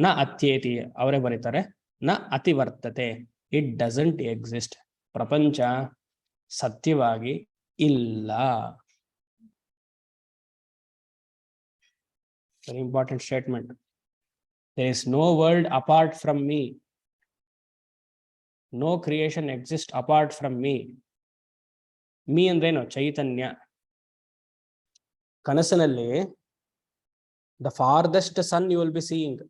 ನ ಅತ್ಯೇತಿ ಅವರೇ ಬರೀತಾರೆ. ನ ಅತಿವರ್ತತೆ, ಇಟ್ ಡಸಂಟ್ ಎಕ್ಸಿಸ್ಟ್. ಪ್ರಪಂಚ ಸತ್ಯವಾಗಿ ಇಲ್ಲ. Very important statement. There is no world apart from me. No creation exist apart from me. Me ಅಂದ್ರೇನು? ಚೈತನ್ಯ. ಕನಸಿನಲ್ಲಿ the farthest sun you will be seeing.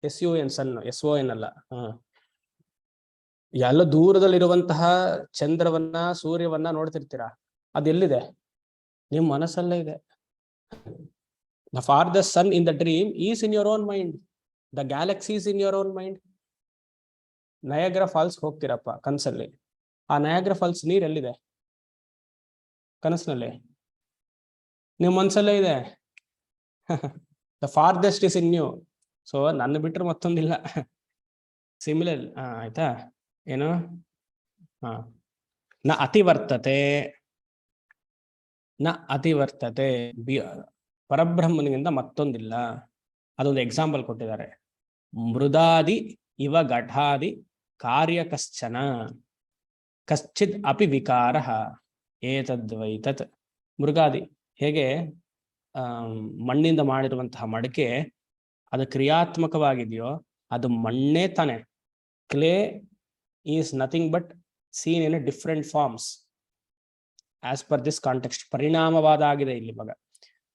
SUN sun, SON ಅಲ್ಲ. ಎಲ್ಲ ದೂರದಲ್ಲಿರುವಂತಹ ಚಂದ್ರವನ್ನ ಸೂರ್ಯವನ್ನ ನೋಡ್ತಿರ್ತೀರಾ. ಅದೆಲ್ಲಿದೆ? ನಿಮ್ಮ ಮನಸ್ಸಲ್ಲೇ ಇದೆ. The farthest sun in the dream is in your own mind. The galaxy is in your own mind. Niagara Falls ಹೋಗ್ತೀರಪ್ಪ ಕನಸಲ್ಲಿ. ಆ ನಯಾಗ್ರಾ ಫಾಲ್ಸ್ ನೀರ್ ಎಲ್ಲಿದೆ? ಕನಸಿನಲ್ಲಿ. ನಿಮ್ಮ ಮನಸ್ಸಲ್ಲೇ ಇದೆ. The farthest is in you. So ನನ್ನ ಬಿಟ್ಟರೆ ಮತ್ತೊಂದಿಲ್ಲ. ಸಿಮಿಲರ್. ಆಯ್ತಾ? ಏನು? ನ ಅತಿವರ್ತತೆ, ನ ಅತಿವರ್ತತೆ. ಪರಬ್ರಹ್ಮನಿಗಿಂತ ಮತ್ತೊಂದಿಲ್ಲ. ಅದೊಂದು ಎಕ್ಸಾಂಪಲ್ ಕೊಟ್ಟಿದ್ದಾರೆ. ಮೃದಾದಿ ಇವ ಘಟಾದಿ ಕಾರ್ಯ ಕಶ್ಚನ ಕಶ್ಚಿದ್ ಅಪಿ ವಿಕಾರ ಏತದ್ವೈತತ್. ಮೃಗಾದಿ ಹೇಗೆ ಮಣ್ಣಿಂದ ಮಾಡಿರುವಂತಹ ಮಡಕೆ ಅದು ಕ್ರಿಯಾತ್ಮಕವಾಗಿದೆಯೋ ಅದು ಮಣ್ಣೇ ತಾನೆ. Clay is nothing but seen in different forms as per this context. ಪರಿಣಾಮವಾದ ಆಗಿದೆ ಇಲ್ಲಿ ಮಗ.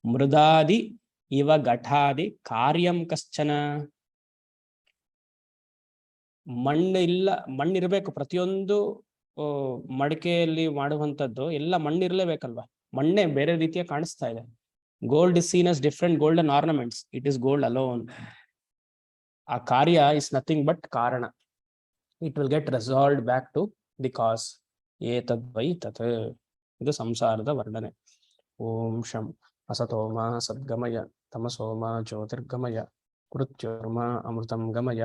ಮೃದಾದಿ ಇವ ಘಟಾದಿ ಕಾರ್ಯಂ ಕಶ್ಚನ. ಮಣ್ಣು ಇಲ್ಲ, ಮಣ್ಣಿರ್ಬೇಕು. ಪ್ರತಿಯೊಂದು ಮಡಿಕೆಯಲ್ಲಿ ಮಾಡುವಂಥದ್ದು ಎಲ್ಲ ಮಣ್ಣಿರ್ಲೇಬೇಕಲ್ವಾ? ಮಣ್ಣೆ ಬೇರೆ ರೀತಿಯ ಕಾಣಿಸ್ತಾ ಇದೆ. Gold is scene as different golden ornaments. It is gold alone. ಆ ಕಾರ್ಯ ಇಸ್ ನಥಿಂಗ್ ಬಟ್ ಕಾರಣ. It will get resolved back to the cause. ಏತದ್ವೈ ತತ್. ಇದು ಸಂಸಾರದ ವರ್ಣನೆ. ಓಂ ಶಂ ಅಸತೋಮ ಸದ್ಗಮಯ ತಮಸೋಮ ಜ್ಯೋತಿರ್ಗಮಯ ಮೃತ್ಯುರ್ಮ ಅಮೃತಂ ಗಮಯ.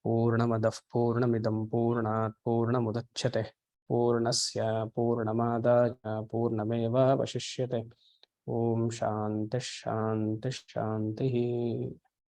ಪೂರ್ಣಮದಃ ಪೂರ್ಣಮಿದಂ ಪೂರ್ಣಾತ್ ಪೂರ್ಣಮುದಚ್ಯತೆ ಪೂರ್ಣಸ್ಯ ಪೂರ್ಣಮಾದಾಯ ಪೂರ್ಣಮೇವಾವಶಿಷ್ಯತೆ. ಓಂ ಶಾಂತಿ ಶಾಂತಿ ಶಾಂತಿ.